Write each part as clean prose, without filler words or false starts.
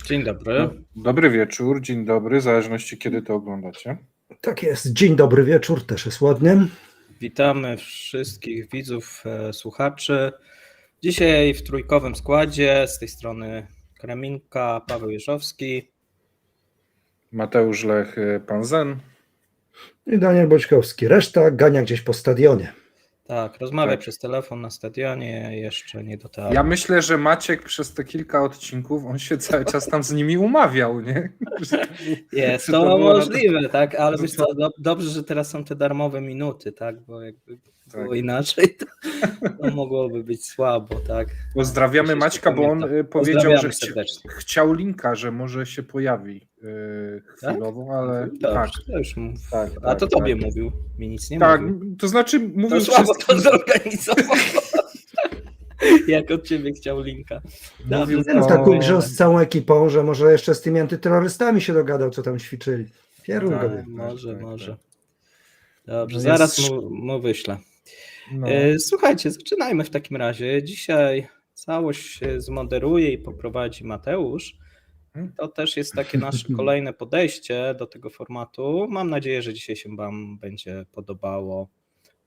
Dzień dobry. Dobry wieczór, dzień dobry, w zależności kiedy to oglądacie. Tak jest, dzień dobry wieczór, też jest ładnie. Witamy wszystkich widzów, słuchaczy. Dzisiaj w trójkowym składzie z tej strony Kreminka, Paweł Jeżowski. Mateusz Lech, pan Zen. I Daniel Boćkowski. Reszta gania gdzieś po stadionie. Tak, rozmawia Tak. przez telefon na stadionie, jeszcze nie do teatru. Ja myślę, że Maciek przez te kilka odcinków, on się cały czas tam z nimi umawiał, nie? Jest Czy to było możliwe, tak, ale że wiesz co, dobrze, że teraz są te darmowe minuty, tak, bo jakby było Tak. inaczej, to mogłoby być słabo, tak. Pozdrawiamy Jeszcze Maćka, bo on pamiętam. powiedział, że Pozdrawiamy serdecznie. chciał linka, że może się pojawi chwilowo, ale Dobrze, tak. to już mów. Tak, A to tak, tobie tak. mówił, mi nic nie Tak, mówił. to znaczy mówił To słabo wszystkim, to zorganizował. Jak od ciebie chciał linka. mówił No, tak to... ugrzał z całą ekipą, że może jeszcze z tymi antyterrorystami się dogadał, co tam ćwiczyli. Pierun Tak. go wie. Może, tak, może. tak. Dobrze, No zaraz jest- mu wyślę. No. Słuchajcie, zaczynajmy w takim razie. Dzisiaj całość się zmoderuje i poprowadzi Mateusz. To też jest takie nasze kolejne podejście do tego formatu. Mam nadzieję, że dzisiaj się Wam będzie podobało.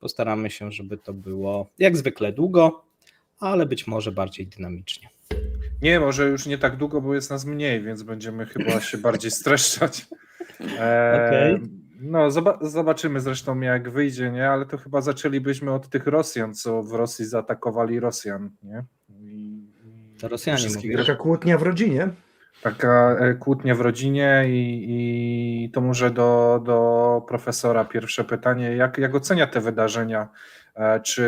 Postaramy się, żeby to było jak zwykle długo, ale być może bardziej dynamicznie. Nie, może już nie tak długo, bo jest nas mniej, więc będziemy chyba się bardziej streszczać. Okej. No, zobaczymy zresztą jak wyjdzie, nie? Ale to chyba zaczęlibyśmy od tych Rosjan, co w Rosji zaatakowali Rosjan, nie? To Rosjanie wszystkich mówią. Taka kłótnia w rodzinie. Taka kłótnia w rodzinie i to może do profesora pierwsze pytanie. Jak ocenia te wydarzenia? Czy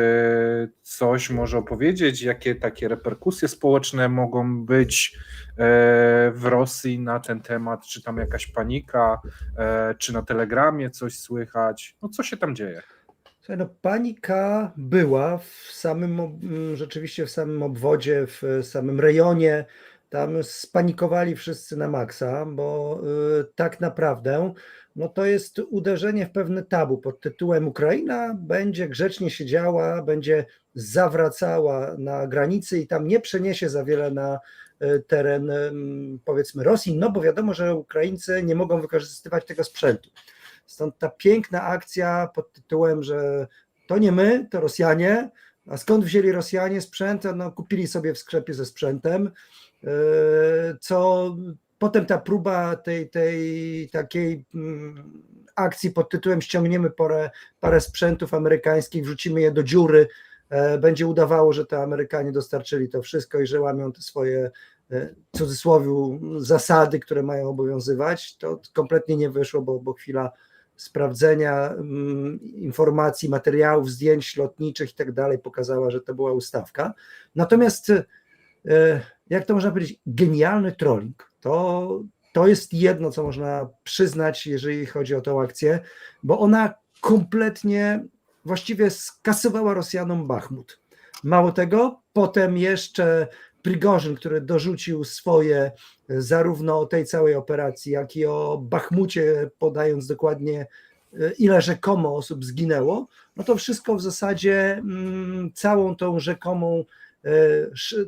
coś może opowiedzieć? Jakie takie reperkusje społeczne mogą być w Rosji na ten temat? Czy tam jakaś panika? Czy na Telegramie coś słychać? No co się tam dzieje? Słuchaj, no, panika była rzeczywiście w samym obwodzie, w samym rejonie. Tam spanikowali wszyscy na maksa, bo tak naprawdę no to jest uderzenie w pewne tabu pod tytułem Ukraina będzie grzecznie siedziała, będzie zawracała na granicy i tam nie przeniesie za wiele na teren powiedzmy Rosji, no bo wiadomo, że Ukraińcy nie mogą wykorzystywać tego sprzętu. Stąd ta piękna akcja pod tytułem, że to nie my, to Rosjanie. A skąd wzięli Rosjanie sprzęt? No, kupili sobie w sklepie ze sprzętem, co potem ta próba tej takiej akcji pod tytułem ściągniemy parę sprzętów amerykańskich, wrzucimy je do dziury, będzie udawało, że to Amerykanie dostarczyli to wszystko i że łamią te swoje w cudzysłowie zasady, które mają obowiązywać. To kompletnie nie wyszło, bo chwila sprawdzenia informacji, materiałów, zdjęć lotniczych i tak dalej pokazała, że to była ustawka. Natomiast jak to można powiedzieć, genialny trolling, to jest jedno, co można przyznać, jeżeli chodzi o tę akcję, bo ona kompletnie właściwie skasowała Rosjanom Bachmut. Mało tego, potem jeszcze Prigorzyn, który dorzucił swoje zarówno o tej całej operacji, jak i o Bachmucie, podając dokładnie ile rzekomo osób zginęło, no to wszystko w zasadzie całą tą rzekomą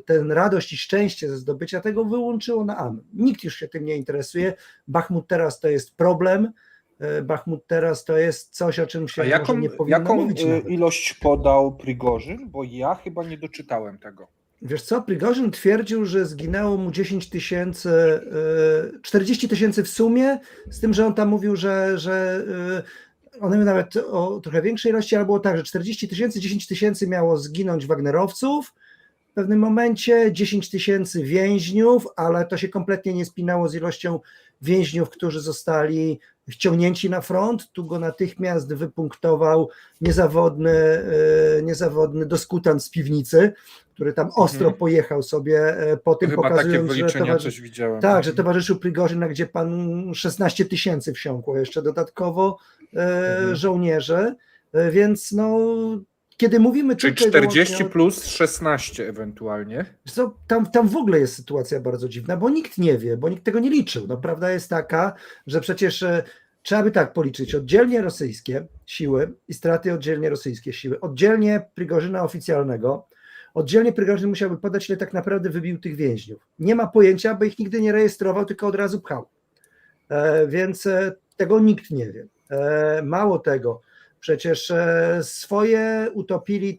ten radość i szczęście ze zdobycia tego wyłączyło na amen. Nikt już się tym nie interesuje. Bachmut teraz to jest problem. Bachmut teraz to jest coś, o czym się może nie powinno mówić nawet. Ilość podał Prigorzyn? Bo ja chyba nie doczytałem tego. Wiesz co, Prigorzyn twierdził, że zginęło mu 10 000, 40 000 w sumie, z tym, że on tam mówił, że on mówił nawet o trochę większej ilości, ale było tak, że 40 000, 10 000 miało zginąć wagnerowców, w pewnym momencie 10 000 więźniów, ale to się kompletnie nie spinało z ilością więźniów, którzy zostali wciągnięci na front. Tu go natychmiast wypunktował niezawodny dyskutant z piwnicy, który tam ostro pojechał sobie po tym, Chyba takie pokazując, wyliczenia coś widziałem. tak, że towarzyszył Prigozhin, na gdzie pan 16 000 wsiąkło jeszcze dodatkowo żołnierze, więc no kiedy mówimy Czyli tylko 40 plus 16 ewentualnie. tam w ogóle jest sytuacja bardzo dziwna, bo nikt nie wie, bo nikt tego nie liczył. No, prawda jest taka, że przecież trzeba by tak policzyć, oddzielnie rosyjskie siły i straty oddzielnie rosyjskie siły, oddzielnie Prigorzyna oficjalnego, oddzielnie Prigorzyn musiałby podać, ile tak naprawdę wybił tych więźniów. Nie ma pojęcia, bo ich nigdy nie rejestrował, tylko od razu pchał. Więc tego nikt nie wie. Mało tego, przecież swoje utopiły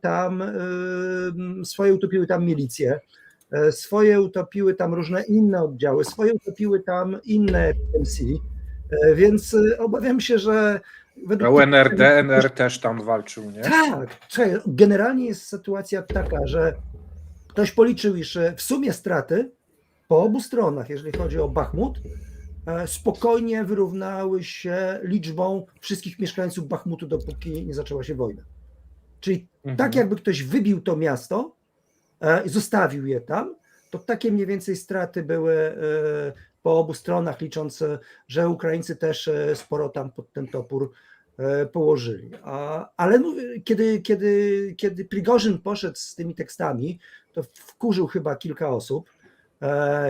tam milicje, swoje utopiły tam różne inne oddziały, swoje utopiły tam inne PMC, więc obawiam się, że A UNR, DNR też tam walczył, nie? Tak, generalnie jest sytuacja taka, że ktoś policzył, iż w sumie straty po obu stronach, jeżeli chodzi o Bachmut, spokojnie wyrównały się liczbą wszystkich mieszkańców Bachmutu, dopóki nie zaczęła się wojna. Czyli tak jakby ktoś wybił to miasto i zostawił je tam, to takie mniej więcej straty były po obu stronach, licząc, że Ukraińcy też sporo tam pod ten topór położyli. Ale kiedy Prigorzyn poszedł z tymi tekstami, to wkurzył chyba kilka osób.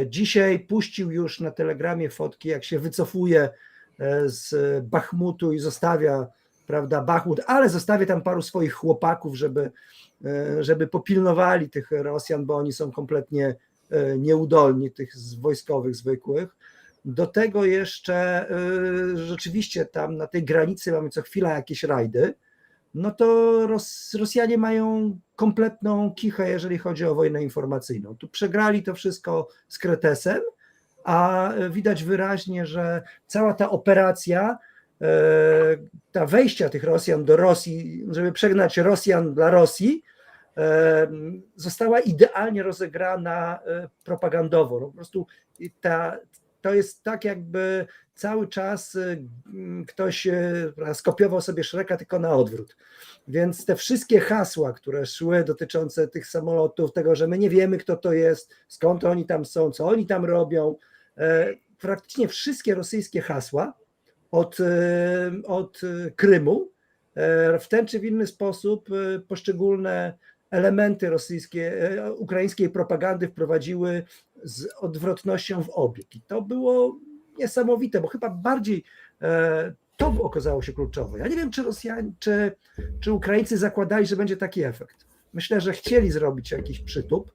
Dzisiaj puścił już na Telegramie fotki, jak się wycofuje z Bachmutu i zostawia, prawda, Bachmut, ale zostawia tam paru swoich chłopaków, żeby popilnowali tych Rosjan, bo oni są kompletnie nieudolni, tych wojskowych zwykłych. Do tego jeszcze rzeczywiście tam na tej granicy mamy co chwila jakieś rajdy, no to Rosjanie mają kompletną kichę, jeżeli chodzi o wojnę informacyjną. Tu przegrali to wszystko z Kretesem, a widać wyraźnie, że cała ta operacja, ta wejścia tych Rosjan do Rosji, żeby przegnać Rosjan dla Rosji, została idealnie rozegrana propagandowo. No po prostu to jest tak, jakby cały czas ktoś skopiował sobie Shreka, tylko na odwrót. Więc te wszystkie hasła, które szły dotyczące tych samolotów, tego, że my nie wiemy, kto to jest, skąd oni tam są, co oni tam robią, praktycznie wszystkie rosyjskie hasła od Krymu w ten czy w inny sposób poszczególne elementy ukraińskiej propagandy wprowadziły z odwrotnością w obieg. I to było niesamowite, bo chyba bardziej to okazało się kluczowe. Ja nie wiem, czy Rosjanie, czy Ukraińcy zakładali, że będzie taki efekt. Myślę, że chcieli zrobić jakiś przytup,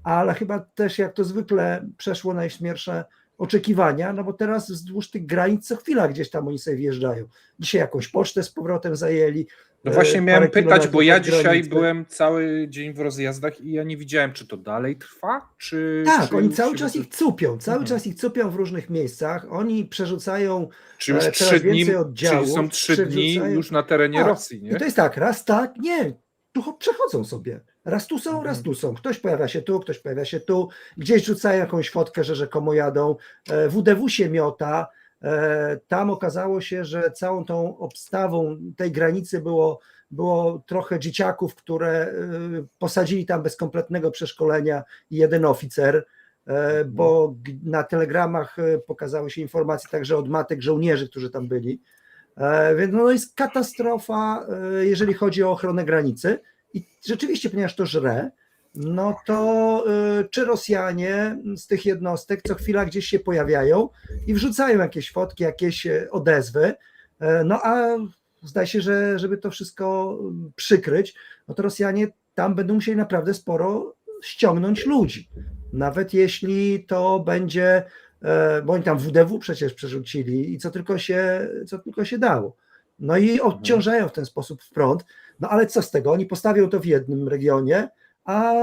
ale chyba też jak to zwykle przeszło najśmielsze oczekiwania, no bo teraz wzdłuż tych granic co chwila gdzieś tam oni sobie wjeżdżają. Dzisiaj jakąś pocztę z powrotem zajęli. No właśnie miałem pytać, bo ja dzisiaj granicy. byłem cały dzień w rozjazdach i ja nie widziałem, czy to dalej trwa, czy... Tak, czy oni już cały się czas ich cupią, czas ich cupią w różnych miejscach, oni przerzucają Czy już coraz 3 dni, więcej oddziałów. czyli są 3 dni już na terenie Tak. Rosji, nie? I to jest tak, raz tak, nie, tu przechodzą sobie. Raz tu są, raz tu są. Ktoś pojawia się tu, ktoś pojawia się tu, gdzieś rzucają jakąś fotkę, że rzekomo jadą. WDW się miota. Tam okazało się, że całą tą obstawą tej granicy było trochę dzieciaków, które posadzili tam bez kompletnego przeszkolenia i jeden oficer, bo na telegramach pokazały się informacje także od matek żołnierzy, którzy tam byli. Więc no jest katastrofa, jeżeli chodzi o ochronę granicy. I rzeczywiście, ponieważ to żre, no to czy Rosjanie z tych jednostek co chwila gdzieś się pojawiają i wrzucają jakieś fotki, jakieś odezwy, no a zdaje się, że żeby to wszystko przykryć, no to Rosjanie tam będą musieli naprawdę sporo ściągnąć ludzi. Nawet jeśli to będzie, bo oni tam WDW przecież przerzucili i co tylko się dało. No i odciążają w ten sposób front. No ale co z tego? Oni postawią to w jednym regionie, a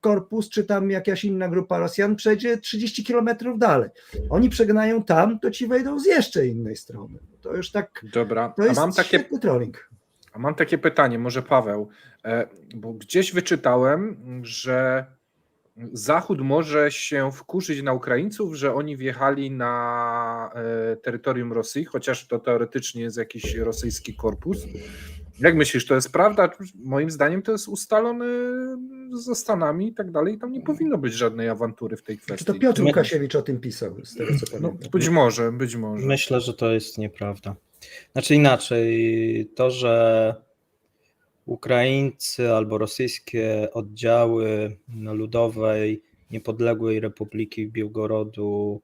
korpus czy tam jakaś inna grupa Rosjan przejdzie 30 kilometrów dalej. Oni przegnają tam, to ci wejdą z jeszcze innej strony. To już tak. Dobra, To jest świetny trolling. A mam takie pytanie, może Paweł, bo gdzieś wyczytałem, że Zachód może się wkurzyć na Ukraińców, że oni wjechali na terytorium Rosji, chociaż to teoretycznie jest jakiś rosyjski korpus. Jak myślisz, to jest prawda? Moim zdaniem to jest ustalone ze Stanami i tak dalej. Tam nie powinno być żadnej awantury w tej Czy kwestii. to Piotr Łukasiewicz o tym pisał, z tego co No, pamiętam? być może, być może. Myślę, że to jest nieprawda. Znaczy inaczej, to, że Ukraińcy albo rosyjskie oddziały Ludowej Niepodległej Republiki Białgorodu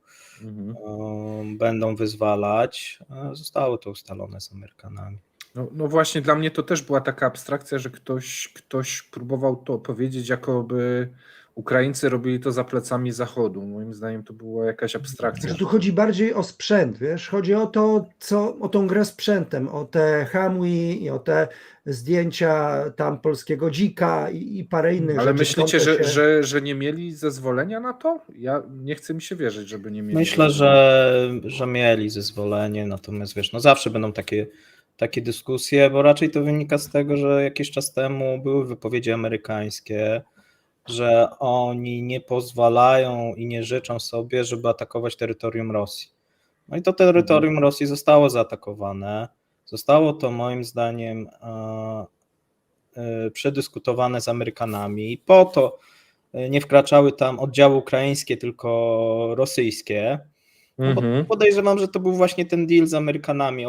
będą wyzwalać, zostało to ustalone z Amerykanami. No właśnie, dla mnie to też była taka abstrakcja, że ktoś próbował to powiedzieć, jakoby Ukraińcy robili to za plecami Zachodu. Moim zdaniem to była jakaś abstrakcja. Że tu chodzi bardziej o sprzęt, wiesz, chodzi o to, o tą grę sprzętem, o te hamwi i o te zdjęcia tam polskiego dzika i parę innych Ale rzeczy. myślicie, Stąd to się- że nie mieli zezwolenia na to? Ja nie chcę mi się wierzyć, żeby nie mieli. Myślę, zezwolenia. że mieli zezwolenie, natomiast wiesz, no zawsze będą takie dyskusje, bo raczej to wynika z tego, że jakiś czas temu były wypowiedzi amerykańskie, że oni nie pozwalają i nie życzą sobie, żeby atakować terytorium Rosji. No i to terytorium Rosji zostało zaatakowane. Zostało to moim zdaniem przedyskutowane z Amerykanami. Po to nie wkraczały tam oddziały ukraińskie, tylko rosyjskie. No bo podejrzewam, że to był właśnie ten deal z Amerykanami,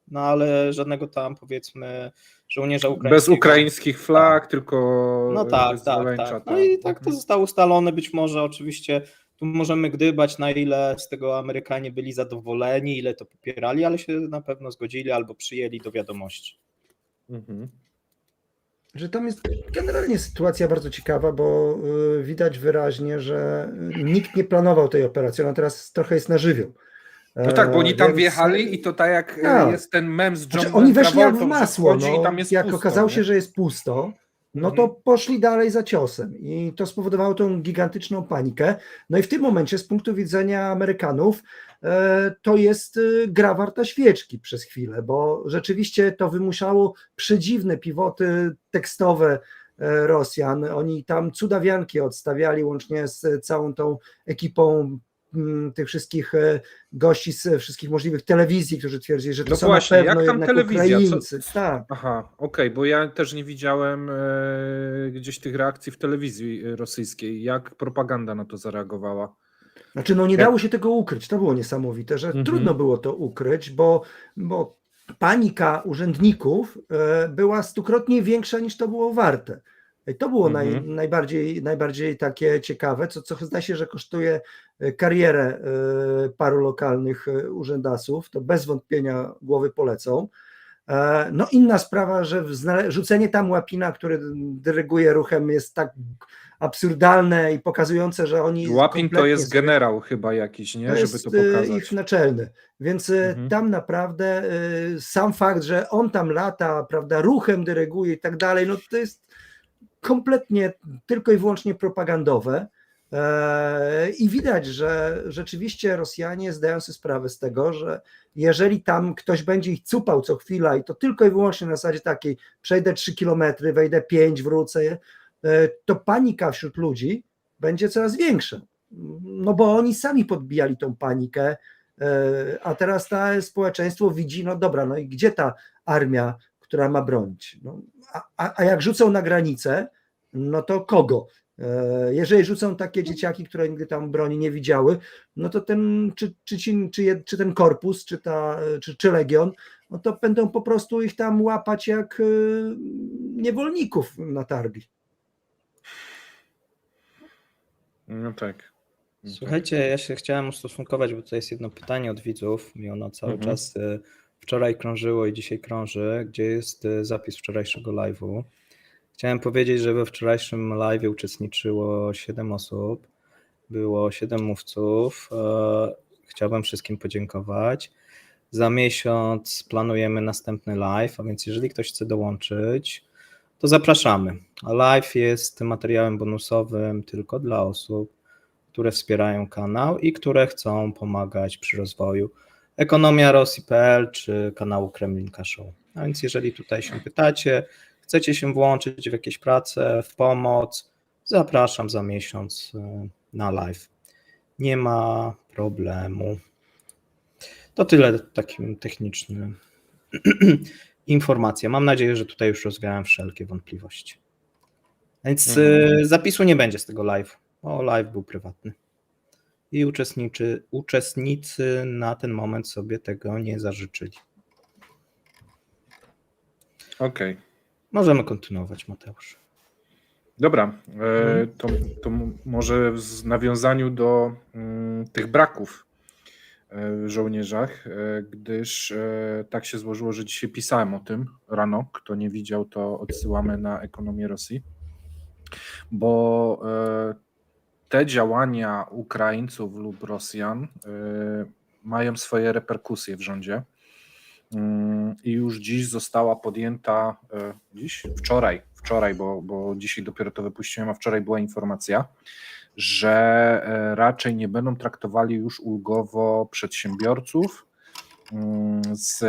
no ale żadnego tam, powiedzmy, żołnierza ukraińskiego. Bez ukraińskich flag, tylko No tak. zwoleńcza. No i tak to zostało ustalone. Być może oczywiście tu możemy gdybać, na ile z tego Amerykanie byli zadowoleni, ile to popierali, ale się na pewno zgodzili albo przyjęli do wiadomości. Że tam jest generalnie sytuacja bardzo ciekawa, bo widać wyraźnie, że nikt nie planował tej operacji, ona teraz trochę jest na żywioł. No tak, bo oni tam Więc- wjechali i to tak jak Tak. jest ten mem z John Znaczy, oni weszli jak w Travoltą, że masło, wchodzi i tam jest jak pusto, okazało nie? się, że jest pusto, no to poszli dalej za ciosem i to spowodowało tą gigantyczną panikę. No i w tym momencie z punktu widzenia Amerykanów to jest gra warta świeczki przez chwilę, bo rzeczywiście to wymuszało przedziwne pivoty tekstowe Rosjan. Oni tam cudawianki odstawiali łącznie z całą tą ekipą tych wszystkich gości z wszystkich możliwych telewizji, którzy twierdzili, że to No są właśnie, na pewno jak tam jednak telewizja? Ukraińcy. Tak. Aha, okej, bo ja też nie widziałem gdzieś tych reakcji w telewizji rosyjskiej. Jak propaganda na to zareagowała? Znaczy, no nie dało się tego ukryć. To było niesamowite, że trudno było to ukryć, bo panika urzędników była stukrotnie większa niż to było warte. I to było najbardziej takie ciekawe, co zdaje się, że kosztuje karierę paru lokalnych urzędasów, to bez wątpienia głowy polecą. No inna sprawa, że rzucenie tam łapina, który dyryguje ruchem, jest tak absurdalne i pokazujące, że oni... Łapin to jest generał chyba jakiś, nie? To Żeby jest to pokazać. ich naczelny, więc tam naprawdę sam fakt, że on tam lata, prawda, ruchem dyryguje i tak dalej, no to jest kompletnie tylko i wyłącznie propagandowe i widać, że rzeczywiście Rosjanie zdają sobie sprawę z tego, że jeżeli tam ktoś będzie ich cupał co chwila i to tylko i wyłącznie na zasadzie takiej przejdę 3 kilometry, wejdę 5, wrócę, to panika wśród ludzi będzie coraz większa. No bo oni sami podbijali tą panikę, a teraz to społeczeństwo widzi, no dobra, no i gdzie ta armia, która ma bronić? No, a jak rzucą na granicę, no to kogo? Jeżeli rzucą takie dzieciaki, które nigdy tam broni nie widziały, no to ten, czy ten korpus, czy legion, no to będą po prostu ich tam łapać jak niewolników na targi. No tak. Słuchajcie, ja się chciałem ustosunkować, bo tutaj jest jedno pytanie od widzów, mi ono cały czas wczoraj krążyło i dzisiaj krąży, gdzie jest zapis wczorajszego live'u. Chciałem powiedzieć, że we wczorajszym live'ie uczestniczyło 7 osób, było 7 mówców. Chciałbym wszystkim podziękować. Za miesiąc planujemy następny live, a więc jeżeli ktoś chce dołączyć, to zapraszamy. A live jest materiałem bonusowym tylko dla osób, które wspierają kanał i które chcą pomagać przy rozwoju Ekonomia Rosji.pl czy kanału Kremlinka Show. A więc jeżeli tutaj się pytacie, chcecie się włączyć w jakieś prace, w pomoc, zapraszam za miesiąc na live. Nie ma problemu. To tyle takim technicznym informacja. Mam nadzieję, że tutaj już rozwiałem wszelkie wątpliwości. Więc zapisu nie będzie z tego live, bo live był prywatny. I uczestnicy na ten moment sobie tego nie zażyczyli. Okej. Możemy kontynuować, Mateusz. Dobra, to może w nawiązaniu do tych braków żołnierzach, gdyż tak się złożyło, że dzisiaj pisałem o tym rano. Kto nie widział, to odsyłamy na Ekonomię Rosji, bo te działania Ukraińców lub Rosjan mają swoje reperkusje w rządzie. I już dziś została podjęta, wczoraj, bo dzisiaj dopiero to wypuściłem, a wczoraj była informacja, że raczej nie będą traktowali już ulgowo przedsiębiorców z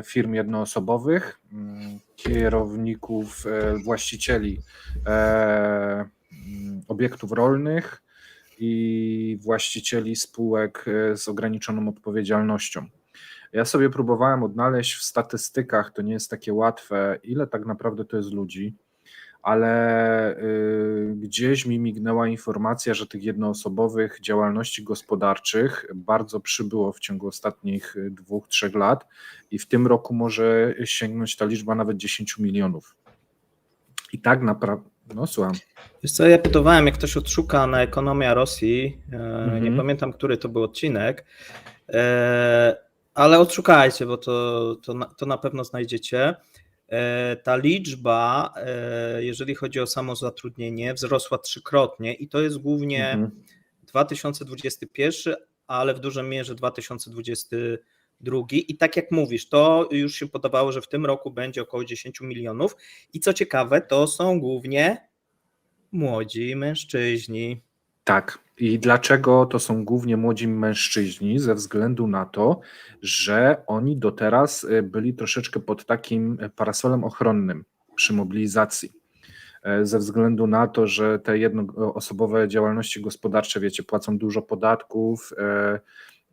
firm jednoosobowych, kierowników, właścicieli obiektów rolnych i właścicieli spółek z ograniczoną odpowiedzialnością. Ja sobie próbowałem odnaleźć w statystykach, to nie jest takie łatwe, ile tak naprawdę to jest ludzi, ale gdzieś mi mignęła informacja, że tych jednoosobowych działalności gospodarczych bardzo przybyło w ciągu ostatnich 2-3 lat i w tym roku może sięgnąć ta liczba nawet 10 milionów. I tak naprawdę, no słucham. Wiesz co, ja pytowałem, jak ktoś odszuka na Ekonomia Rosji, nie pamiętam, który to był odcinek, ale odszukajcie, bo to na pewno znajdziecie. Ta liczba, jeżeli chodzi o samozatrudnienie, wzrosła 3-krotnie i to jest głównie 2021, ale w dużej mierze 2022. I tak jak mówisz, to już się podawało, że w tym roku będzie około 10 milionów. I co ciekawe, to są głównie młodzi mężczyźni. Tak. I dlaczego to są głównie młodzi mężczyźni? Ze względu na to, że oni do teraz byli troszeczkę pod takim parasolem ochronnym przy mobilizacji. Ze względu na to, że te jednoosobowe działalności gospodarcze, wiecie, płacą dużo podatków,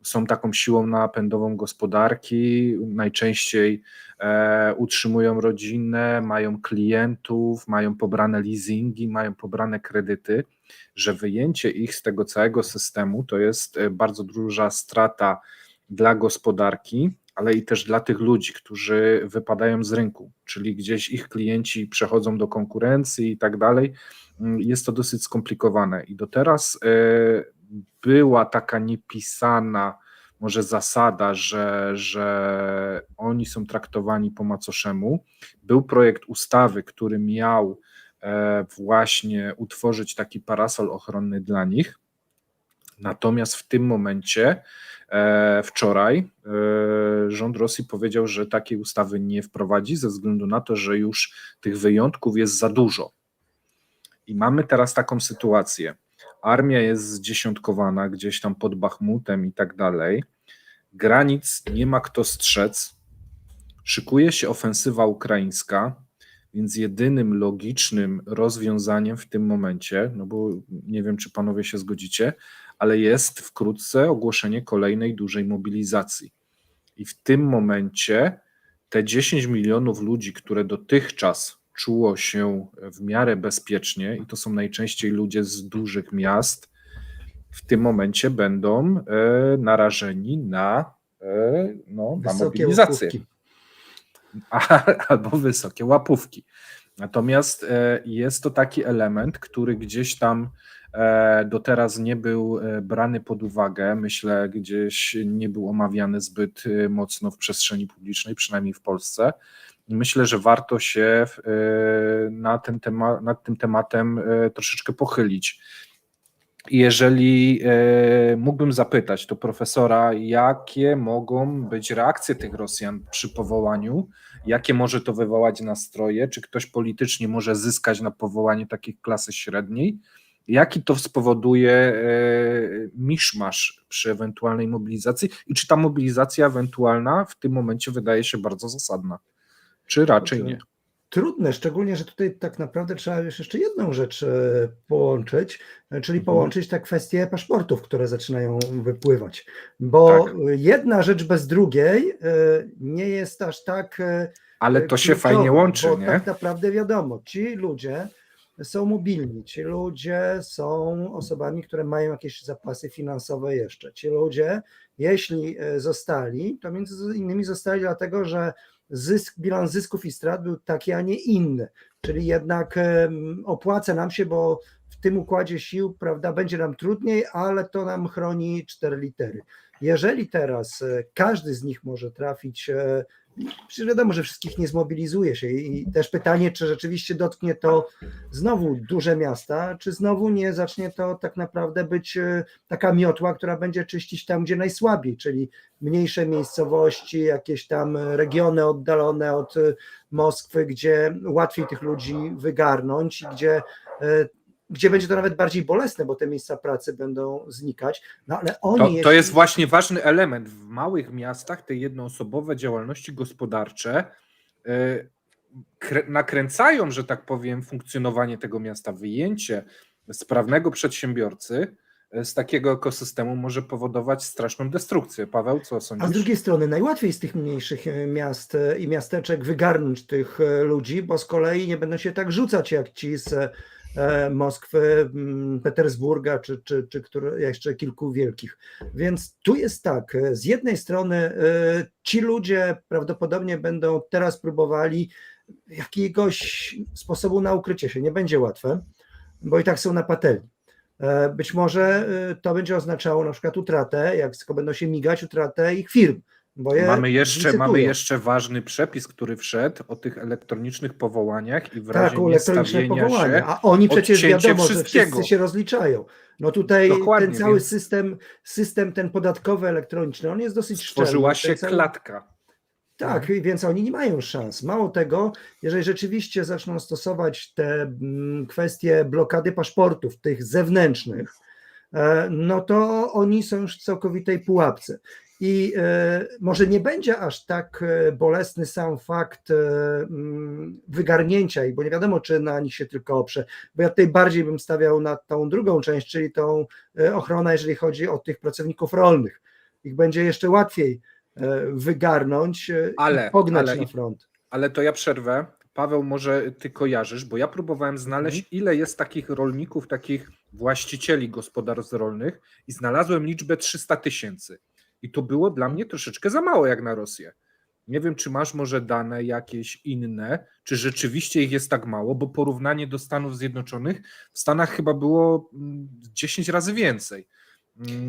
są taką siłą napędową gospodarki, najczęściej utrzymują rodzinę, mają klientów, mają pobrane leasingi, mają pobrane kredyty, że wyjęcie ich z tego całego systemu to jest bardzo duża strata dla gospodarki, ale i też dla tych ludzi, którzy wypadają z rynku, czyli gdzieś ich klienci przechodzą do konkurencji i tak dalej. Jest to dosyć skomplikowane i do teraz była taka niepisana może zasada, że oni są traktowani po macoszemu. Był projekt ustawy, który miał właśnie utworzyć taki parasol ochronny dla nich. Natomiast w tym momencie, wczoraj, rząd Rosji powiedział, że takiej ustawy nie wprowadzi ze względu na to, że już tych wyjątków jest za dużo. I mamy teraz taką sytuację. Armia jest zdziesiątkowana gdzieś tam pod Bachmutem i tak dalej. Granic nie ma kto strzec. Szykuje się ofensywa ukraińska, więc jedynym logicznym rozwiązaniem w tym momencie, no bo nie wiem, czy panowie się zgodzicie, ale jest wkrótce ogłoszenie kolejnej dużej mobilizacji. I w tym momencie te 10 milionów ludzi, które dotychczas czuło się w miarę bezpiecznie, i to są najczęściej ludzie z dużych miast, w tym momencie będą narażeni na mobilizację. Łapówki. Albo wysokie łapówki. Natomiast jest to taki element, który gdzieś tam do teraz nie był brany pod uwagę, myślę, gdzieś nie był omawiany zbyt mocno w przestrzeni publicznej, przynajmniej w Polsce. Myślę, że warto się nad tym tematem troszeczkę pochylić. Jeżeli mógłbym zapytać to profesora, jakie mogą być reakcje tych Rosjan przy powołaniu, jakie może to wywołać nastroje, czy ktoś politycznie może zyskać na powołaniu takiej klasy średniej, jaki to spowoduje miszmasz przy ewentualnej mobilizacji i czy ta mobilizacja ewentualna w tym momencie wydaje się bardzo zasadna, czy raczej nie? Trudne, szczególnie, że tutaj tak naprawdę trzeba jeszcze jedną rzecz połączyć, czyli połączyć te kwestie paszportów, które zaczynają wypływać, bo Tak. jedna rzecz bez drugiej nie jest aż tak. Ale to się kluczowa, fajnie łączy, bo nie? tak naprawdę wiadomo, ci ludzie są mobilni, ci ludzie są osobami, które mają jakieś zapasy finansowe jeszcze. Ci ludzie, jeśli zostali, to między innymi zostali dlatego, że bilans zysków i strat był taki, a nie inny. Czyli jednak opłaca nam się, bo w tym układzie sił, prawda, będzie nam trudniej, ale to nam chroni 4 litery. Jeżeli teraz każdy z nich może trafić, przecież wiadomo, że wszystkich nie zmobilizuje się i też pytanie, czy rzeczywiście dotknie to znowu duże miasta, czy znowu nie zacznie to tak naprawdę być taka miotła, która będzie czyścić tam, gdzie najsłabiej, czyli mniejsze miejscowości, jakieś tam regiony oddalone od Moskwy, gdzie łatwiej tych ludzi wygarnąć, gdzie będzie to nawet bardziej bolesne, bo te miejsca pracy będą znikać, no ale oni... To jest właśnie ważny element. W małych miastach te jednoosobowe działalności gospodarcze nakręcają, że tak powiem, funkcjonowanie tego miasta. Wyjęcie sprawnego przedsiębiorcy z takiego ekosystemu może powodować straszną destrukcję. Paweł, co sądzisz? A z drugiej strony najłatwiej z tych mniejszych miast i miasteczek wygarnąć tych ludzi, bo z kolei nie będą się tak rzucać jak ci z Moskwy, Petersburga czy jeszcze kilku wielkich. Więc tu jest tak, z jednej strony ci ludzie prawdopodobnie będą teraz próbowali jakiegoś sposobu na ukrycie się. Nie będzie łatwe, bo i tak są na patelni. Być może to będzie oznaczało na przykład utratę, jak tylko będą się migać, utratę ich firm. Bo Mamy jeszcze ważny przepis, który wszedł o tych elektronicznych powołaniach i w razie tak, elektroniczne powołania, się a oni przecież wiadomo, wszystkiego. że wszyscy się rozliczają. No tutaj Dokładnie, ten cały więc system ten podatkowy elektroniczny, on jest dosyć stworzyła szczelny. się klatka. Tak, więc oni nie mają szans. Mało tego, jeżeli rzeczywiście zaczną stosować te kwestie blokady paszportów, tych zewnętrznych, no to oni są już w całkowitej pułapce. I może nie będzie aż tak bolesny sam fakt wygarnięcia ich, bo nie wiadomo, czy na nich się tylko oprze, bo ja tutaj bardziej bym stawiał na tą drugą część, czyli tą ochronę, jeżeli chodzi o tych pracowników rolnych. Ich będzie jeszcze łatwiej wygarnąć i pognać na front. Ale to ja przerwę. Paweł, może ty kojarzysz, bo ja próbowałem znaleźć, ile jest takich rolników, takich właścicieli gospodarstw rolnych i znalazłem liczbę 300 000. I to było dla mnie troszeczkę za mało jak na Rosję. Nie wiem, czy masz może dane jakieś inne, czy rzeczywiście ich jest tak mało, bo porównanie do Stanów Zjednoczonych, w Stanach chyba było 10 razy więcej.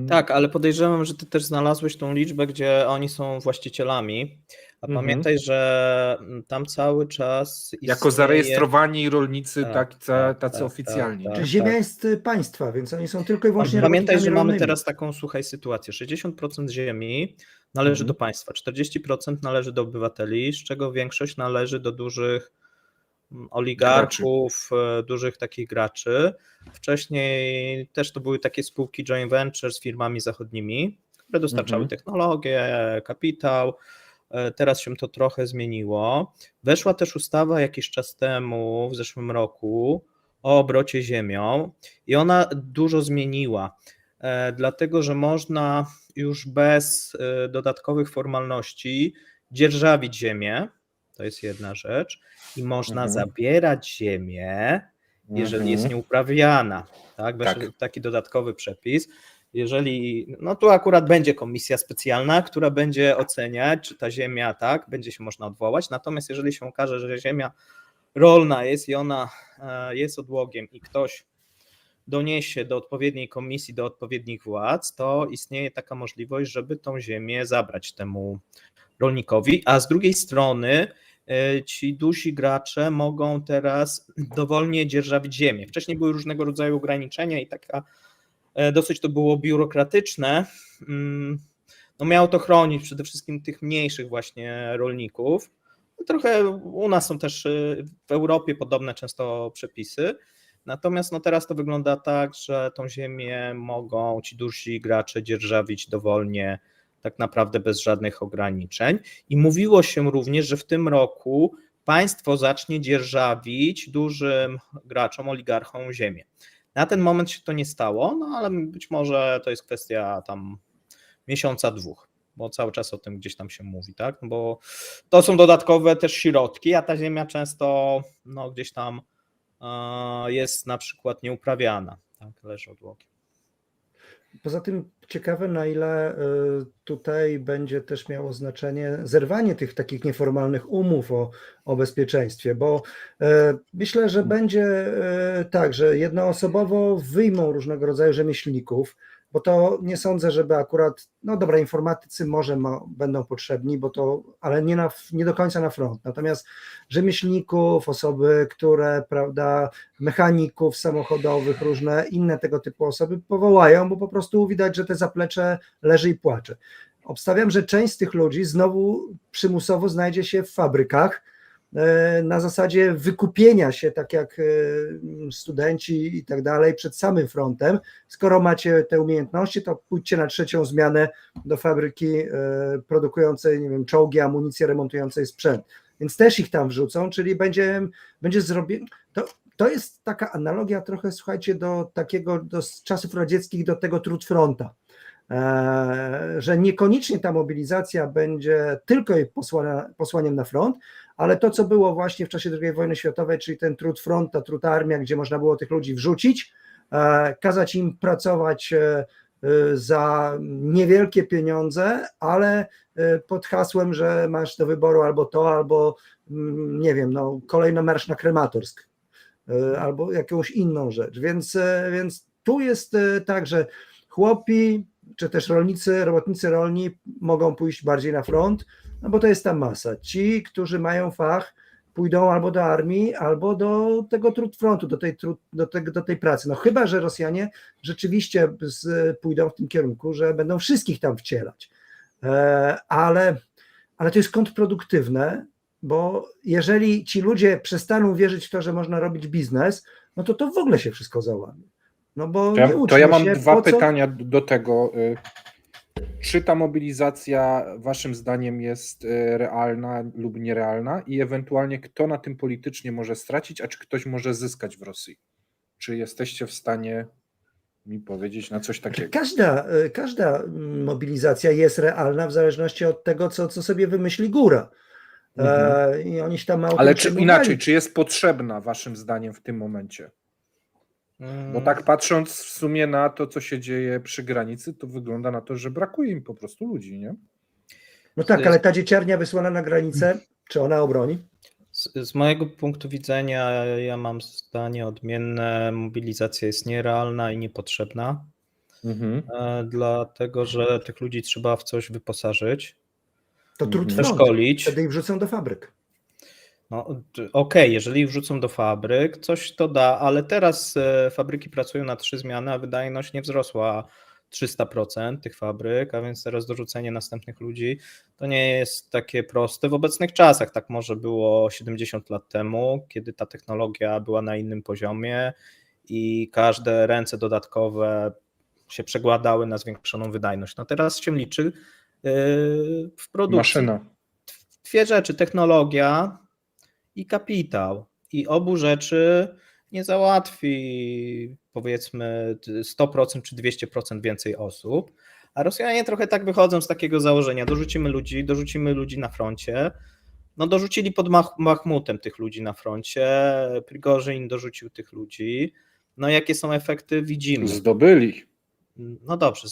Tak, ale podejrzewam, że ty też znalazłeś tą liczbę, gdzie oni są właścicielami, a pamiętaj, że tam cały czas jako zarejestrowani rolnicy, tacy oficjalni. Czyli ziemia jest państwa, więc oni są tylko i wyłącznie pamiętaj, że rolnymi. mamy teraz taką, słuchaj, sytuację. 60% ziemi należy do państwa, 40% należy do obywateli, z czego większość należy do dużych oligarchów, dużych takich graczy. Wcześniej też to były takie spółki joint venture z firmami zachodnimi, które dostarczały technologię, kapitał. Teraz się to trochę zmieniło. Weszła też ustawa jakiś czas temu, w zeszłym roku, o obrocie ziemią i ona dużo zmieniła, dlatego że można już bez dodatkowych formalności dzierżawić ziemię, to jest jedna rzecz, i można zabierać ziemię, jeżeli jest nieuprawiana. Tak? Taki dodatkowy przepis. Jeżeli, no tu akurat będzie komisja specjalna, która będzie oceniać, czy ta ziemia, tak, będzie się można odwołać, natomiast jeżeli się okaże, że ziemia rolna jest i ona jest odłogiem i ktoś doniesie do odpowiedniej komisji, do odpowiednich władz, to istnieje taka możliwość, żeby tą ziemię zabrać temu rolnikowi, a z drugiej strony ci duzi gracze mogą teraz dowolnie dzierżawić ziemię. Wcześniej były różnego rodzaju ograniczenia i taka dosyć to było biurokratyczne. No miało to chronić przede wszystkim tych mniejszych właśnie rolników. Trochę u nas są też w Europie podobne często przepisy. Natomiast no teraz to wygląda tak, że tą ziemię mogą ci duzi gracze dzierżawić dowolnie, tak naprawdę bez żadnych ograniczeń. I mówiło się również, że w tym roku państwo zacznie dzierżawić dużym graczom, oligarchom ziemię. Na ten moment się to nie stało, no ale być może to jest kwestia tam miesiąca, 2, bo cały czas o tym gdzieś tam się mówi, tak? Bo to są dodatkowe też środki, a ta ziemia często no, gdzieś tam jest na przykład nieuprawiana, tak? Leży odłogiem. Poza tym ciekawe, na ile tutaj będzie też miało znaczenie zerwanie tych takich nieformalnych umów o bezpieczeństwie, bo myślę, że będzie tak, że jednoosobowo wyjmą różnego rodzaju rzemieślników, bo to nie sądzę, żeby akurat, no dobra, informatycy może będą potrzebni, bo to, ale nie do końca na front. Natomiast rzemieślników, osoby, które, prawda, mechaników samochodowych, różne inne tego typu osoby powołają, bo po prostu widać, że te zaplecze leży i płacze. Obstawiam, że część z tych ludzi znowu przymusowo znajdzie się w fabrykach, na zasadzie wykupienia się, tak jak studenci i tak dalej, przed samym frontem. Skoro macie te umiejętności, to pójdźcie na 3. zmianę do fabryki produkującej, nie wiem, czołgi, amunicję, remontującej sprzęt. Więc też ich tam wrzucą, czyli będzie zrobione. To jest taka analogia trochę, słuchajcie, do z czasów radzieckich, do tego Trudfronta, że niekoniecznie ta mobilizacja będzie tylko posłaniem na front, ale to, co było właśnie w czasie II wojny światowej, czyli ten Trudfront, ta Trudarmia, gdzie można było tych ludzi wrzucić, kazać im pracować za niewielkie pieniądze, ale pod hasłem, że masz do wyboru albo nie wiem, no, kolejny marsz na Krematorsk, albo jakąś inną rzecz. Więc tu jest tak, że chłopi, czy też rolnicy, robotnicy rolni mogą pójść bardziej na front, no bo to jest ta masa. Ci, którzy mają fach, pójdą albo do armii, albo do tego Trudfrontu, do tej pracy. No chyba że Rosjanie rzeczywiście pójdą w tym kierunku, że będą wszystkich tam wcielać. Ale to jest kontrproduktywne, bo jeżeli ci ludzie przestaną wierzyć w to, że można robić biznes, no to w ogóle się wszystko załamie. No bo to ja mam dwa pytania do tego. Czy ta mobilizacja waszym zdaniem jest realna lub nierealna i ewentualnie kto na tym politycznie może stracić, a czy ktoś może zyskać w Rosji? Czy jesteście w stanie mi powiedzieć na coś takiego? Każda mobilizacja jest realna w zależności od tego, co sobie wymyśli góra. I oni się tam mało. Ale inaczej, czy jest potrzebna waszym zdaniem w tym momencie? Bo tak patrząc w sumie na to, co się dzieje przy granicy, to wygląda na to, że brakuje im po prostu ludzi, nie? No tak, ale ta dzieciarnia wysłana na granicę, czy ona obroni? Z mojego punktu widzenia ja mam zdanie odmienne. Mobilizacja jest nierealna i niepotrzebna, dlatego że tych ludzi trzeba w coś wyposażyć, To trudno szkolić. Wtedy ich wrzucą do fabryk. No, okej, jeżeli wrzucą do fabryk, coś to da, ale teraz fabryki pracują na 3 zmiany, a wydajność nie wzrosła 300% tych fabryk, a więc teraz dorzucenie następnych ludzi to nie jest takie proste w obecnych czasach. Tak może było 70 lat temu, kiedy ta technologia była na innym poziomie i każde ręce dodatkowe się przekładały na zwiększoną wydajność. No teraz się liczy w produkcji. Maszyna. 2 rzeczy, technologia i kapitał. I obu rzeczy nie załatwi, powiedzmy, 100% czy 200% więcej osób. A Rosjanie trochę tak wychodzą z takiego założenia, dorzucimy ludzi na froncie. No dorzucili pod Bachmutem tych ludzi na froncie, Prigorzyn dorzucił tych ludzi. No jakie są efekty, widzimy. Zdobyli. No dobrze,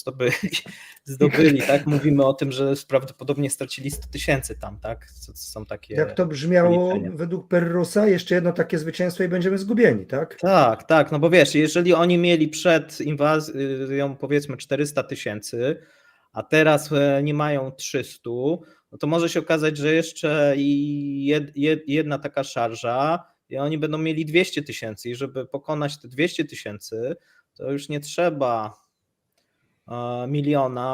zdobyli, tak? Mówimy o tym, że prawdopodobnie stracili 100 000 tam, tak? Są takie. Jak to brzmiało policzenia. według Perrusa, jeszcze jedno takie zwycięstwo i będziemy zgubieni, tak? Tak, no bo wiesz, jeżeli oni mieli przed inwazją powiedzmy 400 000, a teraz nie mają 300, no to może się okazać, że jeszcze jedna taka szarża i oni będą mieli 200 000 i żeby pokonać te 200 000, to już nie trzeba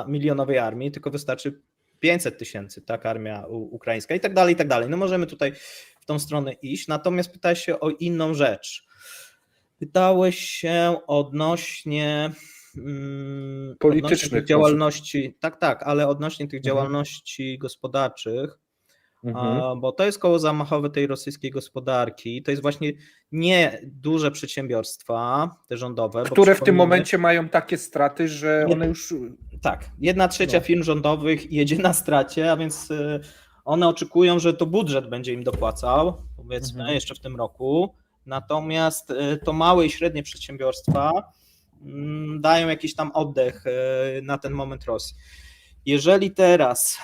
milionowej armii, tylko wystarczy 500 000, tak, armia ukraińska i tak dalej, i tak dalej. No możemy tutaj w tą stronę iść, natomiast pytałeś się o inną rzecz. Pytałeś się odnośnie Politycznych działalności, tak, ale odnośnie tych działalności gospodarczych, bo to jest koło zamachowe tej rosyjskiej gospodarki, to jest właśnie nie duże przedsiębiorstwa, te rządowe. Które w tym momencie mają takie straty, że one już... Tak, 1/3 firm rządowych jedzie na stracie, a więc one oczekują, że to budżet będzie im dopłacał, powiedzmy, jeszcze w tym roku, natomiast to małe i średnie przedsiębiorstwa dają jakiś tam oddech na ten moment Rosji. Jeżeli teraz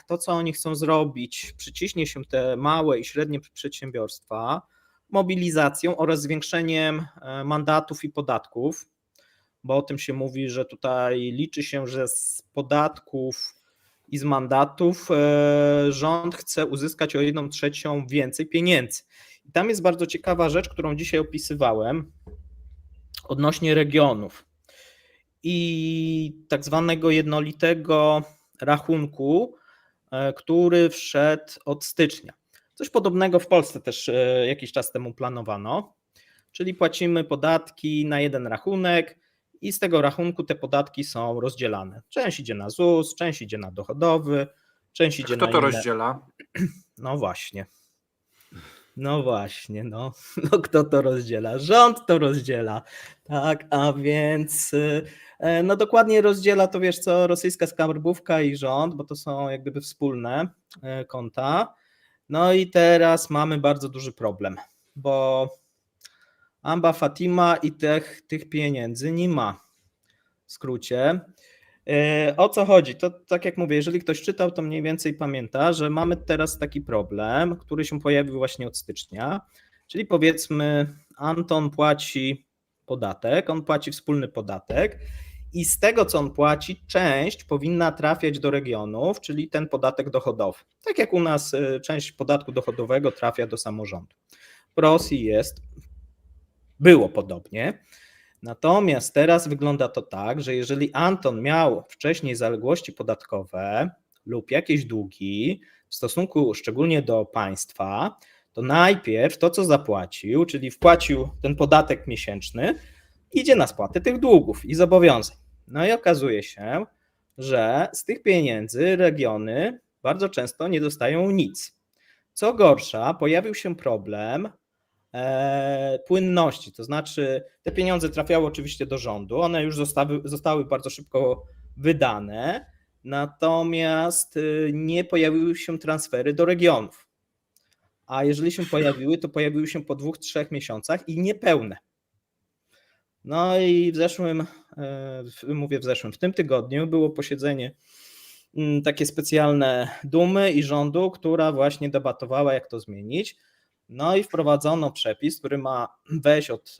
to, co oni chcą zrobić, przyciśnie się te małe i średnie przedsiębiorstwa mobilizacją oraz zwiększeniem mandatów i podatków, bo o tym się mówi, że tutaj liczy się, że z podatków i z mandatów rząd chce uzyskać o 1/3 więcej pieniędzy. I tam jest bardzo ciekawa rzecz, którą dzisiaj opisywałem odnośnie regionów i tak zwanego jednolitego rachunku, który wszedł od stycznia. Coś podobnego w Polsce też jakiś czas temu planowano, czyli płacimy podatki na jeden rachunek i z tego rachunku te podatki są rozdzielane. Część idzie na ZUS, część idzie na dochodowy, część idzie Kto na to inne. rozdziela? No właśnie. No kto to rozdziela? Rząd to rozdziela, tak, a więc no dokładnie rozdziela to, wiesz co, rosyjska skarbówka i rząd, bo to są jak gdyby wspólne konta. No i teraz mamy bardzo duży problem, bo Amba Fatima i tych pieniędzy nie ma. W skrócie. O co chodzi? To tak jak mówię, jeżeli ktoś czytał, to mniej więcej pamięta, że mamy teraz taki problem, który się pojawił właśnie od stycznia, czyli powiedzmy Anton płaci podatek, on płaci wspólny podatek i z tego, co on płaci, część powinna trafiać do regionów, czyli ten podatek dochodowy. Tak jak u nas część podatku dochodowego trafia do samorządu. W Rosji było podobnie. Natomiast teraz wygląda to tak, że jeżeli Anton miał wcześniej zaległości podatkowe lub jakieś długi w stosunku szczególnie do państwa, to najpierw to, co zapłacił, czyli wpłacił ten podatek miesięczny, idzie na spłatę tych długów i zobowiązań. No i okazuje się, że z tych pieniędzy regiony bardzo często nie dostają nic. Co gorsza, pojawił się problem płynności, to znaczy te pieniądze trafiały oczywiście do rządu, one już zostały bardzo szybko wydane, natomiast nie pojawiły się transfery do regionów. A jeżeli się pojawiły, to pojawiły się po 2-3 miesiącach i niepełne. No i w tym tygodniu było posiedzenie takie specjalne Dumy i rządu, która właśnie debatowała, jak to zmienić. No i wprowadzono przepis, który ma wejść od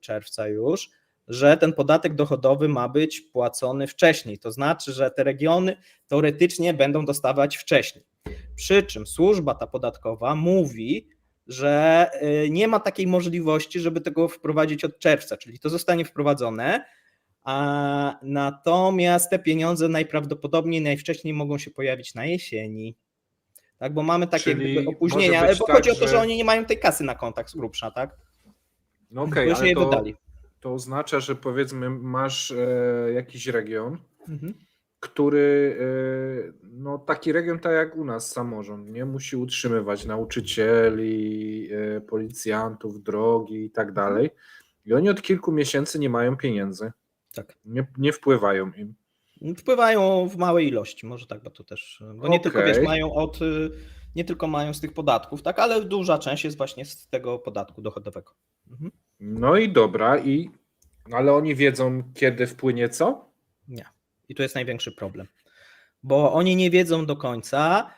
czerwca już, że ten podatek dochodowy ma być płacony wcześniej. To znaczy, że te regiony teoretycznie będą dostawać wcześniej. Przy czym służba ta podatkowa mówi, że nie ma takiej możliwości, żeby tego wprowadzić od czerwca, czyli to zostanie wprowadzone, a natomiast te pieniądze najprawdopodobniej najwcześniej mogą się pojawić na jesieni. Tak, bo mamy takie Czyli jakby opóźnienia, może być bo tak, chodzi o to, że że oni nie mają tej kasy na kontach z grubsza, tak? No okej, Już ale jej wydali. to oznacza, że powiedzmy masz jakiś region, Mhm. który, no taki region tak jak u nas samorząd, nie musi utrzymywać nauczycieli, policjantów, drogi i tak dalej. I oni od kilku miesięcy nie mają pieniędzy. Tak. Nie wpływają im. Wpływają w małej ilości, może tak, bo to też, bo nie tylko Okej. nie tylko mają z tych podatków, tak, ale duża część jest właśnie z tego podatku dochodowego. Mhm. No i dobra, ale oni wiedzą, kiedy wpłynie co? Nie. I tu jest największy problem, bo oni nie wiedzą do końca.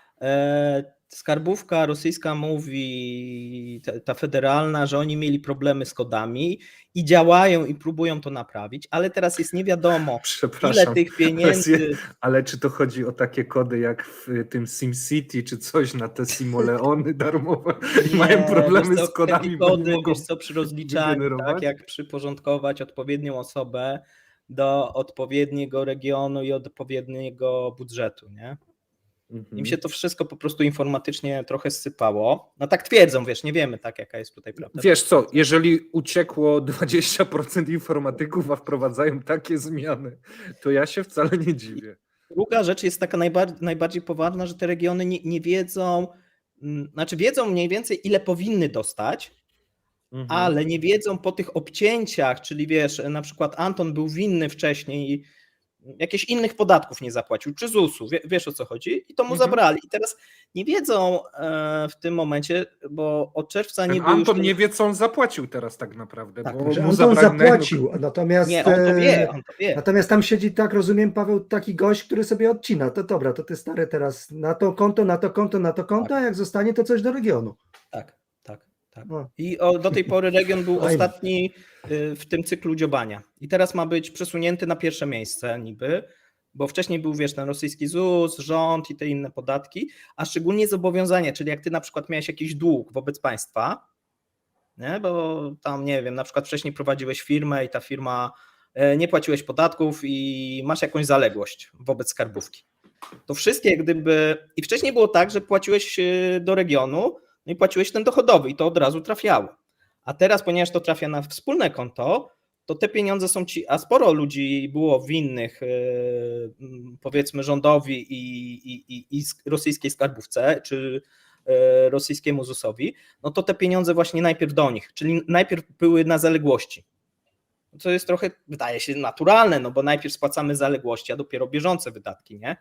Skarbówka rosyjska mówi, ta federalna, że oni mieli problemy z kodami i działają i próbują to naprawić, ale teraz jest nie wiadomo, ile Przepraszam, tych pieniędzy. ale czy to chodzi o takie kody jak w tym SimCity, czy coś na te simoleony darmowe? Mają problemy z kodami, bo nie mogą przy rozliczaniu, wygenerować? tak, jak przyporządkować odpowiednią osobę do odpowiedniego regionu i odpowiedniego budżetu, nie? Im się to wszystko po prostu informatycznie trochę zsypało. No tak twierdzą, wiesz, nie wiemy tak, jaka jest tutaj prawda. Wiesz co, jeżeli uciekło 20% informatyków, a wprowadzają takie zmiany, to ja się wcale nie dziwię. Druga rzecz jest taka najbardziej poważna, że te regiony nie wiedzą, znaczy wiedzą mniej więcej, ile powinny dostać, ale nie wiedzą po tych obcięciach, czyli wiesz, na przykład Anton był winny wcześniej jakichś innych podatków nie zapłacił, czy ZUS-u, wiesz o co chodzi? I to mu zabrali. I teraz nie wiedzą w tym momencie, bo od czerwca Ten niby Anton już... nie wie, co on zapłacił teraz tak naprawdę, Tak, bo że mu Anton zabrali zapłacił, natomiast... Nie, on to wie, on to wie. Natomiast tam siedzi, tak rozumiem, Paweł, taki gość, który sobie odcina. To dobra, to ty stary teraz na to konto, na to konto, na to konto, a jak zostanie, to coś do regionu. Tak. No. I do tej pory region był Fajnie. ostatni w tym cyklu dziobania. I teraz ma być przesunięty na pierwsze miejsce niby, bo wcześniej był, wiesz, ten rosyjski ZUS, rząd i te inne podatki, a szczególnie zobowiązania, czyli jak ty na przykład miałeś jakiś dług wobec państwa, nie? Bo tam, nie wiem, na przykład wcześniej prowadziłeś firmę i ta firma, nie płaciłeś podatków i masz jakąś zaległość wobec skarbówki. To wszystkie jak gdyby... I wcześniej było tak, że płaciłeś do regionu, no i płaciłeś ten dochodowy i to od razu trafiało. A teraz, ponieważ to trafia na wspólne konto, to te pieniądze są ci, a sporo ludzi było winnych, powiedzmy, rządowi i rosyjskiej skarbówce, czy rosyjskiemu ZUS-owi, no to te pieniądze właśnie najpierw do nich, czyli najpierw były na zaległości. Co jest trochę, wydaje się, naturalne, no bo najpierw spłacamy zaległości, a dopiero bieżące wydatki, nie?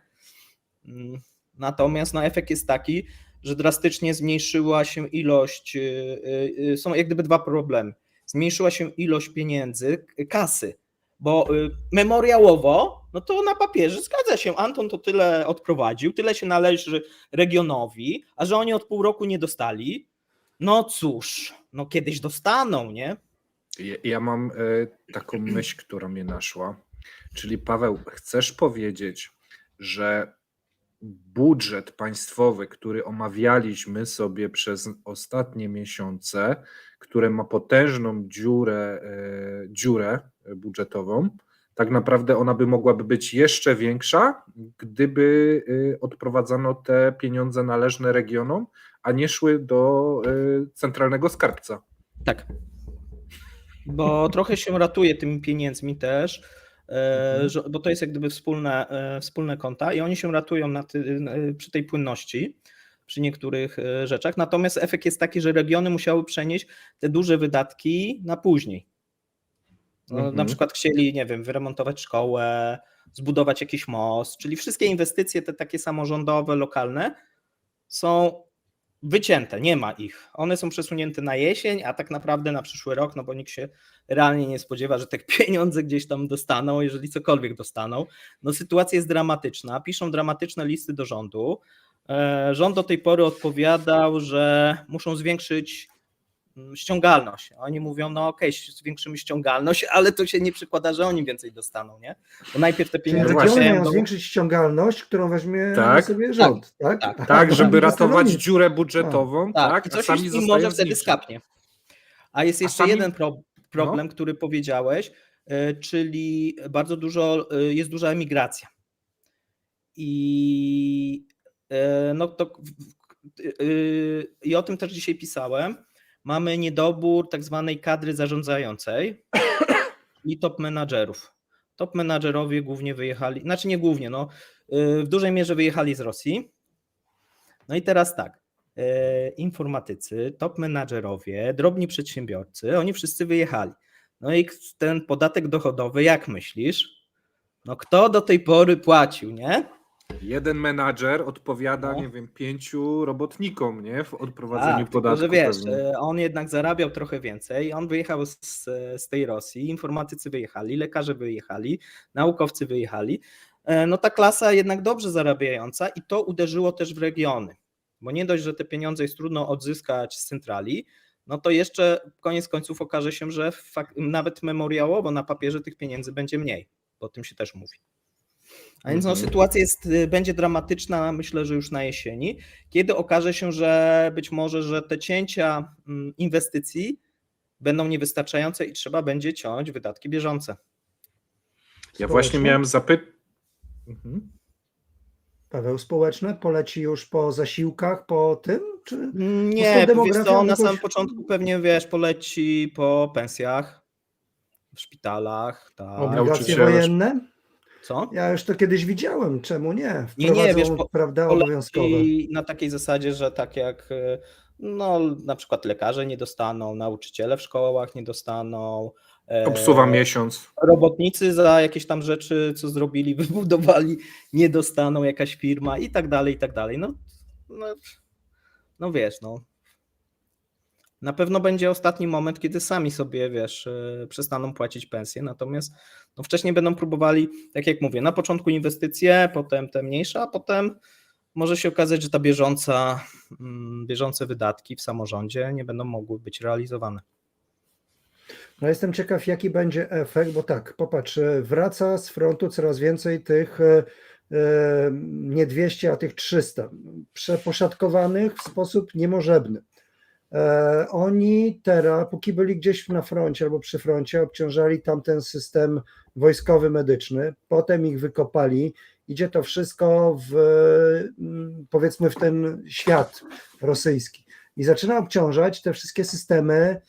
Natomiast no, efekt jest taki, że drastycznie zmniejszyła się ilość, są jak gdyby dwa problemy. Zmniejszyła się ilość pieniędzy, kasy, bo memoriałowo, no to na papierze zgadza się, Anton to tyle odprowadził, tyle się należy regionowi, a że oni od pół roku nie dostali, no cóż, no kiedyś dostaną, nie? Ja mam taką myśl, która mnie naszła. Czyli Paweł, chcesz powiedzieć, że budżet państwowy, który omawialiśmy sobie przez ostatnie miesiące, które ma potężną dziurę budżetową, tak naprawdę ona mogłaby być jeszcze większa, gdyby odprowadzano te pieniądze należne regionom, a nie szły do centralnego skarbca. Tak. Bo trochę się ratuje tymi pieniędzmi też, bo to jest jak gdyby wspólne konta i oni się ratują przy tej płynności, przy niektórych rzeczach. Natomiast efekt jest taki, że regiony musiały przenieść te duże wydatki na później. No, na przykład chcieli, nie wiem, wyremontować szkołę, zbudować jakiś most, czyli wszystkie inwestycje te takie samorządowe, lokalne są wycięte, nie ma ich. One są przesunięte na jesień, a tak naprawdę na przyszły rok, no bo nikt się realnie nie spodziewa, że te pieniądze gdzieś tam dostaną, jeżeli cokolwiek dostaną. No sytuacja jest dramatyczna, piszą dramatyczne listy do rządu. Rząd do tej pory odpowiadał, że muszą zwiększyć ściągalność. Oni mówią, no okej, zwiększymy ściągalność, ale to się nie przykłada, że oni więcej dostaną, nie? Bo najpierw te pieniądze... Regiony mają zwiększyć ściągalność, którą weźmie sobie rząd, tak? Tak, żeby ratować dziurę budżetową, tak? I coś im może wtedy skapnie. A jest jeszcze jeden problem, który powiedziałeś, czyli bardzo jest duża emigracja. I o tym też dzisiaj pisałem. Mamy niedobór tak zwanej kadry zarządzającej i top menadżerów. Top menadżerowie głównie wyjechali, znaczy nie głównie, no w dużej mierze wyjechali z Rosji. No i teraz tak, informatycy, top menadżerowie, drobni przedsiębiorcy, oni wszyscy wyjechali. No i ten podatek dochodowy, jak myślisz? No kto do tej pory płacił, nie? Jeden menadżer odpowiada, nie wiem, 5 robotnikom, nie? W odprowadzeniu podatku. Tylko, że wiesz, on jednak zarabiał trochę więcej, on wyjechał z tej Rosji, informatycy wyjechali, lekarze wyjechali, naukowcy wyjechali. No ta klasa jednak dobrze zarabiająca i to uderzyło też w regiony, bo nie dość, że te pieniądze jest trudno odzyskać z centrali, no to jeszcze koniec końców okaże się, że nawet memoriałowo na papierze tych pieniędzy będzie mniej, bo o tym się też mówi. A więc sytuacja będzie dramatyczna, myślę, że już na jesieni, kiedy okaże się, że być może, że te cięcia inwestycji będą niewystarczające i trzeba będzie ciąć wydatki bieżące. Ja właśnie miałem Paweł, społeczne poleci już po zasiłkach, po tym? Czy nie, wiesz co, na samym początku pewnie, wiesz, poleci po pensjach, w szpitalach. Tak. Obligacje wojenne? Co? Ja już to kiedyś widziałem, czemu nie? Nie, wiesz, Wprowadzą, prawda, poleci obowiązkowe. na takiej zasadzie, że tak jak no, na przykład lekarze nie dostaną, nauczyciele w szkołach nie dostaną, Obsuwa miesiąc. robotnicy za jakieś tam rzeczy, co zrobili, wybudowali, nie dostaną, jakaś firma i tak dalej, i tak dalej. No wiesz, no. Na pewno będzie ostatni moment, kiedy sami sobie, wiesz, przestaną płacić pensje, natomiast no, wcześniej będą próbowali, tak jak mówię, na początku inwestycje, potem te mniejsze, a potem może się okazać, że ta bieżące wydatki w samorządzie nie będą mogły być realizowane. No jestem ciekaw, jaki będzie efekt, bo tak, popatrz, wraca z frontu coraz więcej tych nie 200, a tych 300, przeposzatkowanych w sposób niemożebny. Oni teraz, póki byli gdzieś na froncie albo przy froncie, obciążali tamten system wojskowy, medyczny, potem ich wykopali, idzie to wszystko powiedzmy w ten świat rosyjski i zaczyna obciążać te wszystkie systemy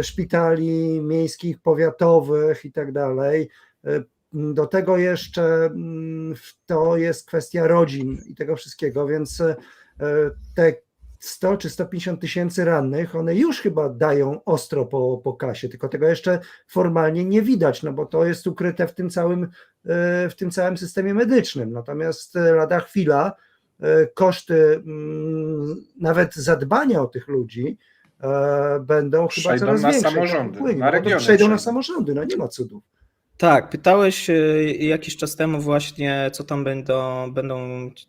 szpitali miejskich, powiatowych i tak dalej. Do tego jeszcze to jest kwestia rodzin i tego wszystkiego, więc te 100 czy 150 tysięcy rannych, one już chyba dają ostro po kasie, tylko tego jeszcze formalnie nie widać, no bo to jest ukryte w tym całym systemie medycznym. Natomiast lada chwila koszty nawet zadbania o tych ludzi będą chyba Przejdą coraz na większe. samorządy, Płynie, na no to regiony przejdą na przejdą. samorządy, no nie ma cudów. Tak, pytałeś jakiś czas temu właśnie, co tam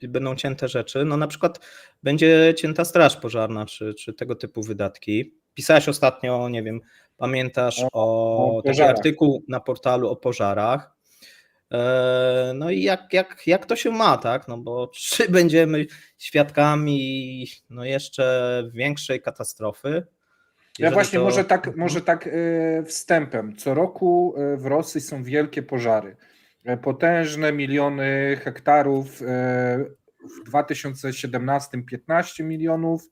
będą cięte rzeczy. No na przykład będzie cięta straż pożarna, czy tego typu wydatki. Pisałeś ostatnio, nie wiem, pamiętasz o taki pożarach. artykuł na portalu o pożarach. No i jak to się ma, tak? No bo czy będziemy świadkami no jeszcze większej katastrofy? Ja Jeżeli właśnie to- może tak wstępem. Co roku w Rosji są wielkie pożary. Potężne miliony hektarów. W 2017 15 milionów,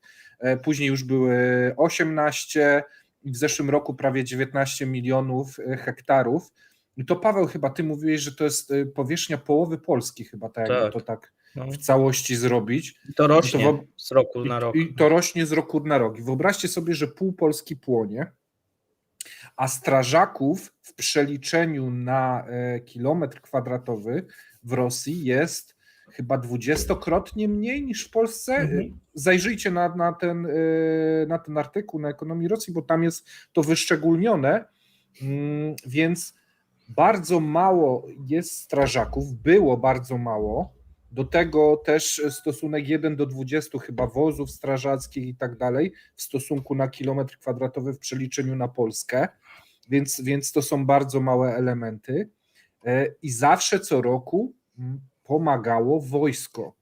później już były 18 i w zeszłym roku prawie 19 milionów hektarów. I to Paweł, chyba ty mówiłeś, że to jest powierzchnia połowy Polski chyba, tak jakby Tak. to tak no, w całości zrobić. to rośnie No to z roku na rok. I to rośnie z roku na rok. I wyobraźcie sobie, że pół Polski płonie, a strażaków w przeliczeniu na kilometr kwadratowy w Rosji jest chyba 20-krotnie mniej niż w Polsce. Mhm. Zajrzyjcie na ten artykuł na Ekonomii Rosji, bo tam jest to wyszczególnione, więc bardzo mało jest strażaków, było bardzo mało. Do tego też stosunek 1 do 20 chyba wozów strażackich i tak dalej w stosunku na kilometr kwadratowy w przeliczeniu na Polskę, więc to są bardzo małe elementy i zawsze co roku pomagało wojsko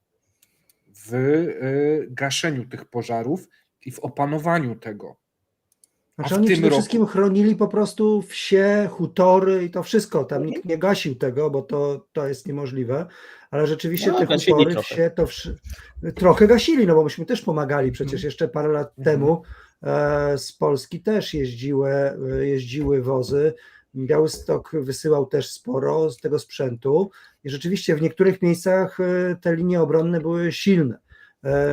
w gaszeniu tych pożarów i w opanowaniu tego. Znaczy w oni tym przede roku- wszystkim chronili po prostu wsie, hutory i to wszystko. Tam nikt nie gasił tego, bo to jest niemożliwe, ale rzeczywiście No, te gasili hutory, trochę. wsie, trochę gasili, no bo myśmy też pomagali. Przecież jeszcze parę lat temu z Polski też jeździły wozy. Białystok wysyłał też sporo z tego sprzętu i rzeczywiście w niektórych miejscach te linie obronne były silne.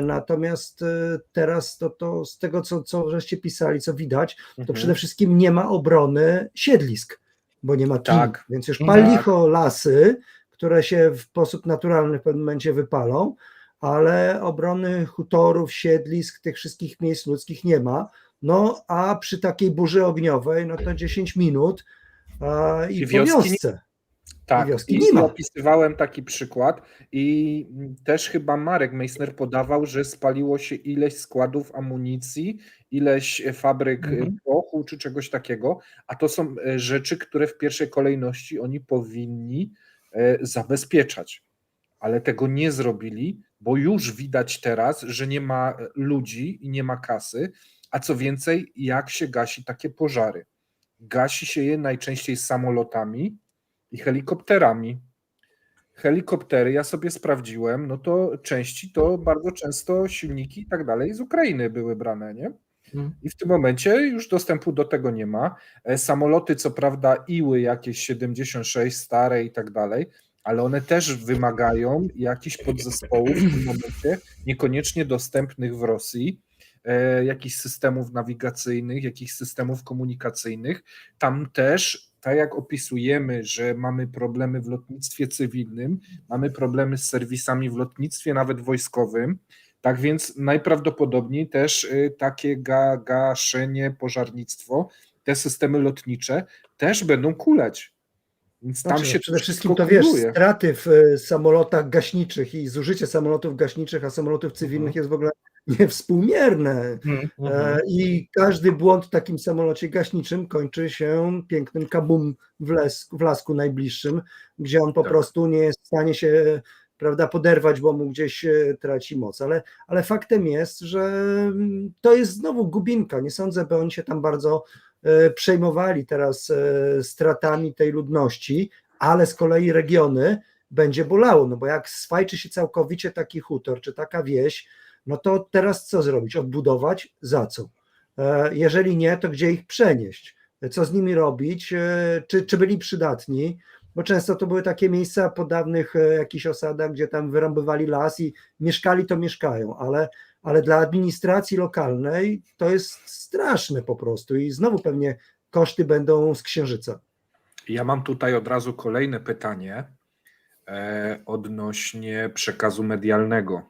Natomiast teraz to z tego, co żeście pisali, co widać, to przede wszystkim nie ma obrony siedlisk, bo nie ma kili, Tak. więc już Tak. pal licho lasy, które się w sposób naturalny w pewnym momencie wypalą, ale obrony hutorów, siedlisk, tych wszystkich miejsc ludzkich nie ma. No a przy takiej burzy ogniowej, no to 10 minut i po wioski wiosce. Tak, wioski nie ma. opisywałem taki przykład i też chyba Marek Meissner podawał, że spaliło się ileś składów amunicji, ileś fabryk prochu czy czegoś takiego, a to są rzeczy, które w pierwszej kolejności oni powinni zabezpieczać, ale tego nie zrobili, bo już widać teraz, że nie ma ludzi i nie ma kasy, a co więcej, jak się gasi takie pożary? Gasi się je najczęściej samolotami i helikopterami. Helikoptery, ja sobie sprawdziłem, no to części to bardzo często silniki i tak dalej z Ukrainy były brane, nie? I w tym momencie już dostępu do tego nie ma. Samoloty, co prawda, Iły jakieś 76 stare i tak dalej, ale one też wymagają jakichś podzespołów w tym momencie, niekoniecznie dostępnych w Rosji, jakichś systemów nawigacyjnych, jakichś systemów komunikacyjnych. Tam też, tak jak opisujemy, że mamy problemy w lotnictwie cywilnym, mamy problemy z serwisami w lotnictwie nawet wojskowym, tak więc najprawdopodobniej też takie gaszenie, pożarnictwo, te systemy lotnicze też będą kuleć. Więc tam Znaczy, się przede to wszystkim wszystko to wiesz, kumuluje. straty w samolotach gaśniczych i zużycie samolotów gaśniczych, a samolotów cywilnych jest w ogóle niewspółmierne. I każdy błąd w takim samolocie gaśniczym kończy się pięknym kabum w lasku najbliższym, gdzie on po Tak. prostu nie jest w stanie się, prawda, poderwać, bo mu gdzieś traci moc. Ale faktem jest, że to jest znowu gubinka. Nie sądzę, by oni się tam bardzo przejmowali teraz stratami tej ludności, ale z kolei regiony będzie bolało, no bo jak sfajczy się całkowicie taki hutor czy taka wieś, no to teraz co zrobić? Odbudować? Za co? Jeżeli nie, to gdzie ich przenieść? Co z nimi robić? Czy byli przydatni? Bo często to były takie miejsca po dawnych jakichś osadach, gdzie tam wyrąbywali las i mieszkali, to mieszkają, ale dla administracji lokalnej to jest straszne po prostu i znowu pewnie koszty będą z księżyca. Ja mam tutaj od razu kolejne pytanie odnośnie przekazu medialnego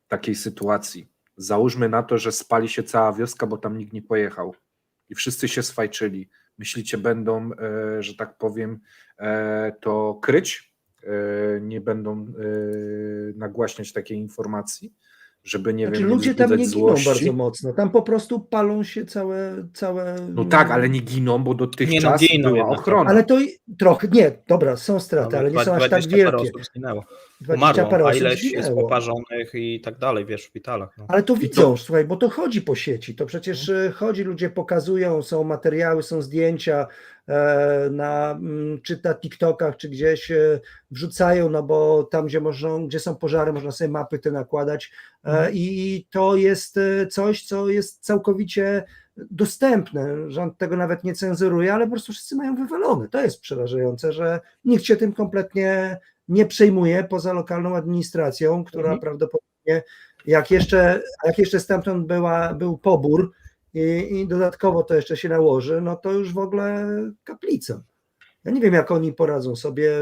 takiej sytuacji. Załóżmy na to, że spali się cała wioska, bo tam nikt nie pojechał i wszyscy się swajczyli. Myślicie, będą, że tak powiem, to kryć? Nie będą nagłaśniać takiej informacji, żeby, nie Znaczy wiem, nie ludzie tam wzbudzać nie giną złości? bardzo mocno, tam po prostu palą się całe. No tak, ale nie giną, bo dotychczas giną była jednak. ochrona. Ale to trochę, nie, dobra, są straty, ale nie są aż tak 20 parę wielkie. osób zginęło. 20 parę Umarło, a osób ileś jest zginęło. poparzonych i tak dalej, wiesz, w szpitalach. No. Ale to widzą, słuchaj, bo to chodzi po sieci, to przecież chodzi, ludzie pokazują, są materiały, są zdjęcia czy na TikTokach, czy gdzieś wrzucają, no bo tam, gdzie są pożary, można sobie mapy te nakładać i to jest coś, co jest całkowicie dostępne, rząd tego nawet nie cenzuruje, ale po prostu wszyscy mają wywalone. To jest przerażające, że nikt się tym kompletnie nie przejmuje poza lokalną administracją, która prawdopodobnie jak jeszcze stamtąd był pobór i dodatkowo to jeszcze się nałoży, no to już w ogóle kaplica. Ja nie wiem, jak oni poradzą sobie,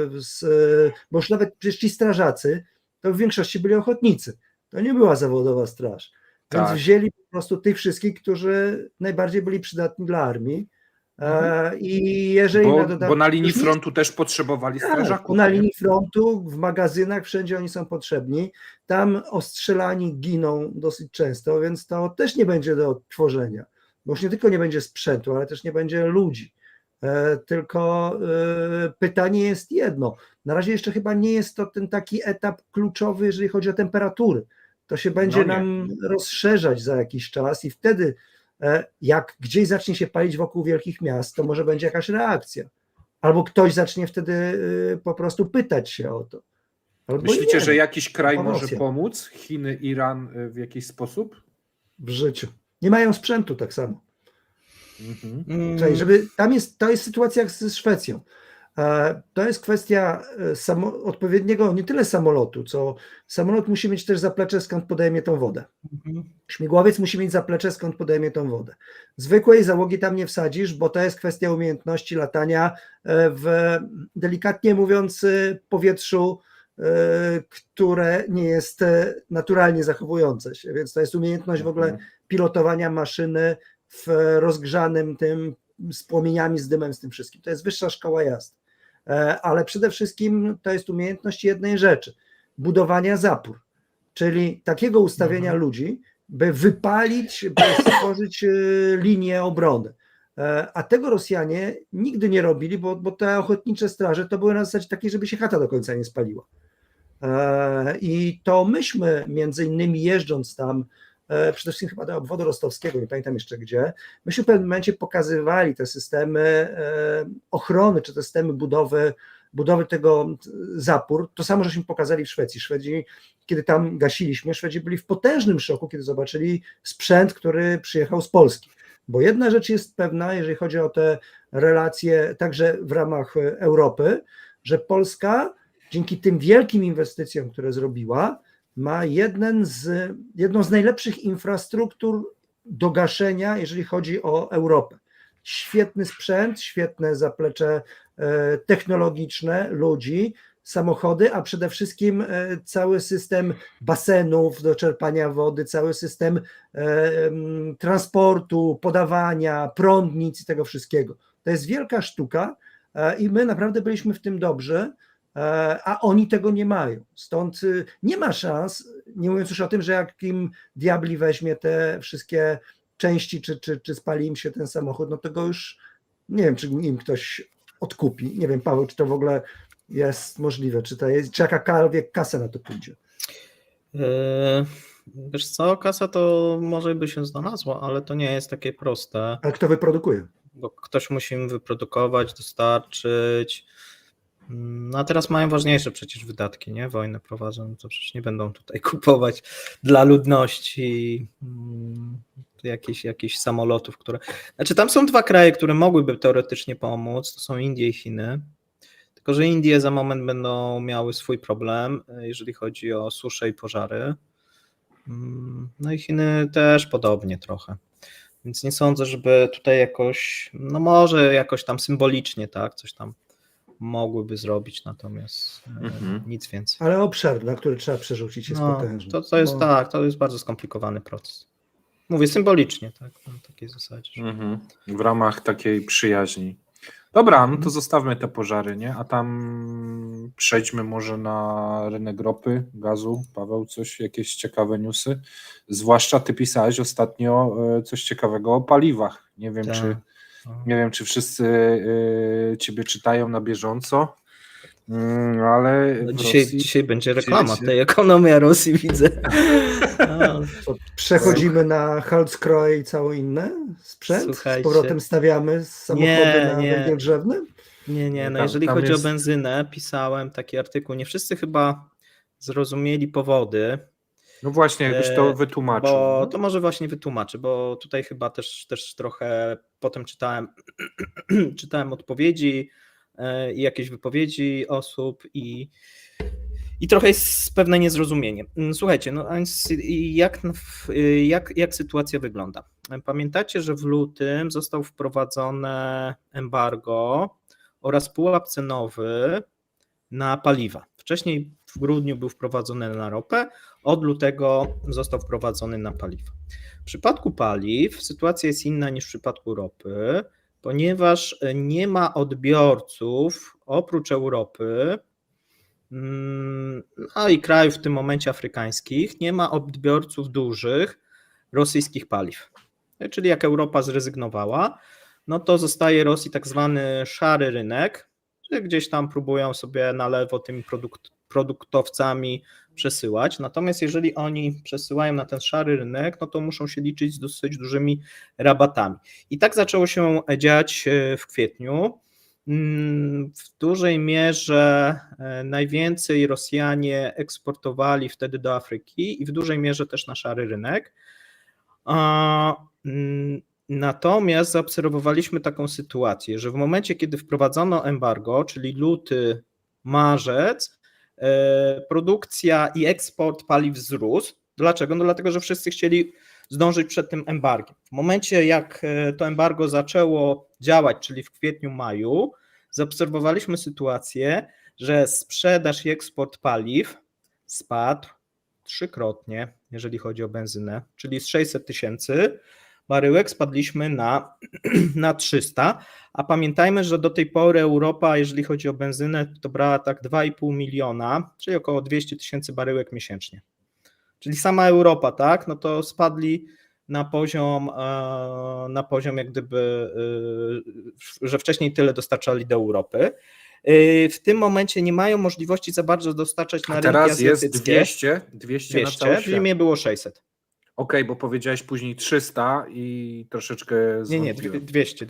bo już nawet przecież ci strażacy, to w większości byli ochotnicy. To nie była zawodowa straż. Więc Tak. wzięli po prostu tych wszystkich, którzy najbardziej byli przydatni dla armii. I jeżeli Bo na linii frontu też potrzebowali strażaków. na linii frontu, w magazynach, wszędzie oni są potrzebni. Tam ostrzelani giną dosyć często, więc to też nie będzie do odtworzenia. Bo już nie tylko nie będzie sprzętu, ale też nie będzie ludzi. Tylko pytanie jest jedno. Na razie jeszcze chyba nie jest to ten taki etap kluczowy, jeżeli chodzi o temperatury. To się będzie nam rozszerzać za jakiś czas i wtedy jak gdzieś zacznie się palić wokół wielkich miast, to może będzie jakaś reakcja. Albo ktoś zacznie wtedy po prostu pytać się o to. Albo Myślicie, że jakiś kraj Promocja. może pomóc? Chiny, Iran w jakiś sposób? w życiu. Nie mają sprzętu tak samo. Mhm. Czyli to jest sytuacja jak ze Szwecją. To jest kwestia odpowiedniego nie tyle samolotu, co samolot musi mieć też zaplecze, skąd podejmie tą wodę. Śmigłowiec musi mieć zaplecze, skąd podejmie tą wodę. Zwykłej załogi tam nie wsadzisz, bo to jest kwestia umiejętności latania w, delikatnie mówiąc, powietrzu, które nie jest naturalnie zachowujące się, więc to jest umiejętność w ogóle pilotowania maszyny w rozgrzanym tym, z płomieniami, z dymem, z tym wszystkim. To jest wyższa szkoła jazdy. Ale przede wszystkim to jest umiejętność jednej rzeczy, budowania zapór, czyli takiego ustawienia ludzi, by wypalić, by stworzyć linię obrony. A tego Rosjanie nigdy nie robili, bo te ochotnicze straże to były na zasadzie takiej, żeby się chata do końca nie spaliła. I to myśmy między innymi jeżdżąc tam, przede wszystkim chyba do obwodu rostowskiego, nie pamiętam jeszcze gdzie, myśmy w pewnym momencie pokazywali te systemy ochrony, czy te systemy budowy tego zapór. To samo żeśmy pokazali w Szwecji. Szwedzi, kiedy tam gasiliśmy, Szwedzi byli w potężnym szoku, kiedy zobaczyli sprzęt, który przyjechał z Polski. Bo jedna rzecz jest pewna, jeżeli chodzi o te relacje także w ramach Europy, że Polska dzięki tym wielkim inwestycjom, które zrobiła, ma jedną z najlepszych infrastruktur do gaszenia, jeżeli chodzi o Europę. Świetny sprzęt, świetne zaplecze technologiczne, ludzi, samochody, a przede wszystkim cały system basenów do czerpania wody, cały system transportu, podawania, prądnic i tego wszystkiego. To jest wielka sztuka i my naprawdę byliśmy w tym dobrzy, a oni tego nie mają. Stąd nie ma szans, nie mówiąc już o tym, że jak im diabli weźmie te wszystkie części, czy spali im się ten samochód, no to go już nie wiem, czy im ktoś odkupi. Nie wiem, Paweł, czy to w ogóle jest możliwe, czy jakakolwiek kasa na to pójdzie. Wiesz co, kasa to może by się znalazła, ale to nie jest takie proste. Ale kto wyprodukuje? Bo ktoś musi im wyprodukować, dostarczyć. No a teraz mają ważniejsze przecież wydatki, nie? Wojnę prowadzą, to przecież nie będą tutaj kupować dla ludności jakichś samolotów, które... Znaczy tam są dwa kraje, które mogłyby teoretycznie pomóc, to są Indie i Chiny. Tylko że Indie za moment będą miały swój problem, jeżeli chodzi o suszę i pożary. No i Chiny też podobnie trochę. Więc nie sądzę, żeby tutaj jakoś, no może jakoś tam symbolicznie, tak, coś tam mogłyby zrobić, natomiast nic więcej. Ale obszar, na który trzeba przerzucić, jest potężny. To jest tak, to jest bardzo skomplikowany proces. Mówię symbolicznie, tak, na takiej zasadzie. W ramach takiej przyjaźni. Dobra, no to zostawmy te pożary, nie? A tam przejdźmy może na rynek ropy, gazu. Paweł, jakieś ciekawe newsy? Zwłaszcza ty pisałeś ostatnio coś ciekawego o paliwach. Nie wiem, czy wszyscy ciebie czytają na bieżąco, ale no dzisiaj będzie reklama tej ekonomii Rosji, widzę. Przechodzimy na Halskroe i cały inny sprzęt? Słuchajcie, z powrotem stawiamy samochody na węgiel drzewny? Nie, no jeżeli chodzi o benzynę, pisałem taki artykuł, nie wszyscy chyba zrozumieli powody. No właśnie, jakbyś to wytłumaczył. Bo to może właśnie wytłumaczę, bo tutaj chyba też trochę potem czytałem odpowiedzi i jakieś wypowiedzi osób i trochę jest pewne niezrozumienie. Słuchajcie, no więc jak sytuacja wygląda? Pamiętacie, że w lutym został wprowadzone embargo oraz pułap cenowy na paliwa. Wcześniej w grudniu był wprowadzony na ropę, od lutego został wprowadzony na paliwa. W przypadku paliw sytuacja jest inna niż w przypadku ropy, ponieważ nie ma odbiorców oprócz Europy, no i krajów w tym momencie afrykańskich, nie ma odbiorców dużych rosyjskich paliw. Czyli jak Europa zrezygnowała, no to zostaje Rosji tak zwany szary rynek, że gdzieś tam próbują sobie na lewo tymi produktowcami przesyłać. Natomiast jeżeli oni przesyłają na ten szary rynek, no to muszą się liczyć z dosyć dużymi rabatami. I tak zaczęło się dziać w kwietniu. W dużej mierze najwięcej Rosjanie eksportowali wtedy do Afryki i w dużej mierze też na szary rynek. Natomiast zaobserwowaliśmy taką sytuację, że w momencie, kiedy wprowadzono embargo, czyli luty, marzec, produkcja i eksport paliw wzrósł. Dlaczego? No dlatego, że wszyscy chcieli zdążyć przed tym embargiem. W momencie, jak to embargo zaczęło działać, czyli w kwietniu, maju, zaobserwowaliśmy sytuację, że sprzedaż i eksport paliw spadł trzykrotnie, jeżeli chodzi o benzynę, czyli z 600 000 baryłek spadliśmy na 300, a pamiętajmy, że do tej pory Europa, jeżeli chodzi o benzynę, to brała tak 2,5 miliona, czyli około 200 000 baryłek miesięcznie. Czyli sama Europa, tak, no to spadli na poziom jak gdyby, że wcześniej tyle dostarczali do Europy. W tym momencie nie mają możliwości za bardzo dostarczać na rynki azjatyckie. Teraz jest 200 na cały w zimie było 600. Okej, bo powiedziałeś później 300 i troszeczkę zwątpiłem. Nie, 200.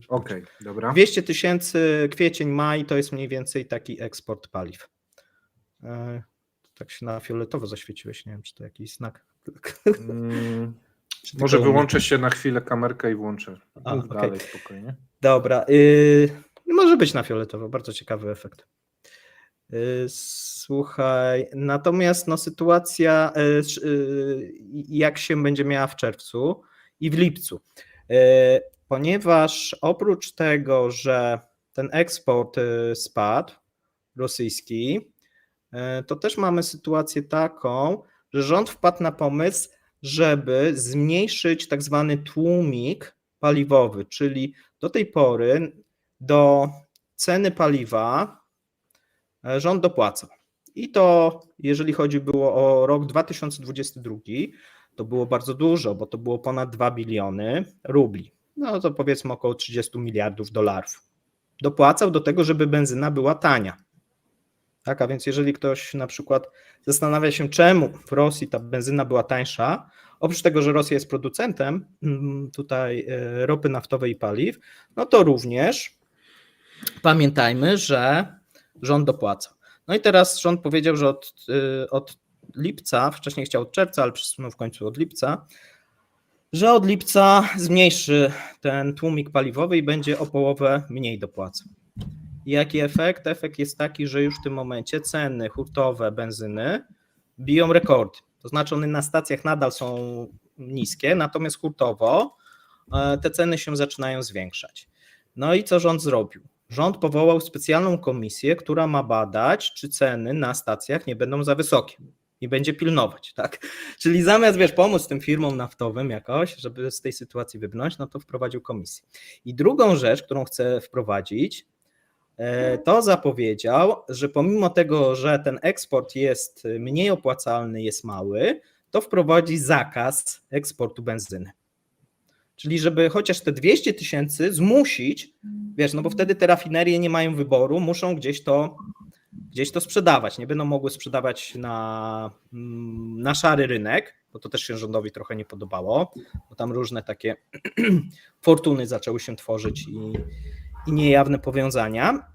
Okej, dobra. 200 000 kwiecień, maj to jest mniej więcej taki eksport paliw. Tak się na fioletowo zaświeciłeś, nie wiem, czy to jakiś znak. Może wyłączę się na chwilę kamerkę i włączę. Mów dalej spokojnie. Dobra, może być na fioletowo, bardzo ciekawy efekt. Słuchaj, natomiast no, sytuacja, jak się będzie miała w czerwcu i w lipcu, ponieważ oprócz tego, że ten eksport spadł, rosyjski, to też mamy sytuację taką, że rząd wpadł na pomysł, żeby zmniejszyć tak zwany tłumik paliwowy, czyli do tej pory do ceny paliwa rząd dopłacał. I to, jeżeli chodzi było o rok 2022, to było bardzo dużo, bo to było ponad 2 biliony rubli. No to powiedzmy około 30 miliardów dolarów. Dopłacał do tego, żeby benzyna była tania. Tak, a więc jeżeli ktoś na przykład zastanawia się, czemu w Rosji ta benzyna była tańsza, oprócz tego, że Rosja jest producentem tutaj ropy naftowej i paliw, no to również pamiętajmy, że rząd dopłacał. No i teraz rząd powiedział, że od lipca, wcześniej chciał od czerwca, ale przesunął w końcu od lipca, że od lipca zmniejszy ten tłumik paliwowy i będzie o połowę mniej dopłacał. Jaki efekt? Efekt jest taki, że już w tym momencie ceny hurtowe benzyny biją rekordy. To znaczy one na stacjach nadal są niskie, natomiast hurtowo te ceny się zaczynają zwiększać. No i co rząd zrobił? Rząd powołał specjalną komisję, która ma badać, czy ceny na stacjach nie będą za wysokie i będzie pilnować, tak? Czyli zamiast, pomóc tym firmom naftowym jakoś, żeby z tej sytuacji wybrnąć, no to wprowadził komisję. I drugą rzecz, którą chce wprowadzić, to zapowiedział, że pomimo tego, że ten eksport jest mniej opłacalny, jest mały, to wprowadzi zakaz eksportu benzyny. Czyli żeby chociaż te 200 000 zmusić, no bo wtedy te rafinerie nie mają wyboru, muszą gdzieś to sprzedawać. Nie będą mogły sprzedawać na szary rynek, bo to też się rządowi trochę nie podobało, bo tam różne takie fortuny zaczęły się tworzyć i niejawne powiązania,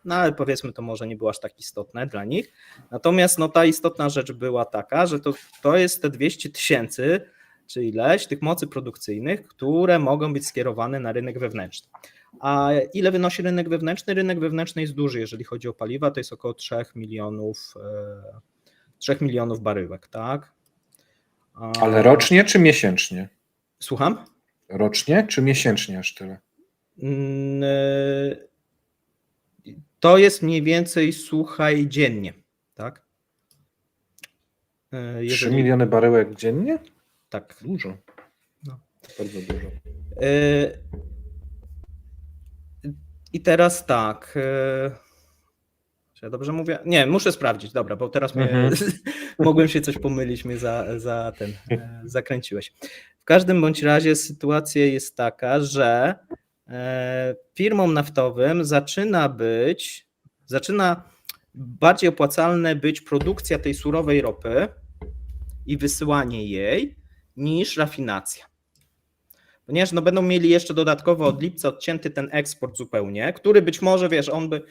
no ale powiedzmy to może nie było aż tak istotne dla nich. Natomiast ta istotna rzecz była taka, że to jest te 200 000, czy ileś tych mocy produkcyjnych, które mogą być skierowane na rynek wewnętrzny. A ile wynosi rynek wewnętrzny? Rynek wewnętrzny jest duży, jeżeli chodzi o paliwa, to jest około 3 milionów baryłek, tak? Ale rocznie czy miesięcznie? Słucham? Rocznie czy miesięcznie aż tyle? To jest mniej więcej, słuchaj, dziennie, tak? 3 miliony baryłek dziennie? Tak. Dużo. No. Bardzo dużo. I teraz tak. Czy ja dobrze mówię? Nie, muszę sprawdzić, dobra, bo teraz mogłem się coś pomylić, mnie zakręciłeś. W każdym bądź razie sytuacja jest taka, że firmom naftowym zaczyna bardziej opłacalne być produkcja tej surowej ropy i wysyłanie jej niż rafinacja. Ponieważ będą mieli jeszcze dodatkowo od lipca odcięty ten eksport zupełnie, który być może, on by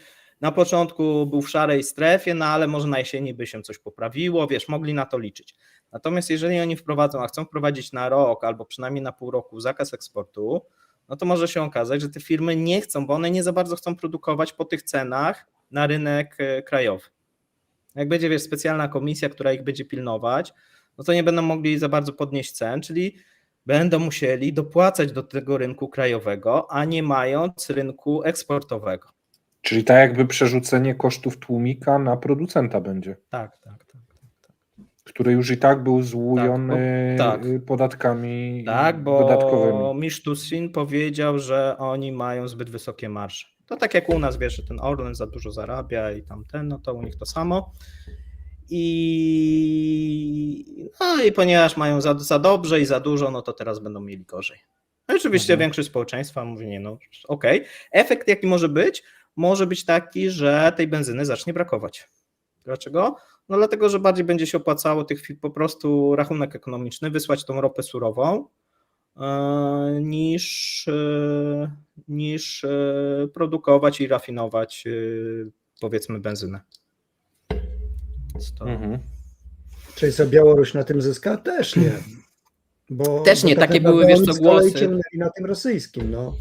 na początku był w szarej strefie, no ale może na jesieni by się coś poprawiło, mogli na to liczyć. Natomiast jeżeli oni wprowadzą, a chcą wprowadzić na rok albo przynajmniej na pół roku zakaz eksportu, no to może się okazać, że te firmy nie chcą, bo one nie za bardzo chcą produkować po tych cenach na rynek krajowy. Jak będzie, specjalna komisja, która ich będzie pilnować, no to nie będą mogli za bardzo podnieść cen, czyli będą musieli dopłacać do tego rynku krajowego, a nie mając rynku eksportowego. Czyli tak jakby przerzucenie kosztów tłumika na producenta będzie. Tak. Który już i tak był złujony podatkami dodatkowymi. Bo Mishustin powiedział, że oni mają zbyt wysokie marże. To tak jak u nas, że ten Orlen za dużo zarabia i tamten, no to u nich to samo. I ponieważ mają za dobrze i za dużo, no to teraz będą mieli gorzej. No oczywiście większość społeczeństwa mówi, okej. Efekt jaki może być? Może być taki, że tej benzyny zacznie brakować. Dlaczego? No dlatego, że bardziej będzie się opłacało po prostu rachunek ekonomiczny, wysłać tą ropę surową, niż produkować i rafinować, powiedzmy, benzynę. Czyli co, Białoruś na tym zyska? Też nie. Też nie, tak takie były, naprawdę wiesz oni co, z kolei głosy. ciągnęli na tym rosyjskim, no.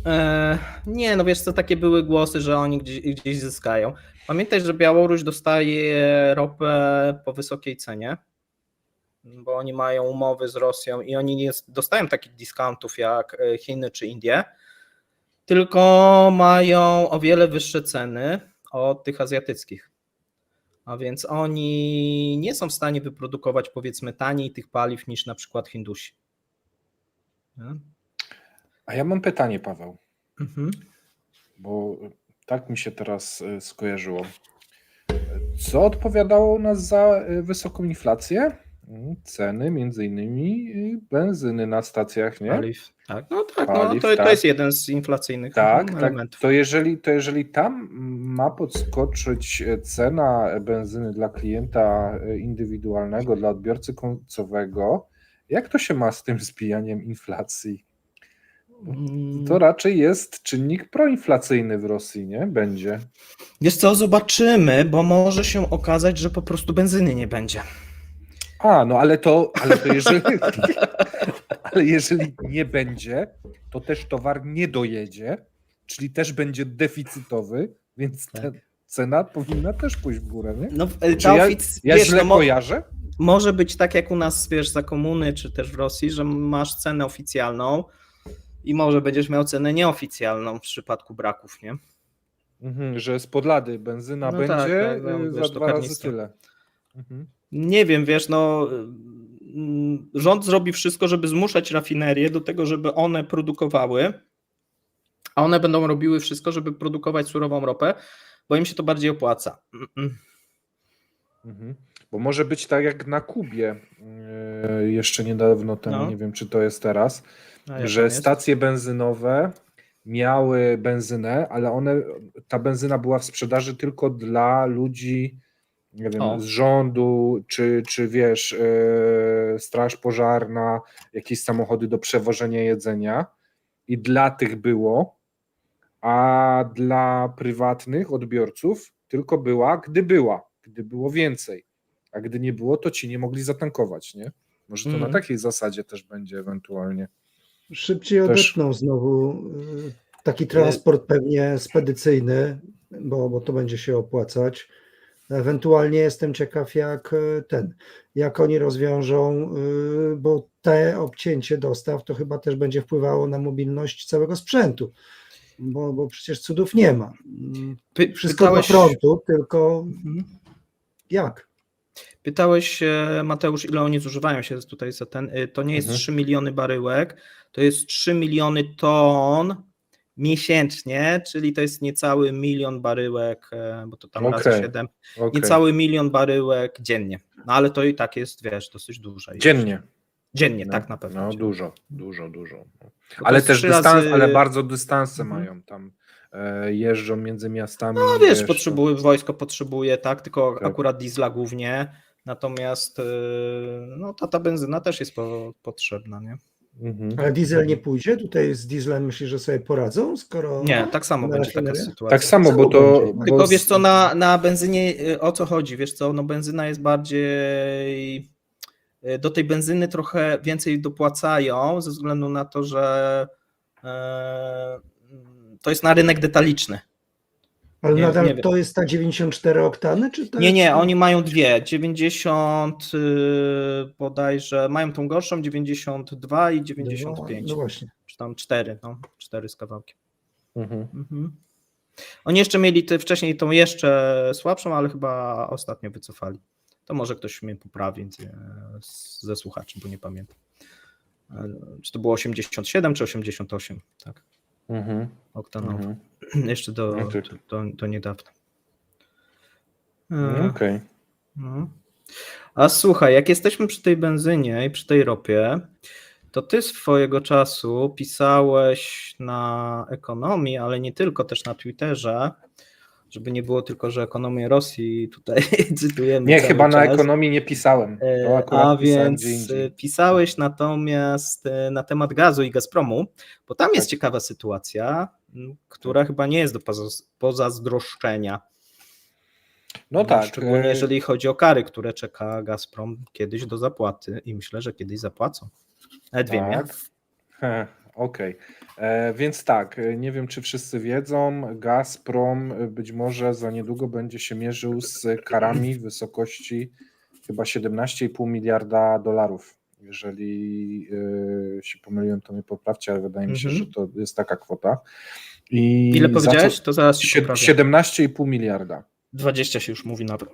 Nie, no wiesz co, takie były głosy, że oni gdzieś zyskają. Pamiętaj, że Białoruś dostaje ropę po wysokiej cenie, bo oni mają umowy z Rosją i oni nie dostają takich dyskontów jak Chiny czy Indie, tylko mają o wiele wyższe ceny od tych azjatyckich. A więc oni nie są w stanie wyprodukować, powiedzmy, taniej tych paliw niż na przykład Hindusi. Nie? A ja mam pytanie, Paweł, Mhm. bo tak mi się teraz skojarzyło. Co odpowiadało u nas za wysoką inflację? Ceny między innymi benzyny na stacjach, nie? Paliw. Tak, no tak, Paliw, no, to tak. jest jeden z inflacyjnych Tak, elementów. To jeżeli tam ma podskoczyć cena benzyny dla klienta indywidualnego, dla odbiorcy końcowego, jak to się ma z tym zbijaniem inflacji? To raczej jest czynnik proinflacyjny w Rosji, nie? Będzie. Wiesz co, zobaczymy, bo może się okazać, że po prostu benzyny nie będzie. No ale to jeżeli, ale jeżeli nie będzie, to też towar nie dojedzie, czyli też będzie deficytowy, więc ta cena powinna też pójść w górę, nie? No, Czy ja wiesz, źle kojarzę? Może być tak jak u nas, wiesz, za komuny, czy też w Rosji, że masz cenę oficjalną i może będziesz miał cenę nieoficjalną w przypadku braków, nie? Że spod lady benzyna No będzie tak, no, za wiesz, to 2 razy karnistra. tyle. Nie wiem, wiesz, no rząd zrobi wszystko, żeby zmuszać rafinerie do tego, żeby one produkowały, a one będą robiły wszystko, żeby produkować surową ropę, bo im się to bardziej opłaca. Bo może być tak jak na Kubie jeszcze niedawno temu, No. nie wiem czy to jest teraz, A jak że tam jest? stacje benzynowe miały benzynę, ale ta benzyna była w sprzedaży tylko dla ludzi, nie wiem, O. z rządu, czy wiesz, straż pożarna, jakieś samochody do przewożenia jedzenia i dla tych było, a dla prywatnych odbiorców tylko była, gdy było więcej, a gdy nie było, to ci nie mogli zatankować, nie? Może to na takiej zasadzie też będzie ewentualnie. Szybciej Też- odetną znowu taki transport pewnie spedycyjny, bo to będzie się opłacać. Ewentualnie jestem ciekaw, jak oni rozwiążą, bo te obcięcie dostaw to chyba też będzie wpływało na mobilność całego sprzętu, bo przecież cudów nie ma. Wszystko do prądu, tylko jak? Pytałeś się, Mateusz, ile oni zużywają się tutaj za ten. To nie jest 3 miliony baryłek, to jest 3 miliony ton miesięcznie, czyli to jest niecały 1 milion baryłek, bo to tam razy 7, niecały 1 milion baryłek dziennie. No ale to i tak jest, wiesz, dosyć dużo. Dziennie. Dziennie, No, tak na pewno. No dziennie. dużo. To Ale jest też 3 razy... ale bardzo dystanse mają tam. Jeżdżą między miastami. No wiesz, wojsko potrzebuje, tak, tylko Tak. akurat diesla głównie, natomiast no ta benzyna też jest potrzebna, nie? Ale diesel nie pójdzie? Tutaj z dieslem myślisz, że sobie poradzą, skoro... Nie, tak samo na będzie taka rafinerię? sytuacja. Tak samo, bo to... będzie. Tylko wiesz co, na benzynie o co chodzi, wiesz co, no benzyna jest bardziej, do tej benzyny trochę więcej dopłacają ze względu na to, że to jest na rynek detaliczny. Ale Nie nadal wiem. to jest ta 94 oktany, czy to Nie, jest... oni mają dwie, 90 bodajże, mają tą gorszą, 92 i 95. No właśnie. Czy tam 4, no 4 z kawałkiem. Oni jeszcze mieli wcześniej tą jeszcze słabszą, ale chyba ostatnio wycofali. To może ktoś mnie poprawi ze słuchaczy, bo nie pamiętam. Czy to było 87 czy 88, tak? Oktanowo. Jeszcze do niedawna. Okej. No. A słuchaj, jak jesteśmy przy tej benzynie i przy tej ropie, to ty swojego czasu pisałeś na ekonomii, ale nie tylko, też na Twitterze, żeby nie było tylko, że ekonomię Rosji tutaj cytujemy. Nie, chyba czas. na ekonomii nie pisałem. To akurat A pisałem więc gdzie indziej. pisałeś natomiast na temat gazu i Gazpromu, bo tam jest ciekawa sytuacja, która chyba nie jest do pozazdroszczenia. No tak, Szczególnie jeżeli chodzi o kary, które czeka Gazprom kiedyś do zapłaty i myślę, że kiedyś zapłacą. Nawet wiem jak. Okej. Więc tak, nie wiem, czy wszyscy wiedzą, Gazprom być może za niedługo będzie się mierzył z karami w wysokości chyba 17,5 miliarda dolarów. Jeżeli się pomyliłem, to mnie poprawcie, ale wydaje mi się, że to jest taka kwota. I Ile za powiedziałeś? To zaraz ci poprawię. 17,5 miliarda. 20 się już mówi nawet.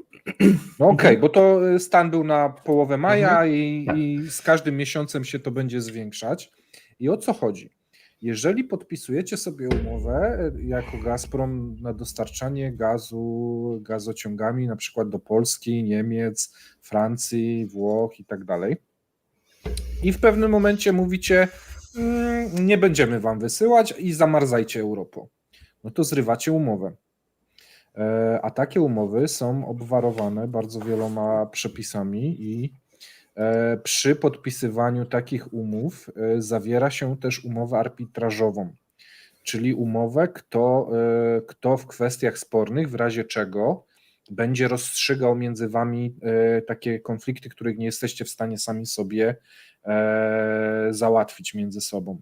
No okej, bo to stan był na połowę maja i z każdym miesiącem się to będzie zwiększać. I o co chodzi? Jeżeli podpisujecie sobie umowę jako Gazprom na dostarczanie gazu gazociągami na przykład do Polski, Niemiec, Francji, Włoch i tak dalej, i w pewnym momencie mówicie, nie będziemy wam wysyłać i zamarzajcie Europą, no to zrywacie umowę. A takie umowy są obwarowane bardzo wieloma przepisami i przy podpisywaniu takich umów zawiera się też umowę arbitrażową, czyli umowę, kto w kwestiach spornych, w razie czego będzie rozstrzygał między wami takie konflikty, których nie jesteście w stanie sami sobie załatwić między sobą.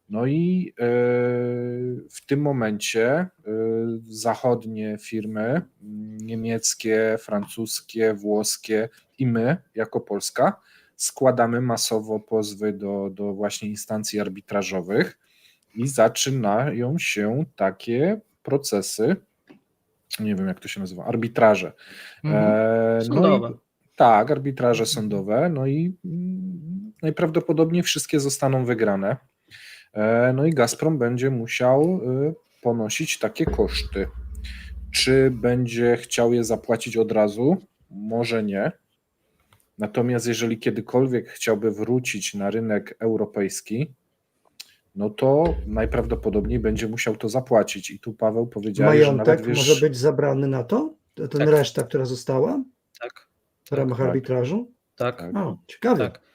No i w tym momencie zachodnie firmy, niemieckie, francuskie, włoskie i my, jako Polska, składamy masowo pozwy do właśnie instancji arbitrażowych i zaczynają się takie procesy, nie wiem jak to się nazywa, arbitraże. Sądowe. No i, tak, arbitraże sądowe, no i najprawdopodobniej wszystkie zostaną wygrane. No i Gazprom będzie musiał ponosić takie koszty. Czy będzie chciał je zapłacić od razu? Może nie. Natomiast jeżeli kiedykolwiek chciałby wrócić na rynek europejski, no to najprawdopodobniej będzie musiał to zapłacić. I tu Paweł powiedziałeś, że nawet Majątek wiesz... może być zabrany na to? Ten Tak. reszta, która została Tak. w ramach arbitrażu? Tak. O, ciekawie. Tak.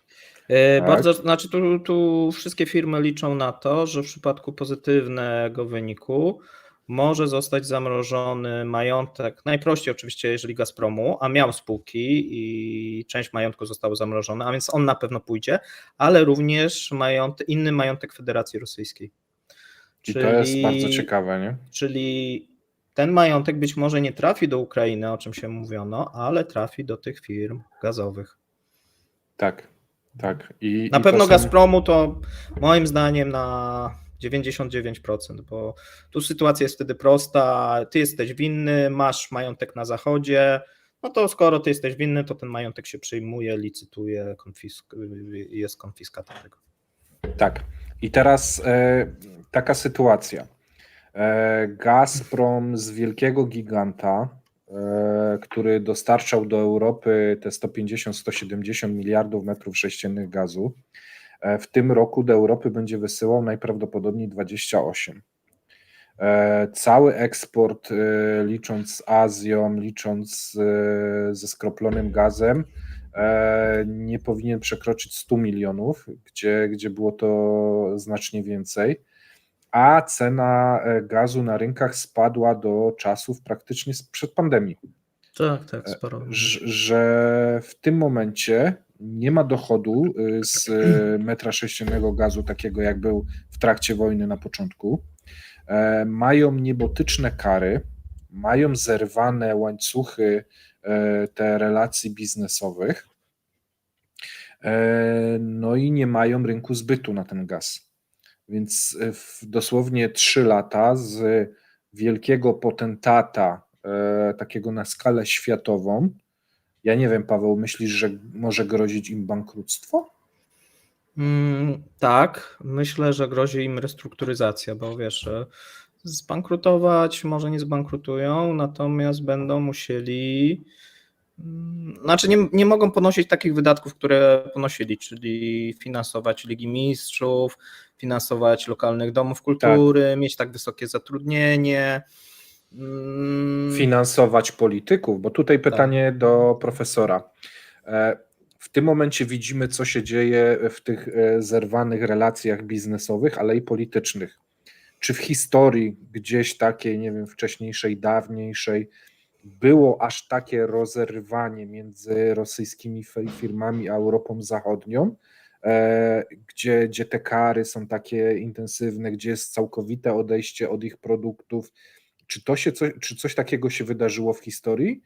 Bardzo, znaczy tu wszystkie firmy liczą na to, że w przypadku pozytywnego wyniku może zostać zamrożony majątek, najprościej oczywiście jeżeli Gazpromu, a miał spółki i część majątku zostało zamrożone, a więc on na pewno pójdzie, ale również inny majątek Federacji Rosyjskiej. I to jest bardzo ciekawe, nie? Czyli ten majątek być może nie trafi do Ukrainy, o czym się mówiono, ale trafi do tych firm gazowych. Tak. Na pewno Gazpromu to moim zdaniem na 99%, bo tu sytuacja jest wtedy prosta, ty jesteś winny, masz majątek na zachodzie, no to skoro ty jesteś winny, to ten majątek się przyjmuje, licytuje, jest konfiskata tego. Tak. I teraz taka sytuacja. Gazprom z wielkiego giganta, który dostarczał do Europy te 150-170 miliardów metrów sześciennych gazu, w tym roku do Europy będzie wysyłał najprawdopodobniej 28. Cały eksport, licząc z Azją, licząc ze skroplonym gazem, nie powinien przekroczyć 100 milionów, gdzie było to znacznie więcej, a cena gazu na rynkach spadła do czasów praktycznie sprzed pandemii. Tak, sporo. Że w tym momencie nie ma dochodu z metra sześciennego gazu takiego jak był w trakcie wojny na początku. Mają niebotyczne kary, mają zerwane łańcuchy te relacji biznesowych, no i nie mają rynku zbytu na ten gaz. Więc w dosłownie 3 lata z wielkiego potentata, takiego na skalę światową, ja nie wiem, Paweł, myślisz, że może grozić im bankructwo? Tak, myślę, że grozi im restrukturyzacja, bo wiesz, zbankrutować może nie zbankrutują, natomiast będą musieli, znaczy nie mogą ponosić takich wydatków, które ponosili, czyli finansować Ligi Mistrzów, finansować lokalnych domów kultury, mieć tak wysokie zatrudnienie. Finansować polityków, bo tutaj pytanie do profesora. W tym momencie widzimy, co się dzieje w tych zerwanych relacjach biznesowych, ale i politycznych. Czy w historii gdzieś takiej, nie wiem, wcześniejszej, dawniejszej, było aż takie rozerwanie między rosyjskimi firmami a Europą Zachodnią, gdzie te kary są takie intensywne, gdzie jest całkowite odejście od ich produktów. Czy coś takiego się wydarzyło w historii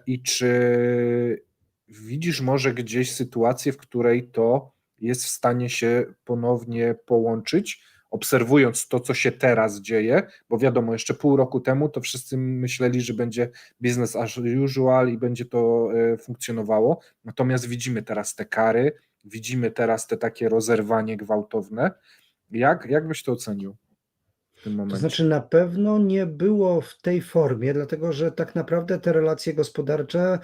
i czy widzisz może gdzieś sytuację, w której to jest w stanie się ponownie połączyć, obserwując to, co się teraz dzieje, bo wiadomo, jeszcze pół roku temu to wszyscy myśleli, że będzie business as usual i będzie to funkcjonowało, natomiast widzimy teraz te kary, widzimy teraz te takie rozerwanie gwałtowne. Jak byś to ocenił w tym To momencie? znaczy na pewno nie było w tej formie, dlatego że tak naprawdę te relacje gospodarcze,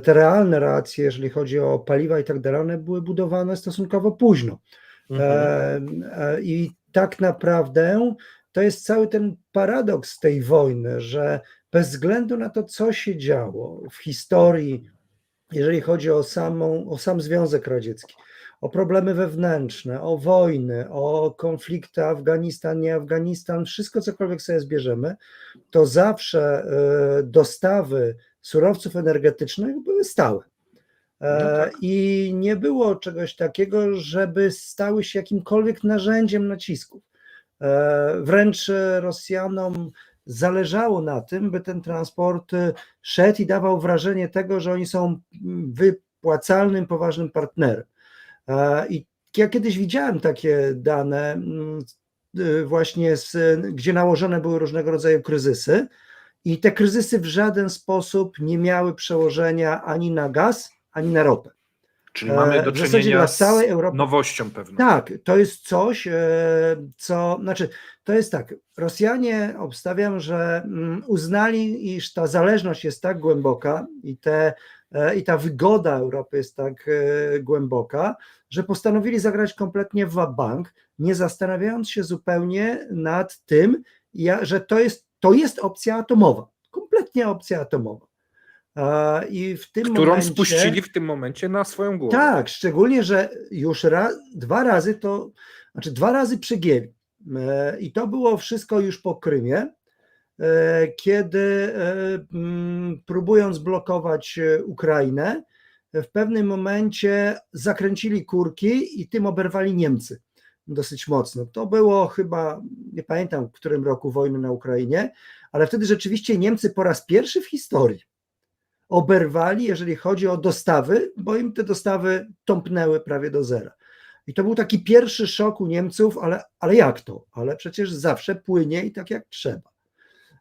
te realne relacje, jeżeli chodzi o paliwa i tak dalej, one były budowane stosunkowo późno. I tak naprawdę to jest cały ten paradoks tej wojny, że bez względu na to, co się działo w historii, jeżeli chodzi o sam Związek Radziecki, o problemy wewnętrzne, o wojny, o konflikty Afganistan, nie Afganistan, wszystko cokolwiek sobie zbierzemy, to zawsze dostawy surowców energetycznych były stałe. tak. I nie było czegoś takiego, żeby stały się jakimkolwiek narzędziem nacisków. Wręcz Rosjanom zależało na tym, by ten transport szedł i dawał wrażenie tego, że oni są wypłacalnym, poważnym partnerem. I ja kiedyś widziałem takie dane, właśnie gdzie nałożone były różnego rodzaju kryzysy, i te kryzysy w żaden sposób nie miały przełożenia ani na gaz, ani na ropę. Czyli mamy do W zasadzie czynienia dla całej z Europy nowością pewną. Tak, to jest coś, to jest tak, Rosjanie, obstawiam, że uznali, iż ta zależność jest tak głęboka i ta wygoda Europy jest tak głęboka, że postanowili zagrać kompletnie w bank, nie zastanawiając się zupełnie nad tym, że to jest opcja atomowa, kompletnie opcja atomowa. I w tym Którą momencie, spuścili w tym momencie na swoją głowę. tak, szczególnie, że już dwa razy przegięli. I to było wszystko już po Krymie, kiedy próbując blokować Ukrainę, w pewnym momencie zakręcili kurki i tym oberwali Niemcy dosyć mocno. To było chyba, nie pamiętam w którym roku wojny na Ukrainie, ale wtedy rzeczywiście Niemcy po raz pierwszy w historii oberwali, jeżeli chodzi o dostawy, bo im te dostawy tąpnęły prawie do zera. I to był taki pierwszy szok u Niemców, ale jak to? Ale przecież zawsze płynie i tak jak trzeba.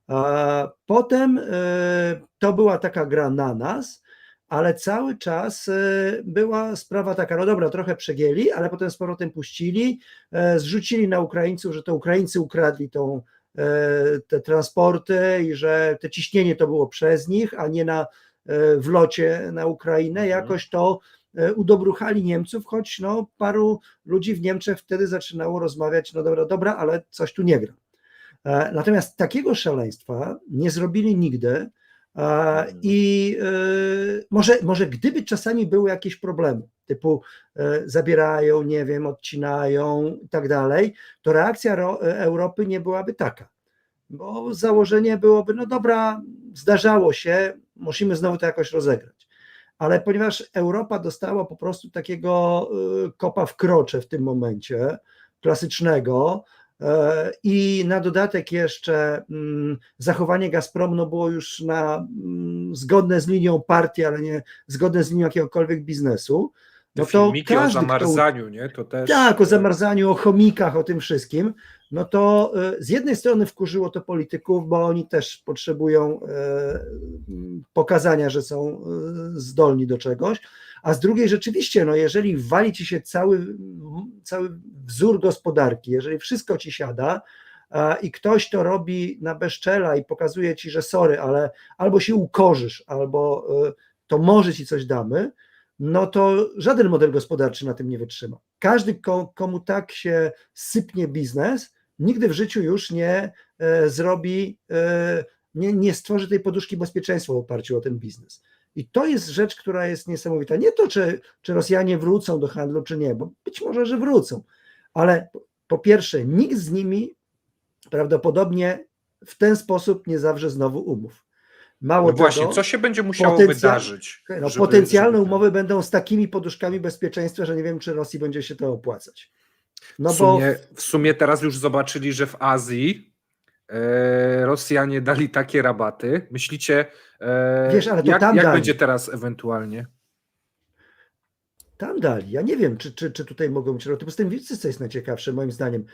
A potem to była taka gra na nas, ale cały czas była sprawa taka, no dobra, trochę przegięli, ale potem z powrotem puścili, zrzucili na Ukraińców, że to Ukraińcy ukradli te transporty i że te ciśnienie to było przez nich, a nie w locie na Ukrainę. Jakoś to udobruchali Niemców, choć paru ludzi w Niemczech wtedy zaczynało rozmawiać, no dobra, ale coś tu nie gra. Natomiast takiego szaleństwa nie zrobili nigdy i może gdyby czasami były jakieś problemy, typu zabierają, nie wiem, odcinają i tak dalej, to reakcja Europy nie byłaby taka, bo założenie byłoby, no dobra, zdarzało się, musimy znowu to jakoś rozegrać. Ale ponieważ Europa dostała po prostu takiego kopa w krocze w tym momencie, klasycznego, i na dodatek jeszcze zachowanie Gazpromu było już zgodne z linią partii, ale nie zgodne z linią jakiegokolwiek biznesu. No to filmiki o zamarzaniu, nie? To też... Tak, o zamarzaniu, o chomikach, o tym wszystkim. No to z jednej strony wkurzyło to polityków, bo oni też potrzebują pokazania, że są zdolni do czegoś, a z drugiej rzeczywiście, jeżeli wali ci się cały wzór gospodarki, jeżeli wszystko ci siada i ktoś to robi na bezczela i pokazuje ci, że sorry, ale albo się ukorzysz, albo to może ci coś damy, no to żaden model gospodarczy na tym nie wytrzyma. Każdy, komu tak się sypnie biznes, nigdy w życiu już nie zrobi, nie stworzy tej poduszki bezpieczeństwa w oparciu o ten biznes. I to jest rzecz, która jest niesamowita. Nie to, czy Rosjanie wrócą do handlu, czy nie, bo być może, że wrócą, ale po pierwsze, nikt z nimi prawdopodobnie w ten sposób nie zawrze znowu umów. Mało No właśnie, tego, co się będzie musiało wydarzyć? no, żeby- potencjalne żeby- umowy będą z takimi poduszkami bezpieczeństwa, że nie wiem, czy Rosji będzie się to opłacać. No W sumie teraz już zobaczyli, że w Azji Rosjanie dali takie rabaty. Myślicie, Wiesz, ale to jak tam dali. będzie teraz ewentualnie? Tam dali. Ja nie wiem, czy tutaj mogą być roty. Po tym wiecie, co jest najciekawsze moim zdaniem.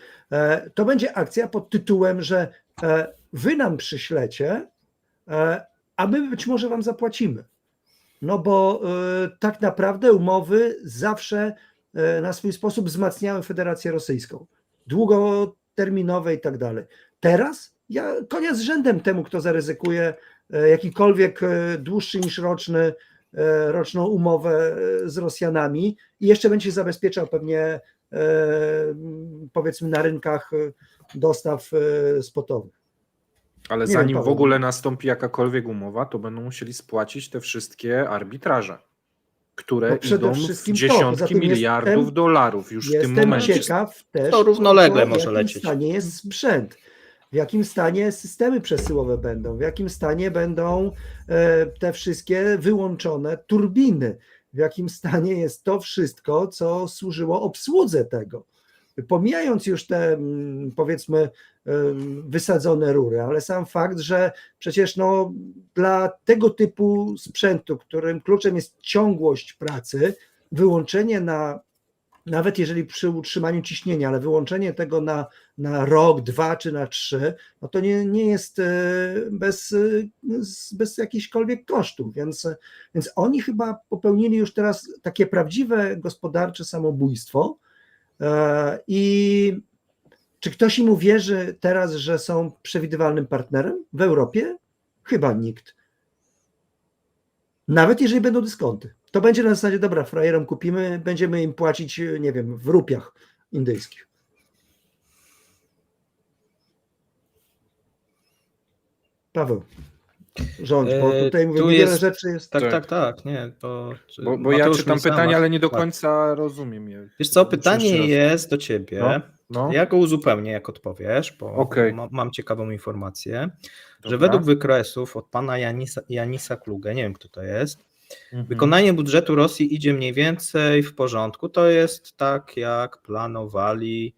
To będzie akcja pod tytułem, że wy nam przyślecie, a my być może wam zapłacimy. No bo tak naprawdę umowy zawsze na swój sposób wzmacniały Federację Rosyjską. Długoterminowe i tak dalej. Teraz koniec z rzędem temu, kto zaryzykuje jakikolwiek dłuższy niż roczną umowę z Rosjanami i jeszcze będzie się zabezpieczał pewnie powiedzmy na rynkach dostaw spotowych. Ale Nie zanim wiem, w Paweł. ogóle nastąpi jakakolwiek umowa, to będą musieli spłacić te wszystkie arbitraże, które No przede idą w wszystkim to. dziesiątki Poza tym miliardów dolarów już w tym Jestem momencie. ciekaw też, To równolegle w może jakim lecieć. stanie jest sprzęt, w jakim stanie systemy przesyłowe będą, w jakim stanie będą te wszystkie wyłączone turbiny, w jakim stanie jest to wszystko, co służyło obsłudze tego. Pomijając już te powiedzmy wysadzone rury, ale sam fakt, że przecież no, dla tego typu sprzętu, którym kluczem jest ciągłość pracy, wyłączenie nawet jeżeli przy utrzymaniu ciśnienia, ale wyłączenie tego na rok, 2 czy na 3, no to nie jest bez jakichkolwiek kosztów, więc oni chyba popełnili już teraz takie prawdziwe gospodarcze samobójstwo. I czy ktoś im uwierzy teraz, że są przewidywalnym partnerem w Europie? Chyba nikt. Nawet jeżeli będą dyskonty. To będzie na zasadzie, dobra, frajerom kupimy, będziemy im płacić, nie wiem, w rupiach indyjskich. Paweł, rządź, bo tutaj mówię, Tu wiele jest- rzeczy jest... Tak. Nie, to... Bo ja Mateusz czytam Misama, pytania, ale nie do tak. końca rozumiem je. Wiesz co, Muszę pytanie jeszcze raz- jest do ciebie. No. Ja go uzupełnię, jak odpowiesz, bo Okej. mam ciekawą informację, że Dobra. według wykresów od pana Janisa Klugę, nie wiem kto to jest, Mhm. wykonanie budżetu Rosji idzie mniej więcej w porządku. To jest tak, jak planowali,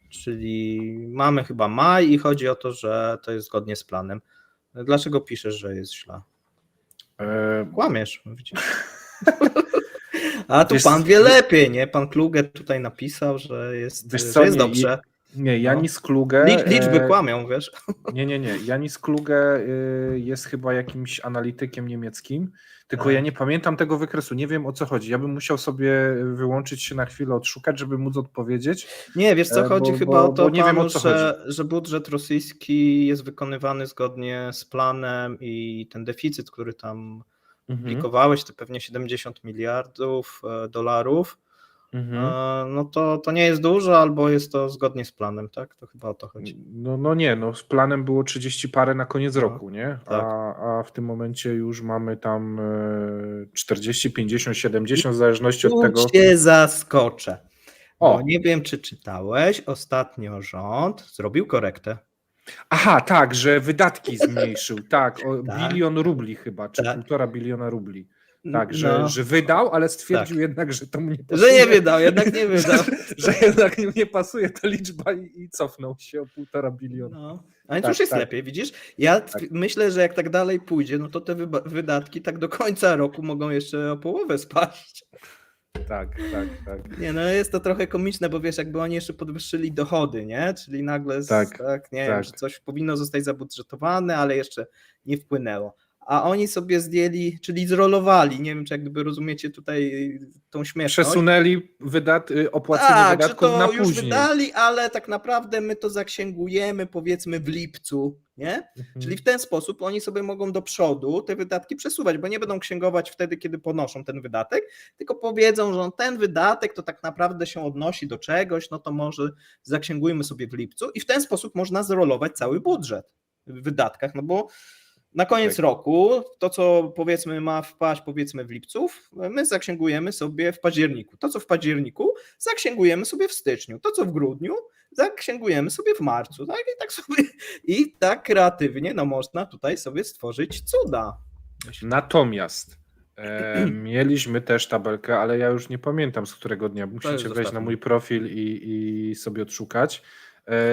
czyli mamy chyba maj i chodzi o to, że to jest zgodnie z planem. Dlaczego piszesz, że jest źle? Kłamiesz, widzisz? A tu Wiesz- pan wie lepiej, nie? Pan Kluge tutaj napisał, że jest, Wiesz że co, jest nie, dobrze. Nie, Janis Kluge... Liczby kłamią, wiesz? Nie. Janis Kluge jest chyba jakimś analitykiem niemieckim, tylko Tak. ja nie pamiętam tego wykresu, nie wiem o co chodzi. Ja bym musiał sobie wyłączyć się na chwilę, odszukać, żeby móc odpowiedzieć. Nie, wiesz co, chodzi chyba o to, bo nie wiem, o panu, co że budżet rosyjski jest wykonywany zgodnie z planem i ten deficyt, który tam publikowałeś, to pewnie 70 miliardów dolarów, no to nie jest dużo, albo jest to zgodnie z planem, tak? To chyba o to chodzi. No z planem było 30 parę na koniec No, roku, nie? tak. A w tym momencie już mamy tam 40, 50, 70, w zależności od Tu tego. cię zaskoczę. O. Bo nie wiem, czy czytałeś, ostatnio rząd zrobił korektę. Aha, tak, że wydatki zmniejszył, tak, o Tak. bilion rubli chyba, czy Tak. 1,5 biliona rubli. Tak, No, że wydał, ale stwierdził Tak. jednak, że to mu nie pasuje. że nie wydał, jednak nie wydał. Że jednak nie pasuje ta liczba i cofnął się o 1,5 biliona. No. A więc Tak, już jest tak. lepiej, widzisz? Ja myślę, że jak tak dalej pójdzie, no to te wydatki tak do końca roku mogą jeszcze o połowę spaść. Tak. Nie, no jest to trochę komiczne, bo wiesz, jakby oni jeszcze podwyższyli dochody, nie? Czyli nagle nie wiem, że coś powinno zostać zabudżetowane, ale jeszcze nie wpłynęło. A oni sobie zdjęli, czyli zrolowali, nie wiem, czy jak gdyby rozumiecie tutaj tą śmieszność. Przesunęli opłacenie że wydatków to na już później. wydali, ale tak naprawdę my to zaksięgujemy powiedzmy w lipcu, nie? Czyli w ten sposób oni sobie mogą do przodu te wydatki przesuwać, bo nie będą księgować wtedy, kiedy ponoszą ten wydatek, tylko powiedzą, że ten wydatek to tak naprawdę się odnosi do czegoś, no to może zaksięgujmy sobie w lipcu i w ten sposób można zrolować cały budżet w wydatkach, no bo na koniec roku to, co powiedzmy ma wpaść powiedzmy w lipcu, my zaksięgujemy sobie w październiku. To, co w październiku, zaksięgujemy sobie w styczniu. To, co w grudniu, zaksięgujemy sobie w marcu, tak? I tak kreatywnie można tutaj sobie stworzyć cuda. Natomiast mieliśmy też tabelkę, ale ja już nie pamiętam z którego dnia. Musicie wejść na zostawmy. mój profil i sobie odszukać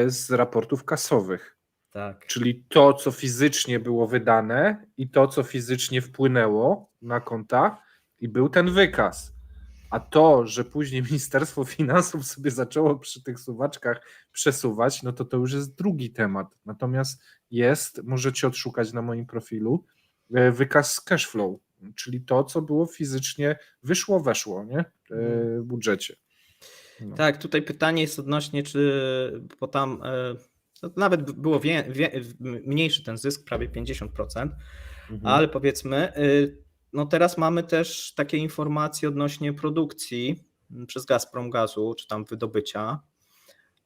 z raportów kasowych. Tak. Czyli to, co fizycznie było wydane i to, co fizycznie wpłynęło na konta i był ten wykaz. A to, że później Ministerstwo Finansów sobie zaczęło przy tych suwaczkach przesuwać, no to już jest drugi temat. Natomiast możecie odszukać na moim profilu, wykaz z cash flow, czyli to, co było fizycznie, weszło, nie? W budżecie. No. Tak, tutaj pytanie jest odnośnie, bo tam nawet było mniejszy ten zysk, prawie 50%, ale powiedzmy, no teraz mamy też takie informacje odnośnie produkcji przez Gazprom gazu, czy tam wydobycia.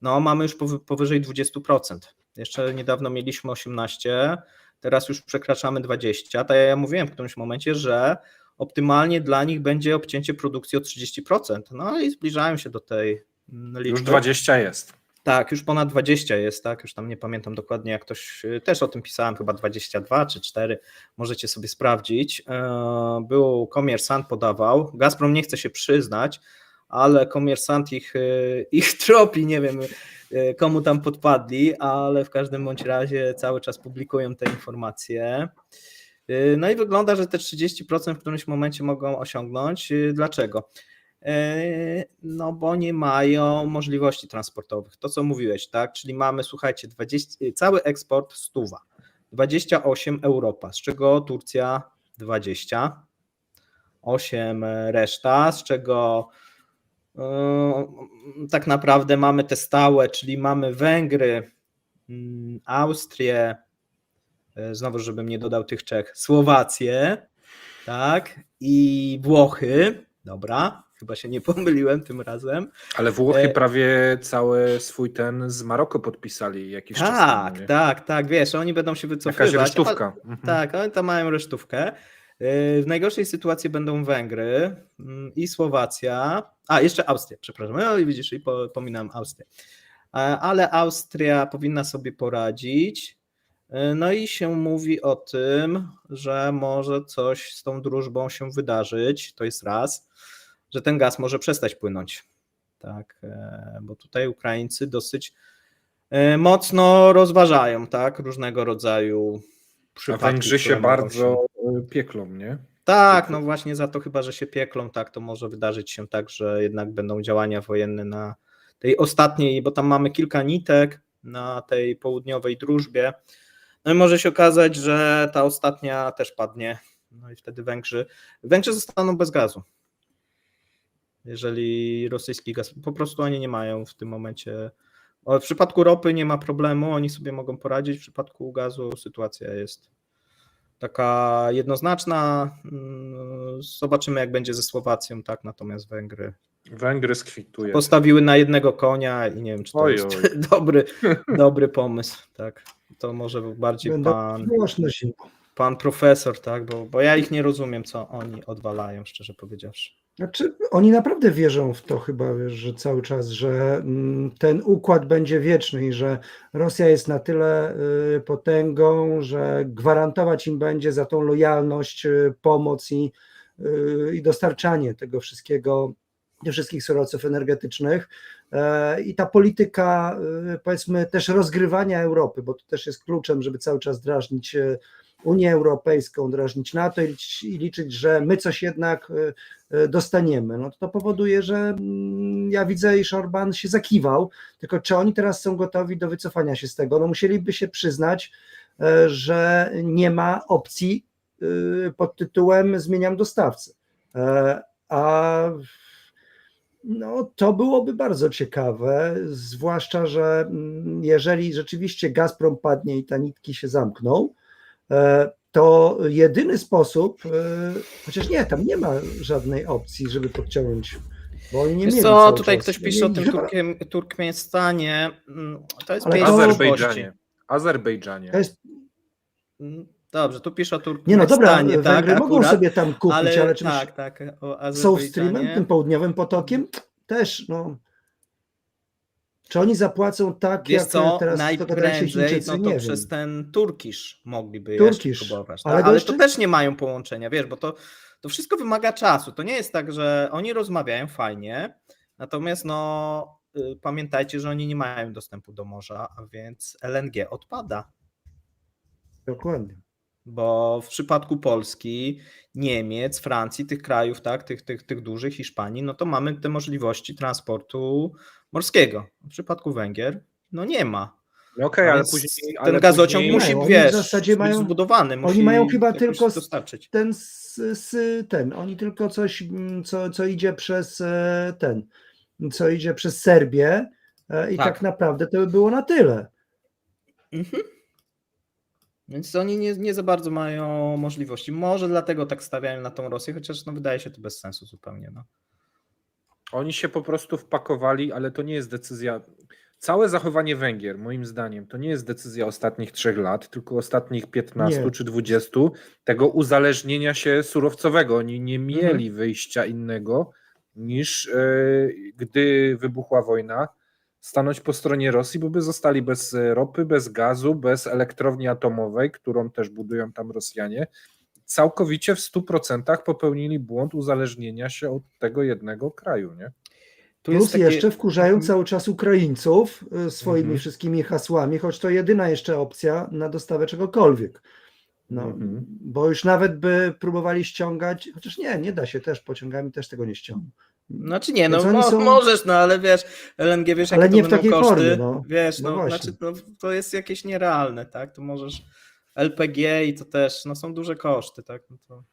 No mamy już powyżej 20%. Jeszcze niedawno mieliśmy 18%, teraz już przekraczamy 20%. Tak jak ja mówiłem w którymś momencie, że optymalnie dla nich będzie obcięcie produkcji o 30%. No i zbliżają się do tej liczby. Już 20 jest. Tak, już ponad 20 jest, tak, już tam nie pamiętam dokładnie, jak ktoś, też o tym pisałem, chyba 22 czy 4, możecie sobie sprawdzić. Był Komiersant podawał, Gazprom nie chce się przyznać, ale Komiersant ich tropi, nie wiem komu tam podpadli, ale w każdym bądź razie cały czas publikują te informacje. No i wygląda, że te 30% w którymś momencie mogą osiągnąć. Dlaczego? No bo nie mają możliwości transportowych. To co mówiłeś, tak? Czyli mamy, słuchajcie, cały eksport 100, 28 Europa, z czego Turcja 20, 8 reszta, z czego tak naprawdę mamy te stałe, czyli mamy Węgry, Austrię, znowu żebym nie dodał tych Czech, Słowację, tak? I Włochy, dobra, chyba się nie pomyliłem tym razem. Ale Włochy prawie cały swój ten z Maroko podpisali jakiś czas temu. Nie? Tak, wiesz, oni będą się wycofywać. Jakaś resztówka. Tak, oni tam mają resztówkę. W najgorszej sytuacji będą Węgry i Słowacja, jeszcze Austria, przepraszam, no i widzisz, pominąłem Austrię. Ale Austria powinna sobie poradzić. No i się mówi o tym, że może coś z tą drużbą się wydarzyć, to jest raz, że ten gaz może przestać płynąć. Tak, bo tutaj Ukraińcy dosyć mocno rozważają, tak, różnego rodzaju przypadki. A Węgrzy się bardzo pieklą, nie? Tak, no właśnie za to chyba, że się pieklą, tak, to może wydarzyć się tak, że jednak będą działania wojenne na tej ostatniej, bo tam mamy kilka nitek na tej południowej drużbie. No i może się okazać, że ta ostatnia też padnie. No i wtedy Węgrzy zostaną bez gazu. Jeżeli rosyjski gaz, po prostu oni nie mają w tym momencie. W przypadku ropy nie ma problemu, oni sobie mogą poradzić. W przypadku gazu sytuacja jest taka jednoznaczna. Zobaczymy, jak będzie ze Słowacją, tak, natomiast Węgry skwituje. Postawiły na jednego konia i nie wiem, czy to jest dobry pomysł, tak. To może bardziej pan profesor, tak, bo ja ich nie rozumiem, co oni odwalają, szczerze powiedziawszy. Znaczy, oni naprawdę wierzą w to chyba, wiesz, że cały czas, że ten układ będzie wieczny i że Rosja jest na tyle potęgą, że gwarantować im będzie za tą lojalność, pomoc i dostarczanie tego wszystkiego, tych wszystkich surowców energetycznych. I ta polityka, powiedzmy, też rozgrywania Europy, bo to też jest kluczem, żeby cały czas drażnić Unię Europejską, drażnić NATO i liczyć, że my coś jednak dostaniemy. No to powoduje, że ja widzę, iż Orbán się zakiwał, tylko czy oni teraz są gotowi do wycofania się z tego? No musieliby się przyznać, że nie ma opcji pod tytułem zmieniam dostawcę. A no, to byłoby bardzo ciekawe, zwłaszcza, że jeżeli rzeczywiście Gazprom padnie i te nitki się zamkną, to jedyny sposób, chociaż nie, tam nie ma żadnej opcji, żeby podciągnąć, bo oni nie mieli co, tutaj czas. ktoś pisze o tym Turkmenistanie, to jest Azerbejdżanie. To jest... Dobrze, tu pisze o Turkmenistanie. Nie no dobra, tak, Węgry mogą sobie tam kupić, ale czymś tak, o South Streamem, tym południowym potokiem, też no... Czy oni zapłacą tak, Wiesz jak co, teraz to gadają się najprędzej Chińczycy? no to Nie przez wiem. ten Turkish mogliby jeszcze Turkish, próbować, ale tak? go Ale jeszcze- to też nie mają połączenia, wiesz, bo to wszystko wymaga czasu. To nie jest tak, że oni rozmawiają fajnie, natomiast no pamiętajcie, że oni nie mają dostępu do morza, a więc LNG odpada. Dokładnie. Bo w przypadku Polski, Niemiec, Francji, tych krajów, tak, tych dużych, Hiszpanii, no to mamy te możliwości transportu morskiego. W przypadku Węgier, no nie ma. No okej, A ale więc później... ten gazociąg Nie musi, mają. Oni w wiesz, zasadzie być zbudowany, musi Oni mają chyba jakoś tylko dostarczyć. oni tylko coś, co idzie przez co idzie przez Serbię i Tak. tak naprawdę to by było na tyle. Mhm. Więc oni nie za bardzo mają możliwości. Może dlatego tak stawiają na tą Rosję, chociaż no wydaje się to bez sensu zupełnie. No. Oni się po prostu wpakowali, ale to nie jest decyzja. Całe zachowanie Węgier, moim zdaniem, to nie jest decyzja ostatnich 3 lat, tylko ostatnich 15 Nie. czy 20, tego uzależnienia się surowcowego. Oni nie mieli wyjścia innego niż gdy wybuchła wojna, stanąć po stronie Rosji, bo by zostali bez ropy, bez gazu, bez elektrowni atomowej, którą też budują tam Rosjanie. Całkowicie w 100% popełnili błąd uzależnienia się od tego jednego kraju, nie? Tu Plus jest takie... jeszcze wkurzają cały czas Ukraińców swoimi Mhm. wszystkimi hasłami, choć to jedyna jeszcze opcja na dostawę czegokolwiek. No, Mhm. bo już nawet by próbowali ściągać, chociaż nie da się też, pociągami też tego nie ściągną. Znaczy nie, Więc no oni są- możesz, no ale wiesz, LNG, wiesz Ale jakie to nie w będą takiej koszty, formie, no. wiesz, No no, właśnie. znaczy no, to jest jakieś nierealne, tak, to możesz LPG i to też, no są duże koszty, tak, no to...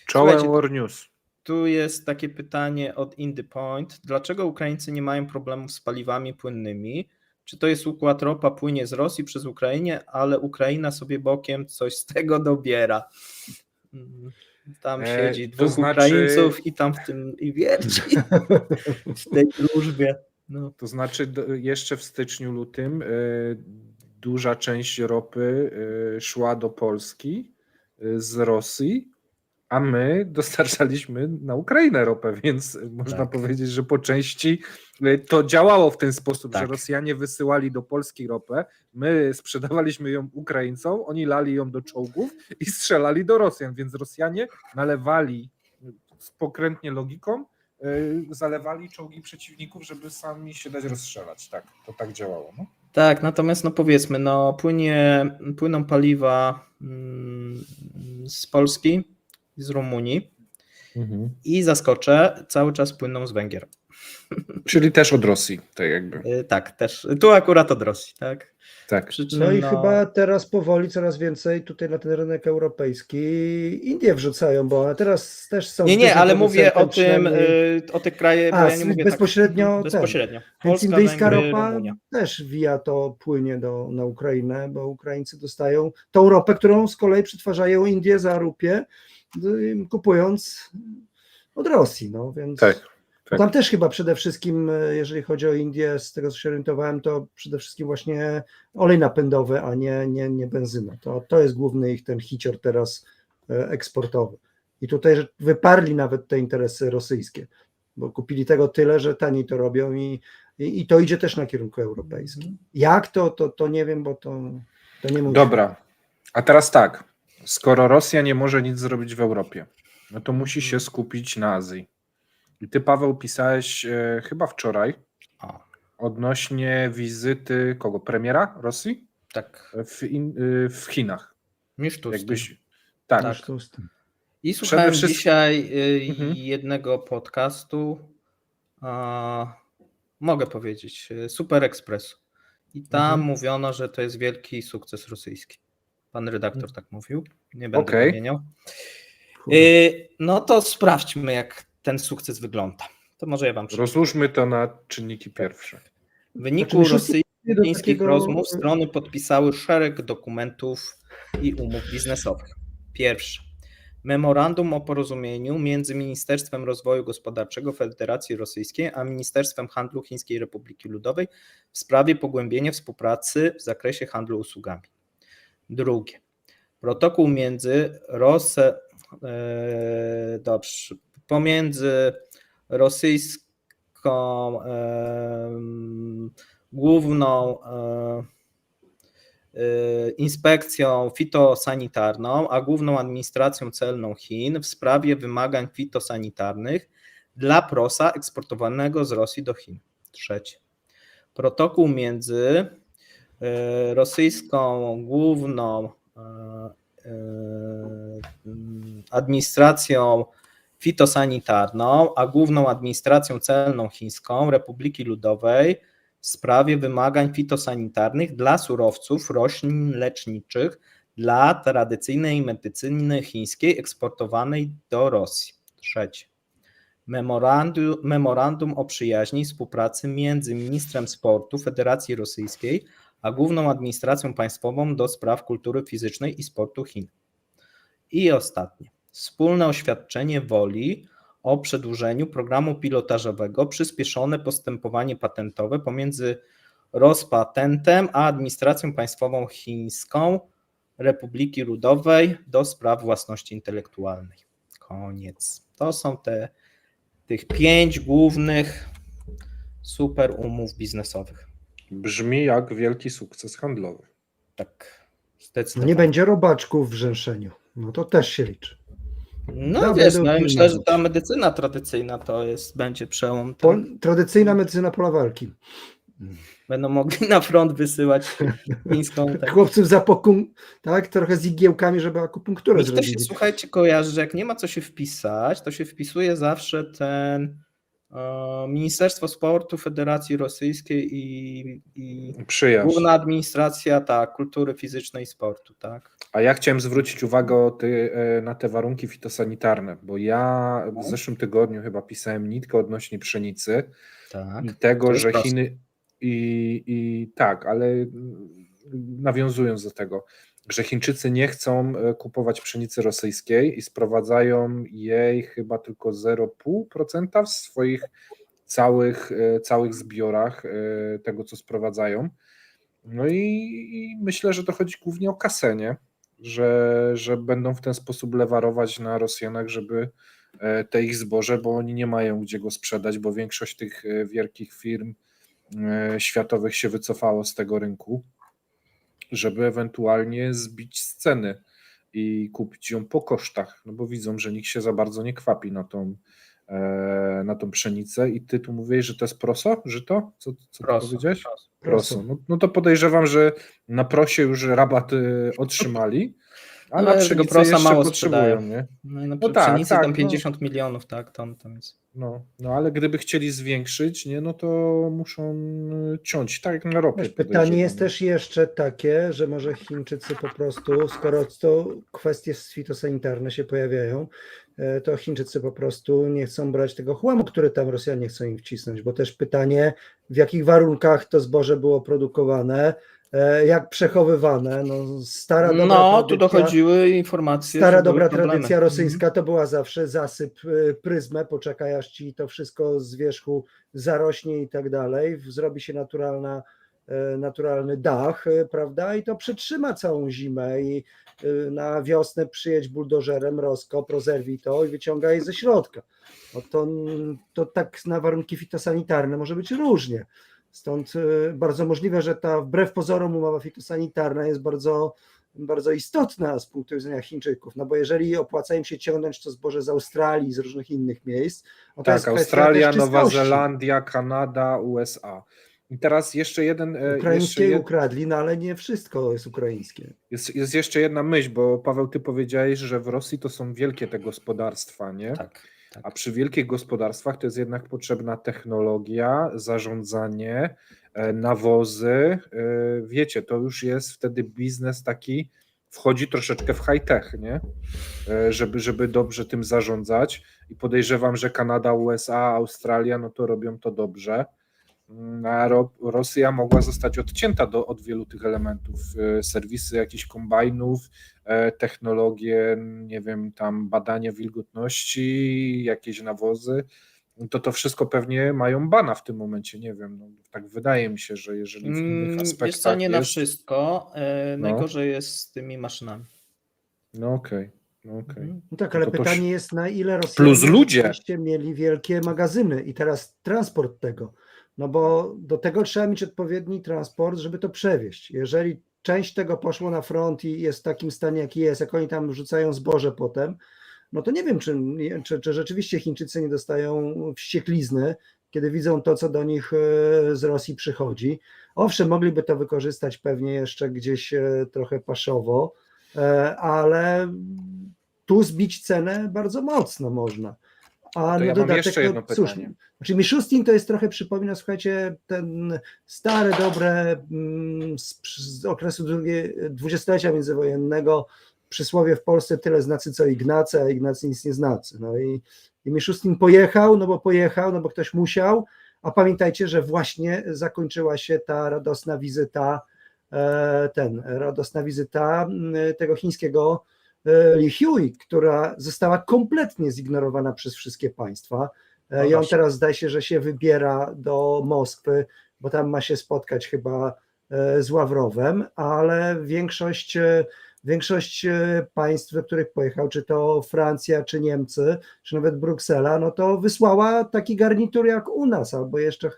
Czołem Słuchajcie, War News. Tu jest takie pytanie od Indy Point. Dlaczego Ukraińcy nie mają problemów z paliwami płynnymi? Czy to jest układ ropa płynie z Rosji przez Ukrainę, ale Ukraina sobie bokiem coś z tego dobiera? Tam siedzi to dwóch znaczy- Ukraińców i tam w tym i wierci w tej drużbie. No. To znaczy jeszcze w styczniu, lutym duża część ropy szła do Polski z Rosji, a my dostarczaliśmy na Ukrainę ropę, więc można Tak. powiedzieć, że po części to działało w ten sposób, że Tak. Rosjanie wysyłali do Polski ropę, my sprzedawaliśmy ją Ukraińcom, oni lali ją do czołgów i strzelali do Rosjan, więc Rosjanie nalewali pokrętnie logiką, zalewali czołgi przeciwników, żeby sami się dać rozstrzelać. Tak, to tak działało. No. Tak, natomiast no powiedzmy, no płyną paliwa z Polski, z Rumunii i zaskoczę, cały czas płyną z Węgier. Czyli też od Rosji, tak jakby. Tak, też. Tu akurat od Rosji, tak? Tak. Przy czym, No i chyba teraz powoli coraz więcej tutaj na ten rynek europejski Indie wrzucają, bo one teraz też są... Nie, dużym ale mówię o producentem tym, przynajmniej. o tych krajach, bo ja nie mówię bezpośrednio tak, bezpośrednio. Więc Polska, indyjska Węgry, ropa Rumunia. też via to płynie na Ukrainę, bo Ukraińcy dostają tą ropę, którą z kolei przetwarzają Indie za rupię, kupując od Rosji. No, więc Tak. bo tam też chyba przede wszystkim, jeżeli chodzi o Indię, z tego co się orientowałem, to przede wszystkim właśnie olej napędowy, a nie benzyna. To jest główny ich ten hicior teraz eksportowy. I tutaj że wyparli nawet te interesy rosyjskie, bo kupili tego tyle, że taniej to robią i to idzie też na kierunku europejskim. Jak to nie wiem, bo to nie mój Dobra, a teraz tak, skoro Rosja nie może nic zrobić w Europie, no to musi się skupić na Azji. I ty, Paweł, pisałeś chyba wczoraj odnośnie wizyty kogo? Premiera Rosji? Tak. W Chinach. Misztustyn. Tak. Tak. Misztustyn. I słuchałem wszystkim- dzisiaj Mhm. jednego podcastu, mogę powiedzieć, Super Expressu. I tam mówiono, że to jest wielki sukces rosyjski. Pan redaktor tak mówił, nie będę Okej. wymieniał. No to sprawdźmy, jak ten sukces wygląda. To może ja wam przeczytam. Rozłóżmy to na czynniki pierwsze. W wyniku Znaczy, Miszustin do rosyjskich takiego- rozmów strony podpisały szereg dokumentów i umów biznesowych. Pierwsze. Memorandum o porozumieniu między Ministerstwem Rozwoju Gospodarczego Federacji Rosyjskiej a Ministerstwem Handlu Chińskiej Republiki Ludowej w sprawie pogłębienia współpracy w zakresie handlu usługami. Drugie. Protokół pomiędzy rosyjską główną inspekcją fitosanitarną, a główną administracją celną Chin w sprawie wymagań fitosanitarnych dla prosa eksportowanego z Rosji do Chin. Trzecie. Protokół między rosyjską główną administracją fitosanitarną, a główną administracją celną chińską Republiki Ludowej w sprawie wymagań fitosanitarnych dla surowców roślin leczniczych dla tradycyjnej medycyny chińskiej eksportowanej do Rosji. Trzecie. Memorandum o przyjaźni i współpracy między ministrem sportu Federacji Rosyjskiej a Główną Administracją Państwową do spraw kultury fizycznej i sportu Chin. I ostatnie. Wspólne oświadczenie woli o przedłużeniu programu pilotażowego przyspieszone postępowanie patentowe pomiędzy Rospatentem a Administracją Państwową Chińską Republiki Ludowej do spraw własności intelektualnej. Koniec. To są tych 5 głównych super umów biznesowych. Brzmi jak wielki sukces handlowy. Tak, No zdecydowanie. nie będzie robaczków w Rzęszeniu. No to też się liczy. No Dobre wiesz, do no, opinii myślę, że być. ta medycyna tradycyjna będzie przełom. Tradycyjna medycyna pola walki. Będą mogli na front wysyłać chińską. Chłopców tak, trochę z igiełkami, żeby akupunkturę Mi to się, zrobili. słuchajcie, kojarzy, że jak nie ma co się wpisać, to się wpisuje zawsze ten Ministerstwo Sportu Federacji Rosyjskiej i Przyjaźń. Główna Administracja Kultury Fizycznej i Sportu, tak? A ja chciałem zwrócić uwagę na te warunki fitosanitarne, bo ja w zeszłym tygodniu chyba pisałem nitkę odnośnie pszenicy Tak. i tego, To jest że proste. Chiny tak, ale nawiązując do tego, że Chińczycy nie chcą kupować pszenicy rosyjskiej i sprowadzają jej chyba tylko 0,5% w swoich całych zbiorach tego, co sprowadzają. No i myślę, że to chodzi głównie o kasę, nie? Że będą w ten sposób lewarować na Rosjanach, żeby te ich zboże, bo oni nie mają gdzie go sprzedać, bo większość tych wielkich firm światowych się wycofało z tego rynku, żeby ewentualnie zbić z ceny i kupić ją po kosztach, no bo widzą, że nikt się za bardzo nie kwapi na tą pszenicę. I ty tu mówiłeś, że to jest proso, żyto? Co ty powiedziałeś? Proso. No to podejrzewam, że na prosie już rabat otrzymali, a Ale na tego pszenicy prosa jeszcze mało potrzebują, sprzedają. nie? No i na No tak, pszenicy tak, tam no. 50 milionów, tak, ton tam jest. No, ale gdyby chcieli zwiększyć, nie, no to muszą ciąć, tak jak na ropie. Wiesz, pytanie podejrzewam. jest też jeszcze takie, że może Chińczycy po prostu, skoro to kwestie fitosanitarne się pojawiają, to Chińczycy po prostu nie chcą brać tego chłamu, który tam Rosjanie chcą im wcisnąć, bo też pytanie, w jakich warunkach to zboże było produkowane, jak przechowywane, no stara dobra No, tu tradycja, dochodziły informacje, stara że były dobra problemy. tradycja rosyjska to była zawsze zasyp pryzmę, poczekaj aż ci to wszystko z wierzchu zarośnie i tak dalej, zrobi się naturalny dach, prawda, i to przetrzyma całą zimę i na wiosnę przyjedź buldożerem, rozkop, rozerwij to i wyciągaj ze środka. No to tak na warunki fitosanitarne może być różnie. Stąd bardzo możliwe, że ta wbrew pozorom umowa fitosanitarna jest bardzo, bardzo istotna z punktu widzenia Chińczyków, no bo jeżeli opłaca im się ciągnąć to zboże z Australii, z różnych innych miejsc, no to jest Tak, kwestia Australia, też Nowa czystości. Zelandia, Kanada, USA. I teraz jeszcze jeden. Ukraińskie ukradli, no ale nie wszystko jest ukraińskie. Jest jeszcze jedna myśl, bo Paweł, ty powiedziałeś, że w Rosji to są wielkie te gospodarstwa, nie? Tak. A przy wielkich gospodarstwach to jest jednak potrzebna technologia, zarządzanie, nawozy. Wiecie, to już jest wtedy biznes taki, wchodzi troszeczkę w high-tech, nie? Żeby dobrze tym zarządzać. I podejrzewam, że Kanada, USA, Australia, no to robią to dobrze. A Rosja mogła zostać odcięta od wielu tych elementów, serwisy jakichś kombajnów, technologie, nie wiem, tam badanie wilgotności, jakieś nawozy, to wszystko pewnie mają bana w tym momencie, nie wiem, no, tak wydaje mi się, że jeżeli w innych aspektach Wiesz co, nie na jest, wszystko, najgorzej jest z tymi maszynami. no okej. No tak, ale To pytanie jest, na ile Rosjanie plus ludzie. rzeczywiście mieli wielkie magazyny i teraz transport tego, no bo do tego trzeba mieć odpowiedni transport, żeby to przewieźć. Jeżeli część tego poszło na front i jest w takim stanie, jaki jest, jak oni tam wrzucają zboże potem, no to nie wiem, czy rzeczywiście Chińczycy nie dostają wścieklizny, kiedy widzą to, co do nich z Rosji przychodzi. Owszem, mogliby to wykorzystać pewnie jeszcze gdzieś trochę paszowo, ale tu zbić cenę bardzo mocno można. A To na ja mam dodatek, jeszcze jedno cóż, pytanie. znaczy Mishustin to jest trochę, przypomina, słuchajcie, ten stare, dobre z okresu dwudziestolecia międzywojennego przysłowie w Polsce tyle znacy co Ignacy, a Ignacy nic nie znacy. No i Mishustin pojechał, no bo ktoś musiał, a pamiętajcie, że właśnie zakończyła się ta radosna wizyta tego chińskiego Li Hui, która została kompletnie zignorowana przez wszystkie państwa. I on teraz zdaje się, że się wybiera do Moskwy, bo tam ma się spotkać chyba z Ławrowem, ale większość państw, do których pojechał, czy to Francja, czy Niemcy, czy nawet Bruksela, no to wysłała taki garnitur jak u nas, albo jeszcze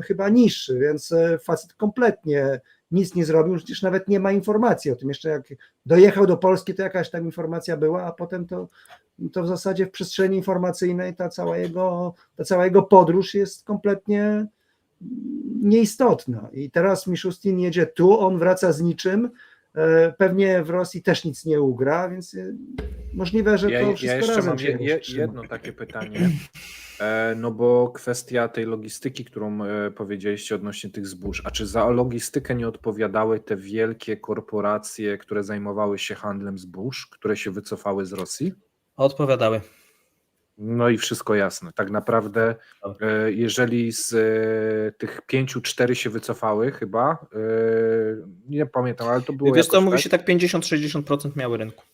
chyba niższy, więc facet kompletnie nic nie zrobił, przecież nawet nie ma informacji o tym. Jeszcze jak dojechał do Polski, to jakaś tam informacja była, a potem to w zasadzie w przestrzeni informacyjnej ta cała jego podróż jest kompletnie nieistotna. I teraz Mishustin jedzie tu, on wraca z niczym, pewnie w Rosji też nic nie ugra, więc możliwe, że to wszystko Ja jeszcze razem mam się roztrzyma. jedno takie pytanie, no bo kwestia tej logistyki, którą powiedzieliście odnośnie tych zbóż, a czy za logistykę nie odpowiadały te wielkie korporacje, które zajmowały się handlem zbóż, które się wycofały z Rosji? Odpowiadały. No i wszystko jasne. Tak naprawdę, jeżeli z tych 5, 4 się wycofały chyba, nie pamiętam, ale to było Wiesz co, jakoś mówi tak? się tak 50-60% miały rynku.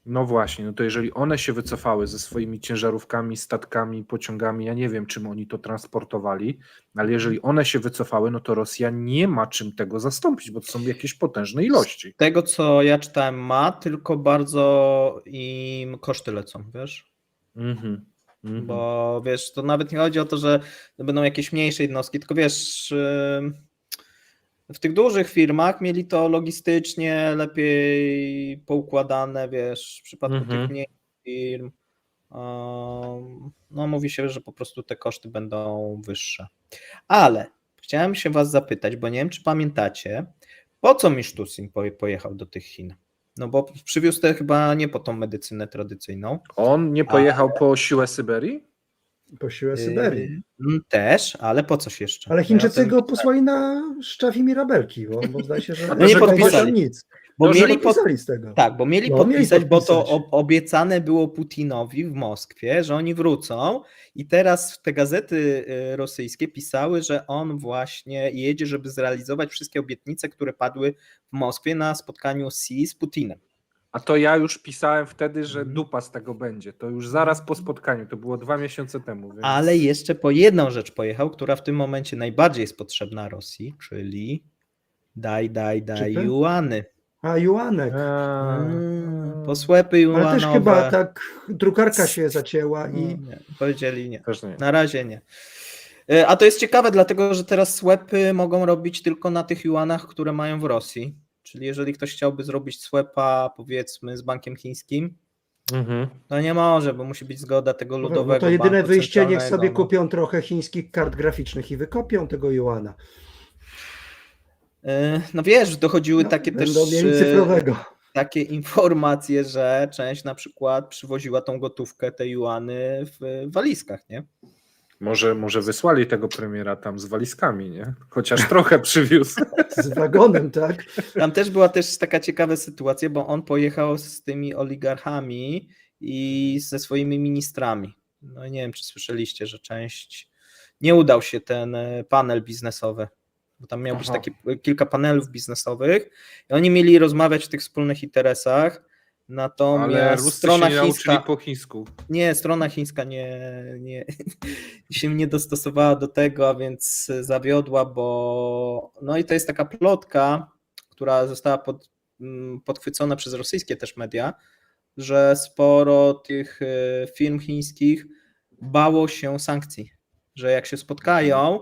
No właśnie, no to jeżeli one się wycofały ze swoimi ciężarówkami, statkami, pociągami, ja nie wiem, czym oni to transportowali, ale jeżeli one się wycofały, no to Rosja nie ma czym tego zastąpić, bo to są jakieś potężne ilości. Z tego, co ja czytałem, ma, tylko bardzo im koszty lecą, wiesz? Bo wiesz, to nawet nie chodzi o to, że będą jakieś mniejsze jednostki, tylko wiesz, w tych dużych firmach mieli to logistycznie lepiej poukładane, wiesz, w przypadku tych mniejszych firm, no mówi się, że po prostu te koszty będą wyższe. Ale chciałem się was zapytać, bo nie wiem, czy pamiętacie, po co Mishustin pojechał do tych Chin? No bo przywiózł te chyba nie po tą medycynę tradycyjną. On nie pojechał po siłę Syberii? Po siłę Syberii. Też, ale po coś jeszcze? Ale Chińczycy go posłali na szczaw i mirabelki, bo zdaje się, że nie podpisali. nic. Bo mieli mieli podpisali z tego. Tak, bo mieli No, podpisać, bo to podpisać. obiecane było Putinowi w Moskwie, że oni wrócą i teraz te gazety rosyjskie pisały, że on właśnie jedzie, żeby zrealizować wszystkie obietnice, które padły w Moskwie na spotkaniu Xi z Putinem. A to ja już pisałem wtedy, że dupa z tego będzie. To już zaraz po spotkaniu, to było 2 miesiące temu. Więc... Ale jeszcze po jedną rzecz pojechał, która w tym momencie najbardziej jest potrzebna Rosji, czyli daj juany. A, juanek. Po słepy juanowe. Ale też chyba tak drukarka się zacięła i... Nie, powiedzieli nie. Też nie. Na razie nie. A to jest ciekawe, dlatego że teraz swapy mogą robić tylko na tych juanach, które mają w Rosji. Czyli jeżeli ktoś chciałby zrobić swapa, powiedzmy, z bankiem chińskim, to nie może, bo musi być zgoda tego ludowego No to jedyne banku wyjście, niech centralnego, sobie kupią trochę chińskich kart graficznych i wykopią tego juana. No wiesz, dochodziły takie będą też mieli cyfrowego. takie informacje, że część na przykład przywoziła tą gotówkę, te juany w walizkach, nie? Może wysłali tego premiera tam z walizkami, nie? Chociaż trochę przywiózł. Z wagonem, tak? Tam też była też taka ciekawa sytuacja, bo on pojechał z tymi oligarchami i ze swoimi ministrami. No nie wiem, czy słyszeliście, że nie udał się ten panel biznesowy, bo tam miał być kilka panelów biznesowych i oni mieli rozmawiać o tych wspólnych interesach, natomiast Ale strona się chińska nauczyli po chińsku. Nie, strona chińska się nie dostosowała do tego, a więc zawiodła, bo no i to jest taka plotka, która została podchwycona przez rosyjskie też media, że sporo tych firm chińskich bało się sankcji, że jak się spotkają,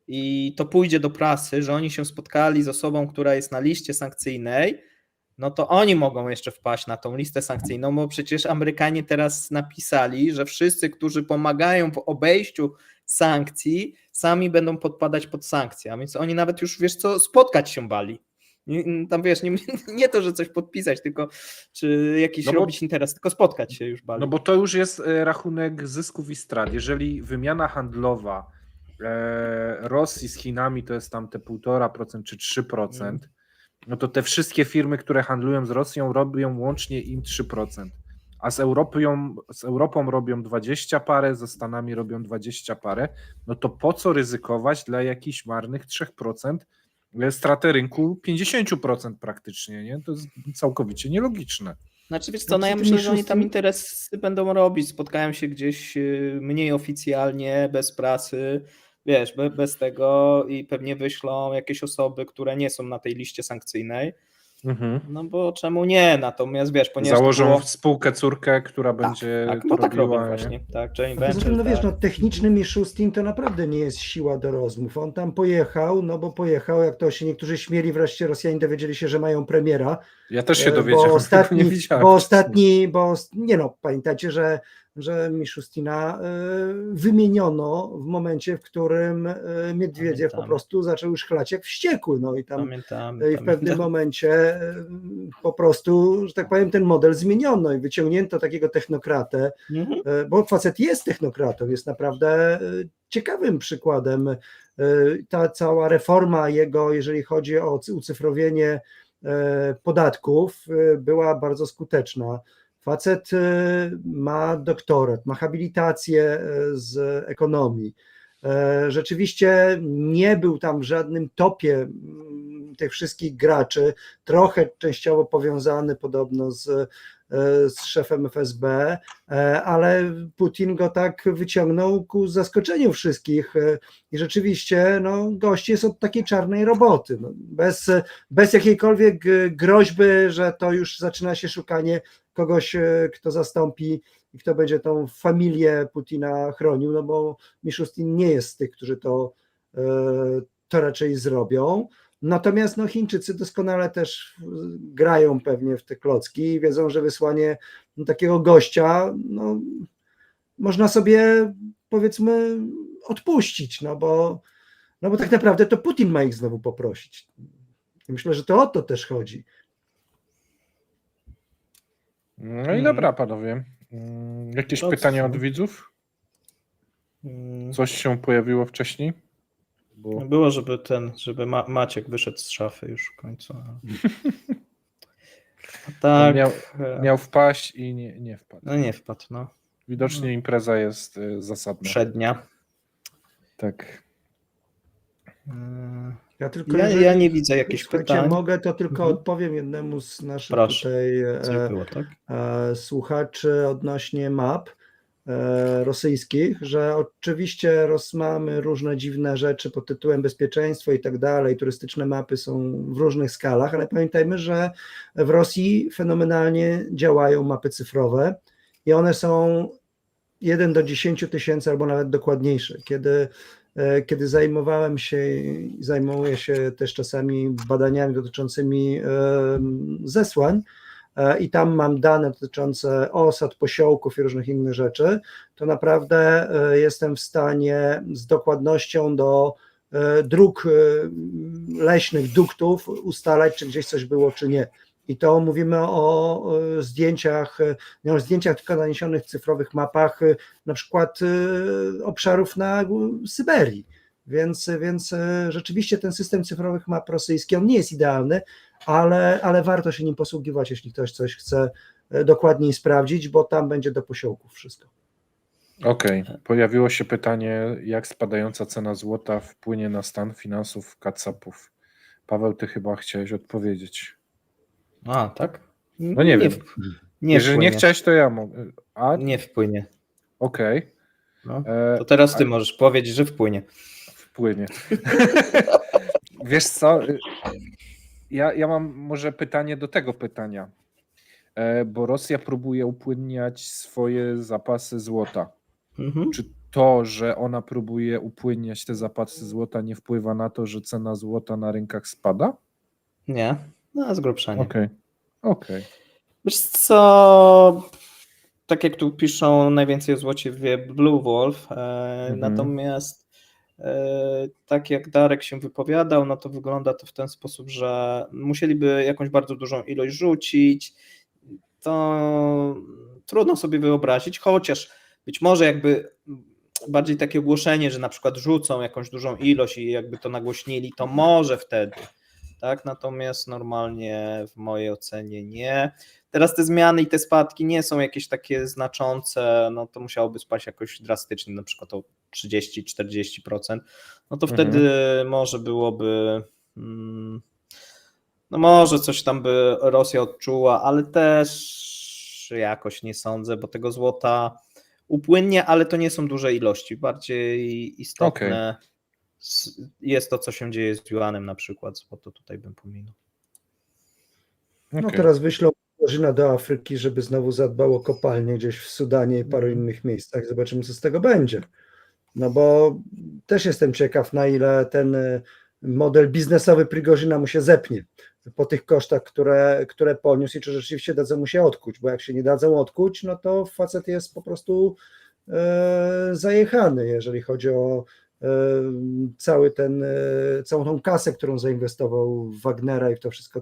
i to pójdzie do prasy, że oni się spotkali z osobą, która jest na liście sankcyjnej, no to oni mogą jeszcze wpaść na tą listę sankcyjną, bo przecież Amerykanie teraz napisali, że wszyscy, którzy pomagają w obejściu sankcji, sami będą podpadać pod sankcje, a więc oni nawet już, wiesz co, spotkać się bali. Tam wiesz, nie to, że coś podpisać, tylko czy jakiś robić interes, tylko spotkać się już bali. No bo to już jest rachunek zysków i strat. Jeżeli wymiana handlowa Rosji z Chinami to jest tam te 1,5% czy 3%, no to te wszystkie firmy, które handlują z Rosją, robią łącznie im 3%. A z Europą robią 20 parę, ze Stanami robią 20 parę, no to po co ryzykować dla jakichś marnych 3% stratę rynku 50% praktycznie, nie? To jest całkowicie nielogiczne. Znaczy wiesz co, no ja myślę, że oni tam interesy będą robić, spotkają się gdzieś mniej oficjalnie, bez prasy, wiesz, bez tego i pewnie wyślą jakieś osoby, które nie są na tej liście sankcyjnej. No bo czemu nie? Natomiast wiesz, ponieważ założą spółkę córkę, która będzie tak, bo tak robią nie? właśnie, tak, joint Poza venture, tym, no wiesz, tak. no techniczny Mishustin to naprawdę nie jest siła do rozmów. On tam pojechał, no bo pojechał, jak to się niektórzy śmieli, wreszcie Rosjanie dowiedzieli się, że mają premiera. Ja też się dowiedziałem, nie widziałem. Nie no, pamiętajcie, że Mishustina wymieniono w momencie, w którym Miedwiediew po prostu zaczął już chlać jak wściekły, no i tam i w pewnym momencie po prostu, że tak powiem, ten model zmieniono i wyciągnięto takiego technokratę, bo facet jest technokratą, jest naprawdę ciekawym przykładem. Ta cała reforma jego, jeżeli chodzi o ucyfrowienie podatków, była bardzo skuteczna. Facet ma doktorat, ma habilitację z ekonomii. Rzeczywiście nie był tam w żadnym topie tych wszystkich graczy, trochę częściowo powiązany podobno z szefem FSB, ale Putin go tak wyciągnął ku zaskoczeniu wszystkich i rzeczywiście no, gość jest od takiej czarnej roboty. No, bez jakiejkolwiek groźby, że to już zaczyna się szukanie kogoś, kto zastąpi i kto będzie tą familię Putina chronił, no bo Mishustin nie jest z tych, którzy to raczej zrobią. Natomiast no, Chińczycy doskonale też grają pewnie w te klocki i wiedzą, że wysłanie takiego gościa no, można sobie powiedzmy odpuścić, no bo tak naprawdę to Putin ma ich znowu poprosić. I myślę, że to o to też chodzi. No i dobra, panowie. Jakieś pytania od widzów? Coś się pojawiło wcześniej? Było, żeby Maciek wyszedł z szafy już w końcu. Tak. Miał wpaść i nie wpadł. No nie wpadł, no. Widocznie impreza jest zasadna. Przednia. Tak. Ja nie widzę jakichś pytań. Mogę, to tylko odpowiem jednemu z naszych tutaj było, tak? słuchaczy odnośnie map rosyjskich, że oczywiście mamy różne dziwne rzeczy pod tytułem bezpieczeństwo i tak dalej, turystyczne mapy są w różnych skalach, ale pamiętajmy, że w Rosji fenomenalnie działają mapy cyfrowe i one są 1 do 10 tysięcy albo nawet dokładniejsze. Kiedy zajmowałem się i zajmuję się też czasami badaniami dotyczącymi zesłań i tam mam dane dotyczące osad, posiołków i różnych innych rzeczy, to naprawdę jestem w stanie z dokładnością do dróg leśnych, duktów ustalać, czy gdzieś coś było, czy nie. I to mówimy o zdjęciach tylko naniesionych cyfrowych mapach, na przykład obszarów na Syberii. Więc rzeczywiście ten system cyfrowych map rosyjski, on nie jest idealny, ale warto się nim posługiwać, jeśli ktoś coś chce dokładniej sprawdzić, bo tam będzie do posiołków wszystko. Okej. Pojawiło się pytanie, jak spadająca cena złota wpłynie na stan finansów kacapów. Paweł, ty chyba chciałeś odpowiedzieć. A, tak? No nie wiem. Jeżeli wpłynie. nie chciałeś, to ja mogę. Nie wpłynie. Okej. No, to teraz ty możesz powiedzieć, że wpłynie. Wpłynie. Wiesz co? Ja mam może pytanie do tego pytania, bo Rosja próbuje upłynniać swoje zapasy złota. to, że ona próbuje upłynniać te zapasy złota, nie wpływa na to, że cena złota na rynkach spada? Nie, no z grubsza nie. Okej. Wiesz co, tak jak tu piszą, najwięcej o złocie wie Blue Wolf, natomiast tak jak Darek się wypowiadał, no to wygląda to w ten sposób, że musieliby jakąś bardzo dużą ilość rzucić, to trudno sobie wyobrazić, chociaż być może jakby bardziej takie ogłoszenie, że na przykład rzucą jakąś dużą ilość i jakby to nagłośnili, to może wtedy, tak, natomiast normalnie w mojej ocenie nie. Teraz te zmiany i te spadki nie są jakieś takie znaczące, no to musiałoby spaść jakoś drastycznie, na przykład o 30-40%, no to wtedy może byłoby, no może coś tam by Rosja odczuła, ale też jakoś nie sądzę, bo tego złota upłynnie, ale to nie są duże ilości, bardziej istotne jest to, co się dzieje z juanem na przykład, złoto tutaj bym pominął. No teraz wyślą Grzyna do Afryki, żeby znowu zadbał o kopalnię gdzieś w Sudanie i paru innych miejscach. Zobaczymy, co z tego będzie. No bo też jestem ciekaw, na ile ten model biznesowy Prigorzyna mu się zepnie po tych kosztach, które poniósł i czy rzeczywiście dadzą mu się odkuć, bo jak się nie dadzą odkuć, no to facet jest po prostu zajechany, jeżeli chodzi o całą tą kasę, którą zainwestował w Wagnera i w to wszystko,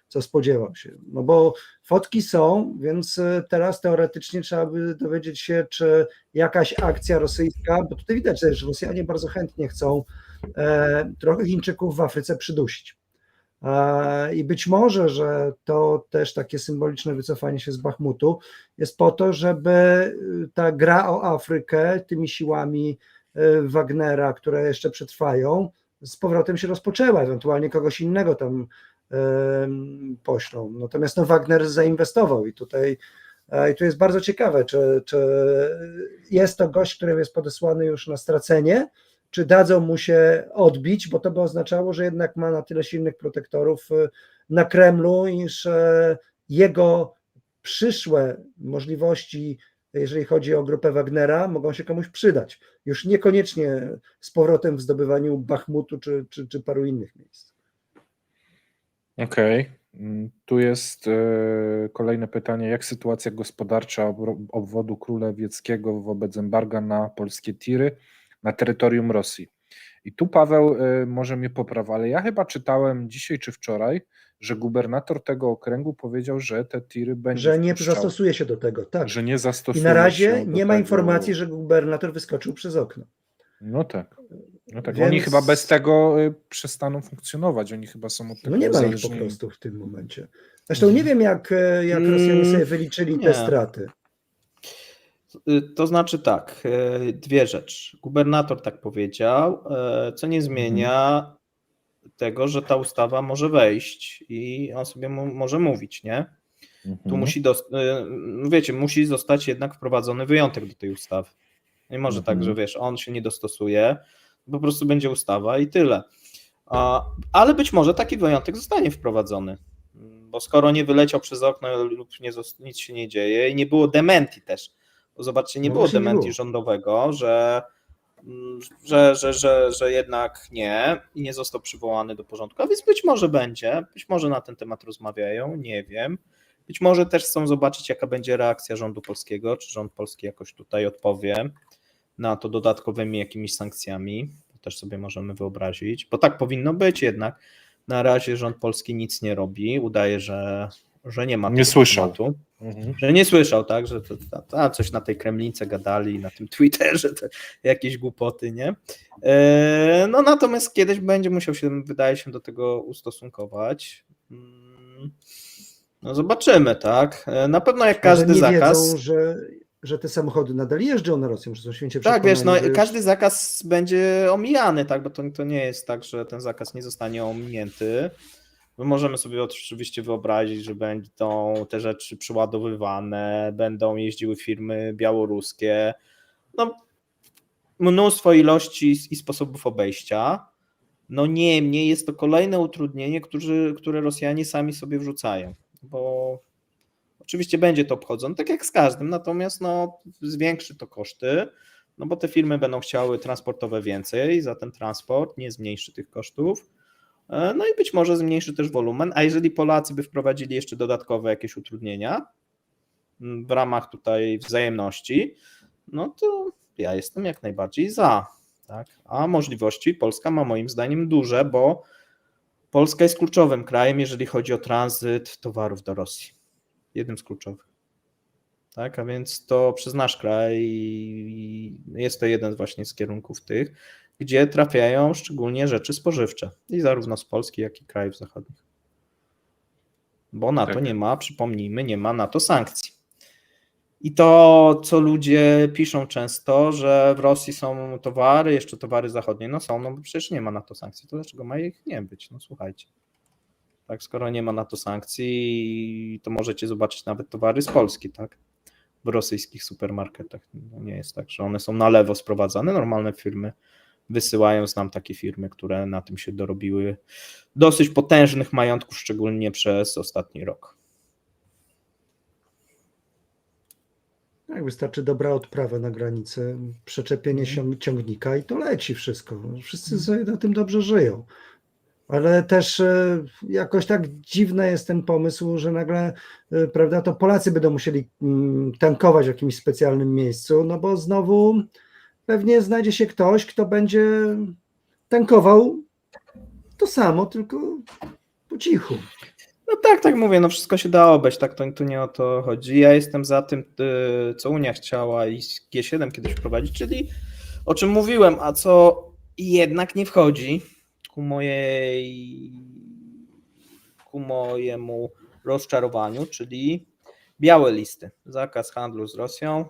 co spodziewał się. No bo fotki są, więc teraz teoretycznie trzeba by dowiedzieć się, czy jakaś akcja rosyjska, bo tutaj widać, że Rosjanie bardzo chętnie chcą trochę Chińczyków w Afryce przydusić. I być może, że to też takie symboliczne wycofanie się z Bachmutu jest po to, żeby ta gra o Afrykę tymi siłami Wagnera, które jeszcze przetrwają, z powrotem się rozpoczęła, ewentualnie kogoś innego tam poślą. Natomiast no, Wagner zainwestował i tu jest bardzo ciekawe, czy jest to gość, który jest podesłany już na stracenie, czy dadzą mu się odbić, bo to by oznaczało, że jednak ma na tyle silnych protektorów na Kremlu, iż jego przyszłe możliwości, jeżeli chodzi o grupę Wagnera, mogą się komuś przydać. Już niekoniecznie z powrotem w zdobywaniu Bachmutu czy paru innych miejsc. Okej. Tu jest kolejne pytanie. Jak sytuacja gospodarcza obwodu królewieckiego wobec embarga na polskie tiry na terytorium Rosji? I tu Paweł może mnie poprawi, ale ja chyba czytałem dzisiaj czy wczoraj, że gubernator tego okręgu powiedział, że te tiry będzie Że nie wpuszczał, zastosuje się do tego, tak. że nie zastosuje I na razie się do nie ma tego. informacji, że gubernator wyskoczył przez okno. No tak. Więc... Oni chyba bez tego przestaną funkcjonować. Oni chyba są od tego No nie ma ich po uzależnieni. prostu w tym momencie. Zresztą nie wiem, jak Rosjanie sobie wyliczyli te straty. To znaczy tak, dwie rzeczy. Gubernator tak powiedział, co nie zmienia tego, że ta ustawa może wejść i on sobie może mówić, nie? Tu musi, wiecie, musi zostać jednak wprowadzony wyjątek do tej ustawy. Nie może tak, że wiesz, on się nie dostosuje, po prostu będzie ustawa i tyle. Ale być może taki wyjątek zostanie wprowadzony, bo skoro nie wyleciał przez okno lub nic się nie dzieje i nie było dementi też, bo zobaczcie, nie było dementi rządowego, że jednak nie i nie został przywołany do porządku, a więc być może będzie, być może na ten temat rozmawiają, nie wiem. Być może też chcą zobaczyć, jaka będzie reakcja rządu polskiego, czy rząd polski jakoś tutaj odpowie na to dodatkowymi jakimiś sankcjami, to też sobie możemy wyobrazić, bo tak powinno być jednak. Na razie rząd polski nic nie robi, udaje, że nie ma. Nie słyszał. Że nie słyszał, tak, że coś na tej Kremlince gadali, na tym Twitterze, to jakieś głupoty, nie? No natomiast kiedyś będzie musiał się, wydaje się, do tego ustosunkować. No zobaczymy, tak. Na pewno jak każdy nie zakaz. Wiedzą, że te samochody nadal jeżdżą na Rosję, że są święcie tak, wiesz, no już... każdy zakaz będzie omijany, tak, bo to nie jest tak, że ten zakaz nie zostanie ominięty. My możemy sobie oczywiście wyobrazić, że będą te rzeczy przeładowywane, będą jeździły firmy białoruskie, no mnóstwo ilości i sposobów obejścia. No niemniej jest to kolejne utrudnienie, które Rosjanie sami sobie wrzucają, bo oczywiście będzie to obchodzone, tak jak z każdym, natomiast no, zwiększy to koszty, no bo te firmy będą chciały transportowe więcej za ten transport, nie zmniejszy tych kosztów, no i być może zmniejszy też wolumen, a jeżeli Polacy by wprowadzili jeszcze dodatkowe jakieś utrudnienia w ramach tutaj wzajemności, no to ja jestem jak najbardziej za, tak? A możliwości Polska ma moim zdaniem duże, bo Polska jest kluczowym krajem, jeżeli chodzi o tranzyt towarów do Rosji. Jednym z kluczowych. Tak, a więc to przez nasz kraj jest to jeden właśnie z kierunków tych, gdzie trafiają szczególnie rzeczy spożywcze i zarówno z Polski, jak i krajów zachodnich. Bo na to nie ma, przypomnijmy, nie ma na to sankcji. I to, co ludzie piszą często, że w Rosji są towary, jeszcze towary zachodnie, no są, no bo przecież nie ma na to sankcji, to dlaczego ma ich nie być? No słuchajcie. Tak, skoro nie ma na to sankcji, to możecie zobaczyć nawet towary z Polski, tak? W rosyjskich supermarketach. No nie jest tak, że one są na lewo sprowadzane, normalne firmy wysyłają, znam takie firmy, które na tym się dorobiły dosyć potężnych majątków, szczególnie przez ostatni rok. Tak, wystarczy dobra odprawa na granicy, przyczepienie się ciągnika i to leci wszystko. Wszyscy sobie na tym dobrze żyją. Ale też jakoś tak dziwny jest ten pomysł, że nagle, prawda, to Polacy będą musieli tankować w jakimś specjalnym miejscu, no bo znowu pewnie znajdzie się ktoś, kto będzie tankował to samo, tylko po cichu. No tak mówię, no wszystko się da obejść, tak to nie o to chodzi. Ja jestem za tym, co Unia chciała i G7 kiedyś wprowadzić, czyli o czym mówiłem, a co jednak nie wchodzi ku mojemu rozczarowaniu, czyli białe listy, zakaz handlu z Rosją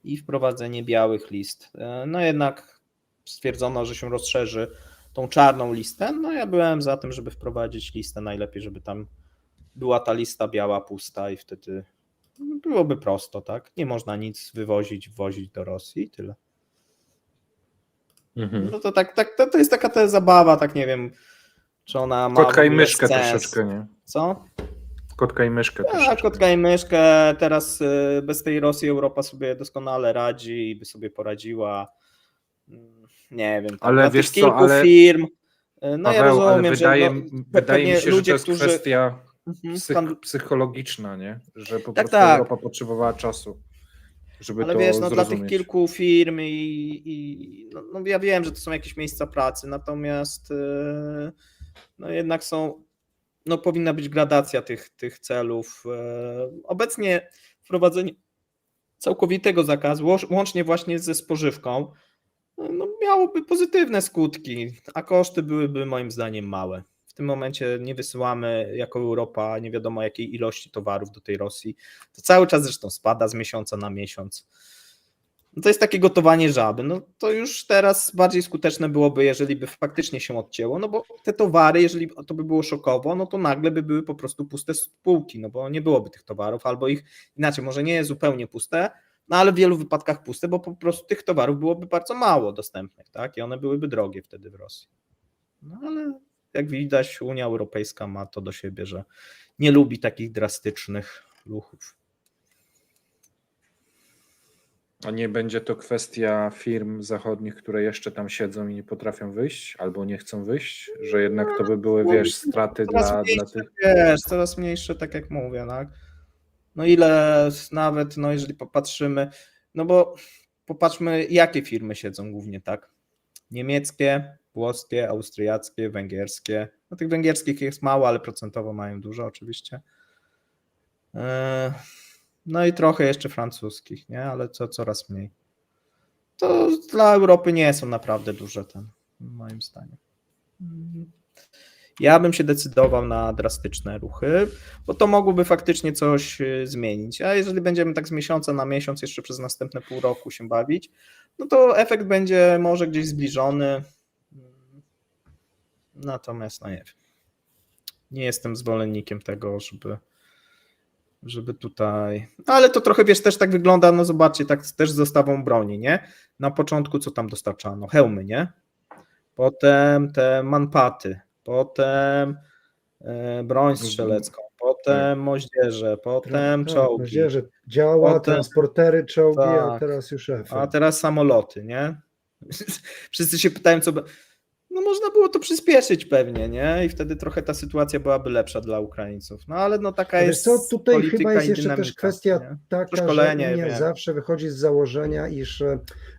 i wprowadzenie białych list. No jednak stwierdzono, że się rozszerzy tą czarną listę, no ja byłem za tym, żeby wprowadzić listę, najlepiej, żeby tam była ta lista biała, pusta i wtedy byłoby prosto, tak? Nie można nic wwozić do Rosji i tyle. No to to jest taka ta zabawa, tak nie wiem, czy ona ma Kotka i myszkę sens. troszeczkę, nie? Co? Kotka i myszkę Tak, troszeczkę. kotka i myszkę. Teraz bez tej Rosji Europa sobie doskonale radzi i by sobie poradziła. Nie wiem, Ale dla wiesz tych kilku co, ale firm. No Paweł, ja rozumiem, ale że wydaje mi się, ludzie, że to jest którzy... kwestia pan- psychologiczna, nie? Że po Tak, prostu tak. Europa potrzebowała czasu, żeby Ale to wiesz, no dla tych zrozumieć. kilku firm no ja wiem, że to są jakieś miejsca pracy, natomiast no jednak no powinna być gradacja tych celów. Obecnie wprowadzenie całkowitego zakazu, łącznie właśnie ze spożywką, no miałoby pozytywne skutki, a koszty byłyby moim zdaniem małe. W tym momencie nie wysyłamy jako Europa nie wiadomo jakiej ilości towarów do tej Rosji. To cały czas zresztą spada z miesiąca na miesiąc. No to jest takie gotowanie żaby. No to już teraz bardziej skuteczne byłoby, jeżeli by faktycznie się odcięło, no bo te towary, jeżeli to by było szokowo, no to nagle by były po prostu puste półki, no bo nie byłoby tych towarów, albo ich inaczej, może nie zupełnie puste, no ale w wielu wypadkach puste, bo po prostu tych towarów byłoby bardzo mało dostępnych, tak? I one byłyby drogie wtedy w Rosji. No ale jak widać, Unia Europejska ma to do siebie, że nie lubi takich drastycznych ruchów. A nie będzie to kwestia firm zachodnich, które jeszcze tam siedzą i nie potrafią wyjść, albo nie chcą wyjść, że jednak to by były, wiesz, straty dla tych... Wiesz, coraz mniejsze, tak jak mówię, tak? No ile nawet, no jeżeli popatrzymy, no bo popatrzmy, jakie firmy siedzą głównie, tak? Niemieckie, włoskie, austriackie, węgierskie. No tych węgierskich jest mało, ale procentowo mają dużo oczywiście. No i trochę jeszcze francuskich, nie? Ale coraz mniej. To dla Europy nie są naprawdę duże ten, moim zdaniem. Ja bym się decydował na drastyczne ruchy, bo to mogłoby faktycznie coś zmienić. A jeżeli będziemy tak z miesiąca na miesiąc jeszcze przez następne pół roku się bawić, no to efekt będzie może gdzieś zbliżony. Natomiast no nie wiem. Nie jestem zwolennikiem tego, żeby tutaj... Ale to trochę, wiesz, też tak wygląda, no zobaczcie, tak też z dostawą broni, nie? Na początku co tam dostarczano? Hełmy, nie? Potem te manpaty, potem broń strzelecką, potem potem moździerze, potem Tak, czołgi, moździerze, działa, potem transportery, czołgi, a tak, teraz już a efekt. teraz samoloty, nie? Wszyscy się pytają, no można było to przyspieszyć pewnie, nie? I wtedy trochę ta sytuacja byłaby lepsza dla Ukraińców. No ale no taka Wiesz jest co, tutaj chyba polityka jest i jeszcze też dynamika, kwestia nie? taka, że Szkolenie, Unia wiem. zawsze wychodzi z założenia, iż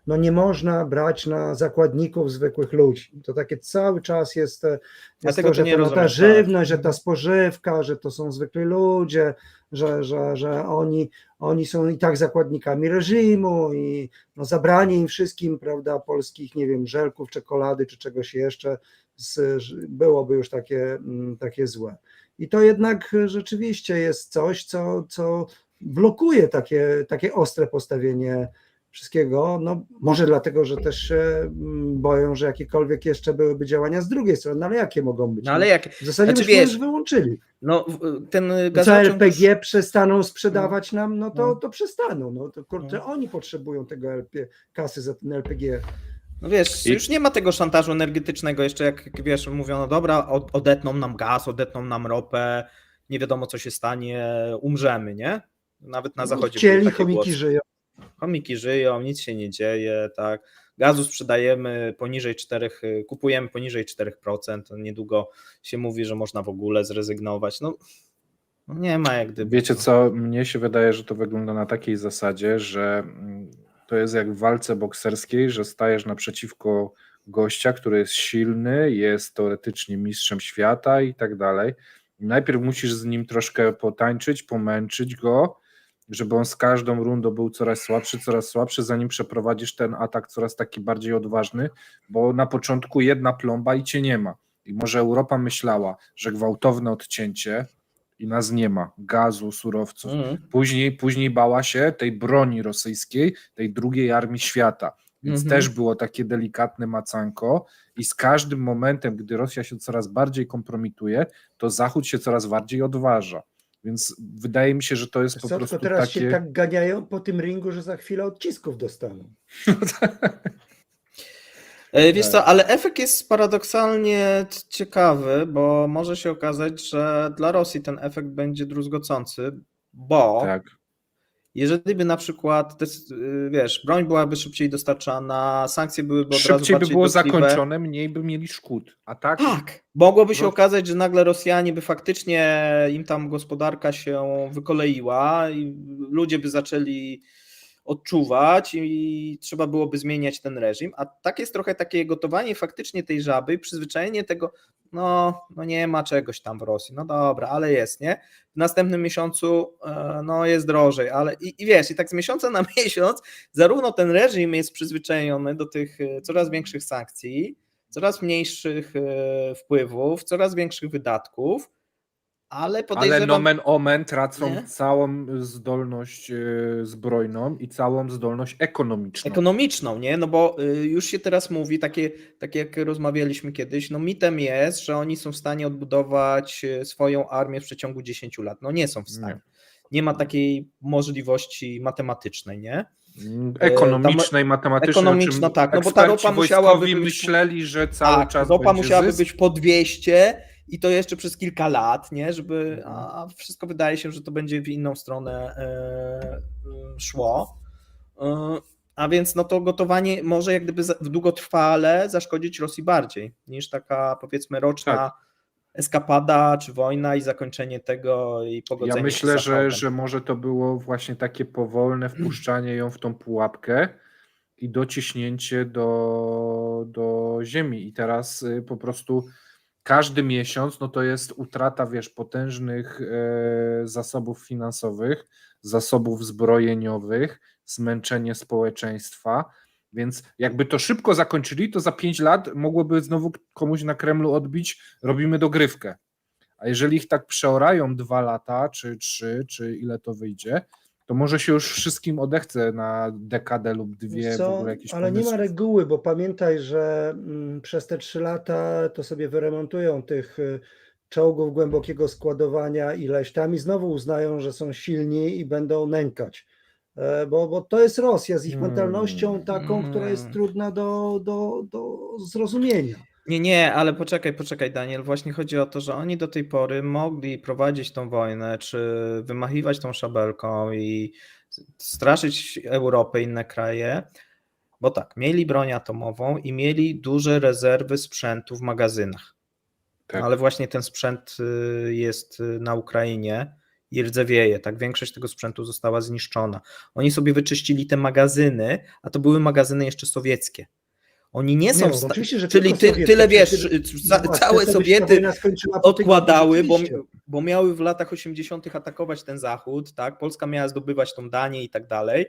no nie można brać na zakładników zwykłych ludzi. To takie cały czas jest Dlatego to, to że nie ta rozumiem, tak. żywność, że ta spożywka, że to są zwykli ludzie, że oni są i tak zakładnikami reżimu i no zabranie im wszystkim, prawda, polskich, nie wiem, żelków, czekolady czy czegoś jeszcze byłoby już takie złe. I to jednak rzeczywiście jest coś, co blokuje takie ostre postawienie wszystkiego. No, może dlatego, że też się boją, że jakiekolwiek jeszcze byłyby działania z drugiej strony, no ale jakie mogą być? No ale jak, W zasadzie znaczy byśmy wiesz, już wyłączyli. no ten Co gazociąg LPG przestaną sprzedawać nam, no no. to przestaną. No to kurczę, oni potrzebują tego kasy za ten LPG. No wiesz, już nie ma tego szantażu energetycznego, jeszcze jak wiesz, mówią, no dobra, odetną nam gaz, odetną nam ropę, nie wiadomo co się stanie, umrzemy, nie? Nawet na zachodzie były Chcieli, takie chomiki głosy. żyją. Chomiki żyją, nic się nie dzieje, tak. Gazu sprzedajemy poniżej 4, kupujemy poniżej 4%, niedługo się mówi, że można w ogóle zrezygnować. No nie ma jak gdyby. Wiecie co, mnie się wydaje, że to wygląda na takiej zasadzie, że to jest jak w walce bokserskiej, że stajesz naprzeciwko gościa, który jest silny, jest teoretycznie mistrzem świata i tak dalej. Najpierw musisz z nim troszkę potańczyć, pomęczyć go, żeby on z każdą rundą był coraz słabszy, zanim przeprowadzisz ten atak coraz taki bardziej odważny, bo na początku jedna plomba i cię nie ma. I może Europa myślała, że gwałtowne odcięcie i nas nie ma, gazu, surowców. Później bała się tej broni rosyjskiej, tej drugiej armii świata. Więc też było takie delikatne macanko i z każdym momentem, gdy Rosja się coraz bardziej kompromituje, to Zachód się coraz bardziej odważa. Więc wydaje mi się, że to jest po prostu teraz takie... się tak ganiają po tym ringu, że za chwilę odcisków dostaną. Wiesz co, ale efekt jest paradoksalnie ciekawy, bo może się okazać, że dla Rosji ten efekt będzie druzgocący, bo Tak. jeżeli by na przykład, wiesz, broń byłaby szybciej dostarczana, sankcje byłyby od razu Szybciej by bardziej było dotkliwe. zakończone, mniej by mieli szkód. A tak? Tak, mogłoby się okazać, że nagle Rosjanie by faktycznie, im tam gospodarka się wykoleiła i ludzie by zaczęli odczuwać i trzeba byłoby zmieniać ten reżim, a tak jest trochę takie gotowanie faktycznie tej żaby i przyzwyczajenie tego, no nie ma czegoś tam w Rosji, no dobra, ale jest, nie? W następnym miesiącu no jest drożej, ale i wiesz, i tak z miesiąca na miesiąc zarówno ten reżim jest przyzwyczajony do tych coraz większych sankcji, coraz mniejszych wpływów, coraz większych wydatków, ale podejrzewam... Ale nomen omen tracą Nie? całą zdolność zbrojną i całą zdolność ekonomiczną. Ekonomiczną, nie? No bo już się teraz mówi, takie jak rozmawialiśmy kiedyś, no mitem jest, że oni są w stanie odbudować swoją armię w przeciągu 10 lat. No nie są w stanie. Nie ma takiej możliwości matematycznej, nie? Ekonomicznej, matematycznej. Ekonomiczna, tak, no bo ta ropa musiałaby być... myśleli, że cały czas ropa będzie musiałaby zysk. być po 200 i to jeszcze przez kilka lat, nie? Żeby, a wszystko wydaje się, że to będzie w inną stronę szło. A więc no to gotowanie może jak gdyby w długotrwale zaszkodzić Rosji bardziej niż taka powiedzmy roczna eskapada czy wojna i zakończenie tego i pogodzenie Ja myślę, się z Zachodem. że może to było właśnie takie powolne wpuszczanie ją w tą pułapkę i dociśnięcie do ziemi. I teraz po prostu każdy miesiąc no to jest utrata, wiesz, potężnych zasobów finansowych, zasobów zbrojeniowych, zmęczenie społeczeństwa, więc jakby to szybko zakończyli, to za 5 lat mogłoby znowu komuś na Kremlu odbić, robimy dogrywkę. A jeżeli ich tak przeorają 2 lata, czy 3, czy ile to wyjdzie, to może się już wszystkim odechce na dekadę lub 2 w ogóle jakieś ale pomysły. nie ma reguły, bo pamiętaj, że przez te 3 lata to sobie wyremontują tych czołgów głębokiego składowania ileś tam i znowu uznają, że są silni i będą nękać. Bo to jest Rosja z ich mentalnością taką, która jest trudna do zrozumienia. Nie, ale poczekaj, Daniel. Właśnie chodzi o to, że oni do tej pory mogli prowadzić tą wojnę, czy wymachiwać tą szabelką i straszyć Europę, inne kraje, bo tak, mieli broń atomową i mieli duże rezerwy sprzętu w magazynach. Tak. Ale właśnie ten sprzęt jest na Ukrainie i rdzewieje, tak, większość tego sprzętu została zniszczona. Oni sobie wyczyścili te magazyny, a to były magazyny jeszcze sowieckie. Oni nie są no, oczywiście, że czyli tylko sowieckie, tyle wiesz, przecież całe to by się ta Sowiety wojna skończyła po tygodniu, odkładały, rzeczywiście. bo miały w latach 80. atakować ten Zachód, tak? Polska miała zdobywać tą Danię i tak dalej.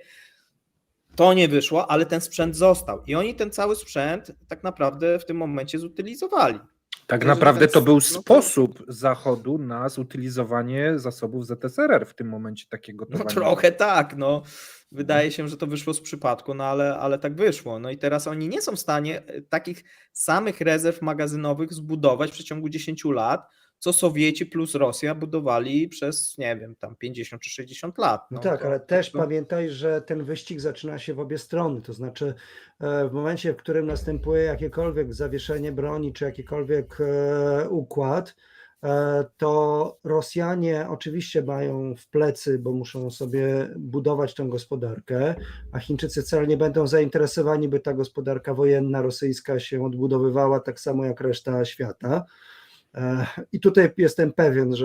To nie wyszło, ale ten sprzęt został. I oni ten cały sprzęt tak naprawdę w tym momencie zutylizowali. Tak Jeżeli naprawdę ten- to był no to- sposób Zachodu na zutylizowanie zasobów ZSRR w tym momencie takiego No gotowania. trochę tak, no. Wydaje się, że to wyszło z przypadku, no ale tak wyszło. No i teraz oni nie są w stanie takich samych rezerw magazynowych zbudować w przeciągu 10 lat, co Sowieci plus Rosja budowali przez, nie wiem, tam 50 czy 60 lat. No tak, to- ale też to- pamiętaj, że ten wyścig zaczyna się w obie strony. To znaczy, w momencie, w którym następuje jakiekolwiek zawieszenie broni, czy jakikolwiek układ, to Rosjanie oczywiście mają w plecy, bo muszą sobie budować tę gospodarkę, a Chińczycy wcale nie będą zainteresowani, by ta gospodarka wojenna rosyjska się odbudowywała tak samo jak reszta świata. I tutaj jestem pewien,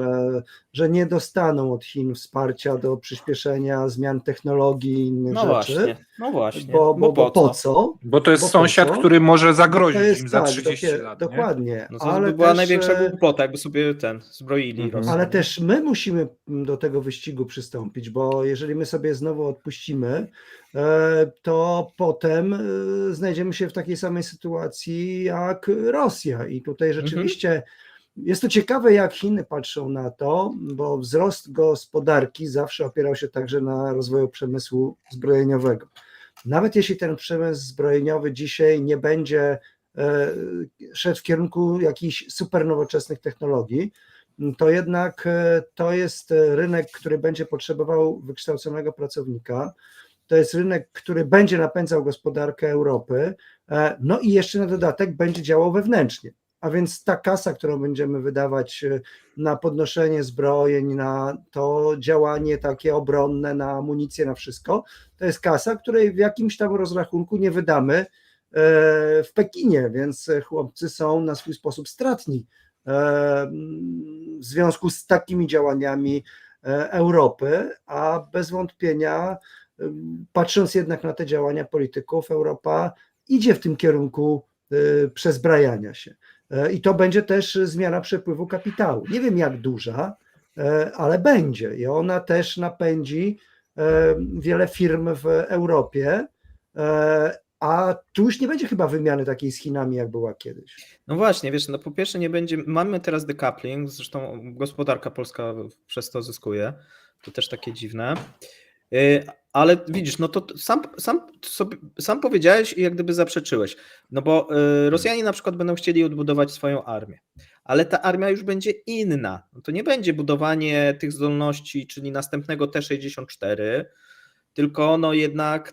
że nie dostaną od Chin wsparcia do przyspieszenia zmian technologii i innych rzeczy. No właśnie. Bo po co? Bo to jest Bo po sąsiad, co? który może To zagrozić jest im za tak, 30 lat. Nie? dokładnie. No to ale by była też, największa głupota, jakby sobie zbroili Mhm. Rosję. ale też my musimy do tego wyścigu przystąpić, bo jeżeli my sobie znowu odpuścimy, to potem znajdziemy się w takiej samej sytuacji jak Rosja. I tutaj rzeczywiście jest to ciekawe, jak Chiny patrzą na to, bo wzrost gospodarki zawsze opierał się także na rozwoju przemysłu zbrojeniowego. Nawet jeśli ten przemysł zbrojeniowy dzisiaj nie będzie szedł w kierunku jakichś super nowoczesnych technologii, to jednak to jest rynek, który będzie potrzebował wykształconego pracownika. To jest rynek, który będzie napędzał gospodarkę Europy, no i jeszcze na dodatek będzie działał wewnętrznie. A więc ta kasa, którą będziemy wydawać na podnoszenie zbrojeń, na to działanie takie obronne, na amunicję, na wszystko, to jest kasa, której w jakimś tam rozrachunku nie wydamy w Pekinie, więc chłopcy są na swój sposób stratni w związku z takimi działaniami Europy, a bez wątpienia, patrząc jednak na te działania polityków, Europa idzie w tym kierunku przezbrajania się. I to będzie też zmiana przepływu kapitału. Nie wiem jak duża, ale będzie i ona też napędzi wiele firm w Europie, a tu już nie będzie chyba wymiany takiej z Chinami, jak była kiedyś. No właśnie, wiesz, no po pierwsze nie będzie, mamy teraz decoupling, zresztą gospodarka polska przez to zyskuje, to też takie dziwne, ale widzisz, no to sam powiedziałeś i jak gdyby zaprzeczyłeś, no bo Rosjanie na przykład będą chcieli odbudować swoją armię, ale ta armia już będzie inna, no to nie będzie budowanie tych zdolności, czyli następnego T-64, tylko no jednak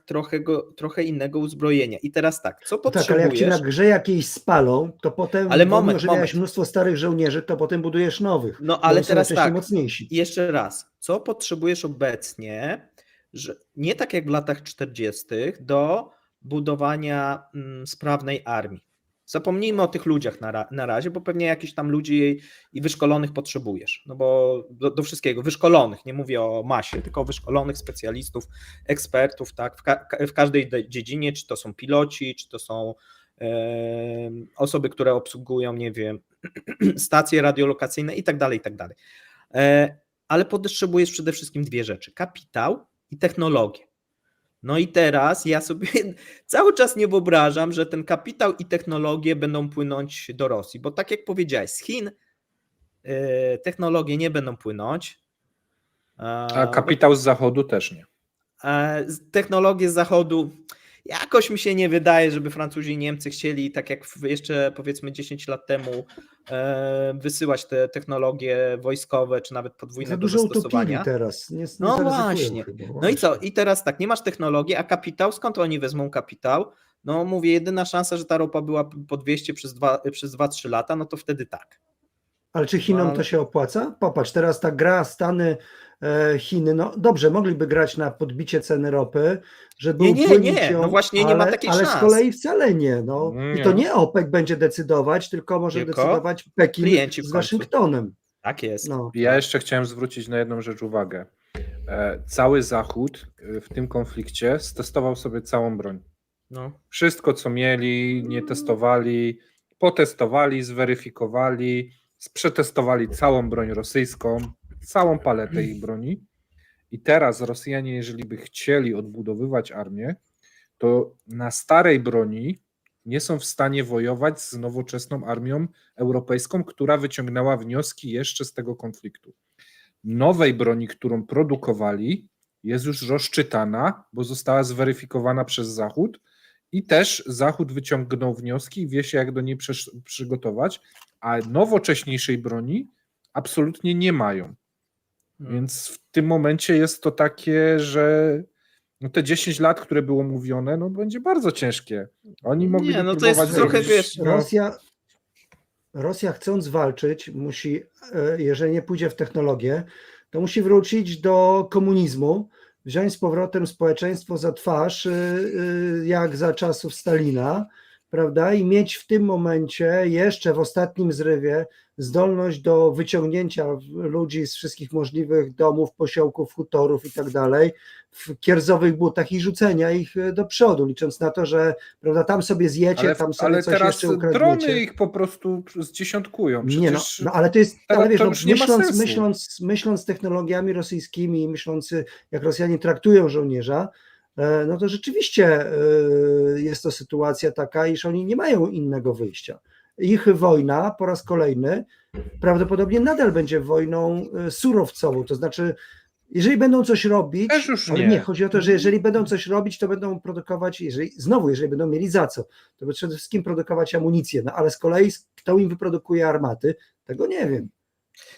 trochę innego uzbrojenia. I teraz tak, co Tak, ale jak cię potrzebujesz? na grze jakiejś spalą, to potem, Ale pomimo, moment, że miałeś mnóstwo starych żołnierzy, to potem budujesz nowych. No bo ale oni są teraz najczęściej tak, mocniejsi. i jeszcze raz, co potrzebujesz obecnie, że nie tak jak w latach 40. do budowania sprawnej armii. Zapomnijmy o tych ludziach na razie, bo pewnie jakichś tam ludzi i wyszkolonych potrzebujesz. No bo do wszystkiego, wyszkolonych, nie mówię o masie, tylko o wyszkolonych specjalistów, ekspertów, tak, w każdej dziedzinie, czy to są piloci, czy to są osoby, które obsługują, nie wiem, stacje radiolokacyjne i tak dalej, i tak dalej. Ale potrzebujesz przede wszystkim dwie rzeczy: kapitał i technologię. No i teraz ja sobie cały czas nie wyobrażam, że ten kapitał i technologie będą płynąć do Rosji, bo tak jak powiedziałeś, z Chin technologie nie będą płynąć. A kapitał z Zachodu też nie. Technologie z Zachodu jakoś mi się nie wydaje, żeby Francuzi i Niemcy chcieli, tak jak jeszcze powiedzmy 10 lat temu wysyłać te technologie wojskowe, czy nawet podwójne Za do dużo utopili zastosowania. teraz, nie No zaryzykują właśnie. chyba, No i co? właśnie. I teraz tak, nie masz technologii, a kapitał, skąd oni wezmą kapitał? No mówię, jedyna szansa, że ta ropa była po 200 przez 2-3 lata, no to wtedy tak. Ale czy Chinom No, ale- to się opłaca? Popatrz, teraz ta gra Stany, Chiny, no dobrze, mogliby grać na podbicie ceny ropy, żeby Nie, upłynić nie, ją, no właśnie nie ma takich ale z szans. kolei wcale nie. No. I to Nie. nie OPEC będzie decydować, tylko może Tylko decydować Pekin klienci w z końcu. Waszyngtonem. Tak jest. No. Ja jeszcze chciałem zwrócić na jedną rzecz uwagę. Cały Zachód w tym konflikcie stestował sobie całą broń. No. Wszystko, co mieli, nie testowali, potestowali, zweryfikowali, przetestowali całą broń rosyjską, całą paletę ich broni. I teraz Rosjanie, jeżeli by chcieli odbudowywać armię, to na starej broni nie są w stanie wojować z nowoczesną armią europejską, która wyciągnęła wnioski jeszcze z tego konfliktu. Nowej broni, którą produkowali, jest już rozczytana, bo została zweryfikowana przez Zachód i też Zachód wyciągnął wnioski i wie się, jak do niej przygotować, a nowocześniejszej broni absolutnie nie mają. Więc w tym momencie jest to takie, że no te 10 lat, które było mówione, no będzie bardzo ciężkie. Oni mogli Nie, no to jest próbować trochę, zrobić, wiesz, no, Rosja chcąc walczyć, musi, jeżeli nie pójdzie w technologię, to musi wrócić do komunizmu, wziąć z powrotem społeczeństwo za twarz, jak za czasów Stalina, prawda? I mieć w tym momencie, jeszcze w ostatnim zrywie, zdolność do wyciągnięcia ludzi z wszystkich możliwych domów, posiołków, hutorów i tak dalej, w kierzowych butach i rzucenia ich do przodu, licząc na to, że prawda, tam sobie zjecie, tam sobie ale coś teraz jeszcze ukradniecie. drony ich po prostu zdziesiątkują. Nie, no, Przecież no ale to jest, teraz ale wiesz, to no, już nie ma sensu. myśląc technologiami rosyjskimi, myśląc jak Rosjanie traktują żołnierza, no to rzeczywiście jest to sytuacja taka, iż oni nie mają innego wyjścia. Ich wojna po raz kolejny prawdopodobnie nadal będzie wojną surowcową, to znaczy jeżeli będą coś robić, Też już ale nie. nie, chodzi o to, że jeżeli będą coś robić, to będą produkować, jeżeli będą mieli za co, to by przede wszystkim produkować amunicję, no ale z kolei kto im wyprodukuje armaty, tego nie wiem.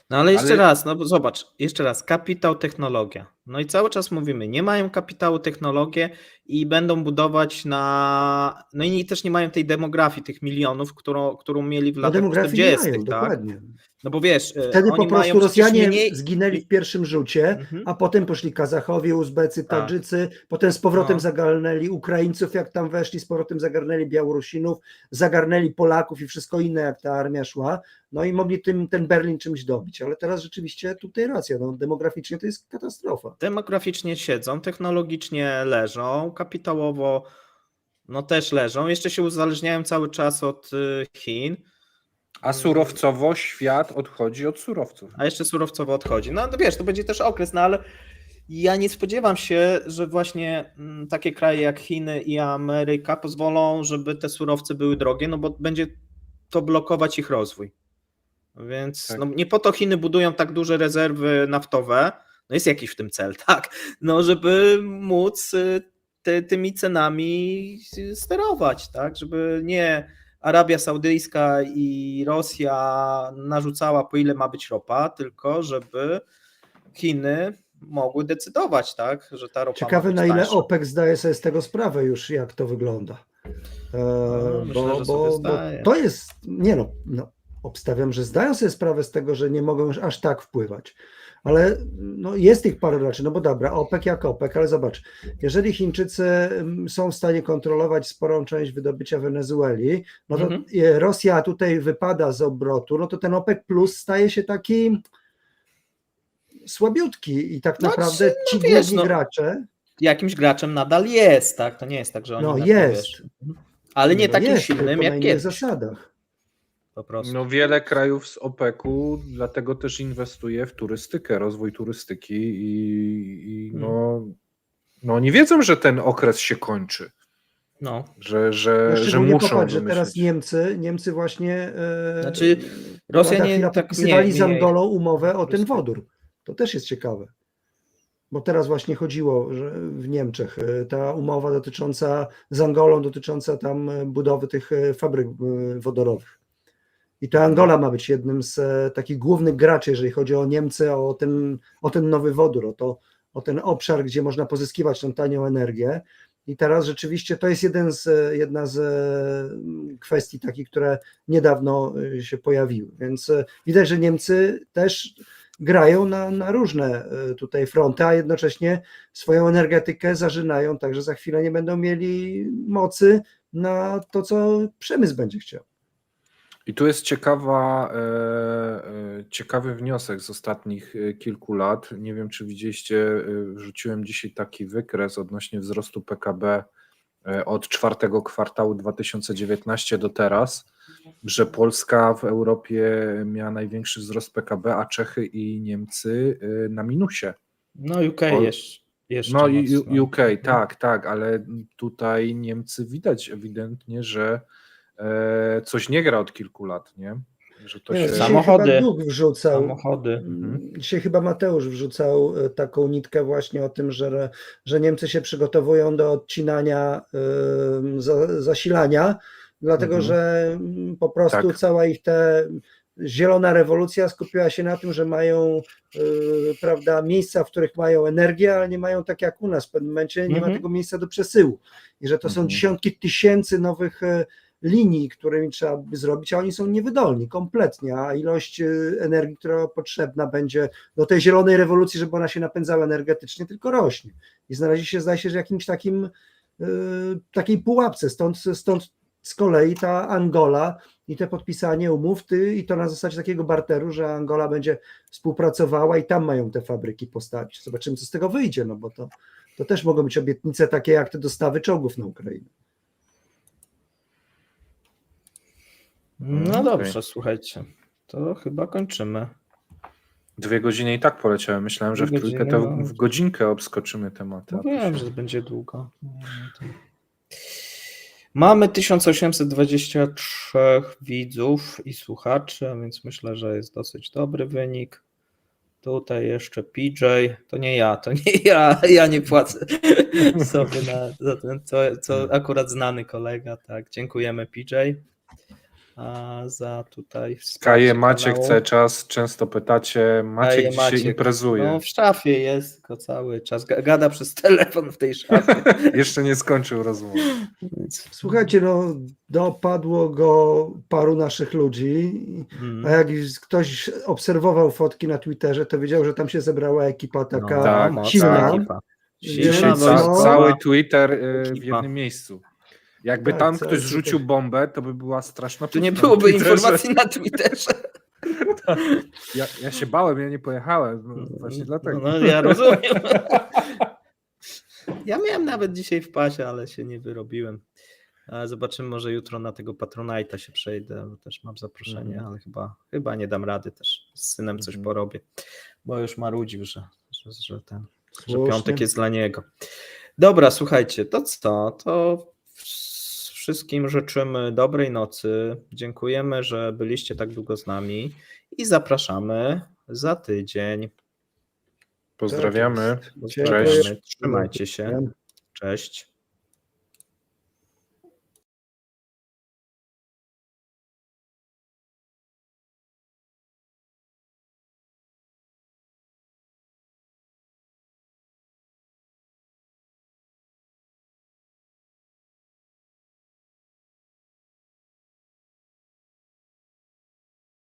No ale jeszcze Ale- raz, no bo zobacz, jeszcze raz, kapitał, technologia. No i cały czas mówimy, nie mają kapitału, technologię i będą budować no i też nie mają tej demografii, tych milionów, którą mieli w No latach demografii nie 40., mają, tak? dokładnie. No bo wiesz, Wtedy oni po mają prostu przecież Rosjanie mniej... zginęli w pierwszym rzucie, Mhm. a potem poszli Kazachowie, Uzbecy, Tak. Tadżycy, potem z powrotem No. zagarnęli Ukraińców, jak tam weszli, z powrotem zagarnęli Białorusinów, zagarnęli Polaków i wszystko inne, jak ta armia szła, no i mogli ten Berlin czymś dobić, ale teraz rzeczywiście tutaj racja, no demograficznie to jest katastrofa. Demograficznie siedzą, technologicznie leżą, kapitałowo no też leżą, jeszcze się uzależniają cały czas od Chin, A surowcowo świat odchodzi od surowców. a jeszcze surowcowo odchodzi. No to wiesz, to będzie też okres, no ale ja nie spodziewam się, że właśnie takie kraje jak Chiny i Ameryka pozwolą, żeby te surowce były drogie, no bo będzie to blokować ich rozwój. Więc Tak. no, nie po to Chiny budują tak duże rezerwy naftowe, no jest jakiś w tym cel, tak, no żeby móc tymi cenami sterować, tak, żeby nie Arabia Saudyjska i Rosja narzucała, po ile ma być ropa, tylko żeby Chiny mogły decydować, tak, że ta ropa Ciekawe, ma być na ile tańsza. OPEC zdaje sobie z tego sprawę już, jak to wygląda. myślę, że sobie zdaje. To jest, nie no, obstawiam, że zdają sobie sprawę z tego, że nie mogą już aż tak wpływać. Ale no, jest ich parę raczej, no bo dobra, OPEC jak OPEC, ale zobacz, jeżeli Chińczycy są w stanie kontrolować sporą część wydobycia Wenezueli, no to Rosja tutaj wypada z obrotu, no to ten OPEC plus staje się taki słabiutki i tak No, naprawdę ci wiesz, główni no, gracze, jakimś graczem nadal jest, tak, to nie jest tak, że oni no nagle, jest, wiesz, ale nie no takim jest, silnym tylko jak na innych kiedyś, zasadach. po prostu. No wiele krajów z OPEC-u dlatego też inwestuje w turystykę, rozwój turystyki i no oni wiedzą, że ten okres się kończy, No. że Szczególnie muszą popatrz, że wymyślić. teraz Niemcy właśnie Znaczy, Rosjanie tak podpisywali z mniej. Angolą umowę o ten Polskie. wodór. To też jest ciekawe. Bo teraz właśnie chodziło, że w Niemczech ta umowa dotycząca z Angolą, dotycząca tam budowy tych fabryk wodorowych. I to Angola ma być jednym z takich głównych graczy, jeżeli chodzi o Niemcy, o ten nowy wodór, o ten obszar, gdzie można pozyskiwać tą tanią energię. I teraz rzeczywiście to jest jedna z kwestii takich, które niedawno się pojawiły. Więc widać, że Niemcy też grają na różne tutaj fronty, a jednocześnie swoją energetykę zażynają, także za chwilę nie będą mieli mocy na to, co przemysł będzie chciał. I tu jest ciekawy wniosek z ostatnich kilku lat. Nie wiem, czy widzieliście, wrzuciłem dzisiaj taki wykres odnośnie wzrostu PKB od czwartego kwartału 2019 do teraz, że Polska w Europie miała największy wzrost PKB, a Czechy i Niemcy na minusie. No UK jeszcze. No i mocno. UK, tak, ale tutaj Niemcy widać ewidentnie, że coś nie gra od kilku lat, nie? Że to Nie, się... dzisiaj Samochody. chyba Duch wrzucał. Samochody. Dzisiaj chyba Mateusz wrzucał taką nitkę właśnie o tym, że Niemcy się przygotowują do odcinania zasilania, dlatego że po prostu Tak. cała ich zielona rewolucja skupiła się na tym, że mają prawda, miejsca, w których mają energię, ale nie mają tak jak u nas w pewnym momencie, nie ma tego miejsca do przesyłu. I że to są dziesiątki tysięcy nowych linii, którymi trzeba by zrobić, a oni są niewydolni kompletnie, a ilość energii, która potrzebna będzie do tej zielonej rewolucji, żeby ona się napędzała energetycznie, tylko rośnie. I znaleźli się, zdaje się, że jakimś takiej pułapce, stąd z kolei ta Angola i te podpisanie umów, i to na zasadzie takiego barteru, że Angola będzie współpracowała i tam mają te fabryki postawić. Zobaczymy, co z tego wyjdzie, no bo to też mogą być obietnice takie jak te dostawy czołgów na Ukrainę. No dobrze, słuchajcie, to chyba kończymy. 2 godziny i tak poleciałem. Myślałem, że w trójkę to w godzinkę obskoczymy tematy. No wiem, że będzie długo. Mamy 1823 widzów i słuchaczy, a więc myślę, że jest dosyć dobry wynik. Tutaj jeszcze PJ, to nie ja nie płacę sobie za ten, co akurat znany kolega, tak, dziękujemy PJ za tutaj Kaje Maciek kanału. cały czas, często pytacie, Maciek dzisiaj imprezuje. No w szafie jest tylko cały czas, gada przez telefon w tej szafie. Jeszcze nie skończył rozmowy. Słuchajcie, no dopadło go paru naszych ludzi, a jak ktoś obserwował fotki na Twitterze, to wiedział, że tam się zebrała ekipa taka silna. Dzisiaj cały Twitter w jednym miejscu. Jakby tam ktoś zrzucił bombę, to by była straszna To nie byłoby informacji na Twitterze. Ja się bałem, ja nie pojechałem. No, właśnie dlatego. No ja rozumiem. Ja miałem nawet dzisiaj w pasie, ale się nie wyrobiłem. Zobaczymy, może jutro na tego Patronite'a się przejdę, bo też mam zaproszenie, ale chyba nie dam rady też. Z synem coś porobię, bo już marudził, że piątek jest dla niego. Dobra, słuchajcie, to co? To wszystkim życzymy dobrej nocy. Dziękujemy, że byliście tak długo z nami i zapraszamy za tydzień. Pozdrawiamy. Cześć. Trzymajcie się. Cześć.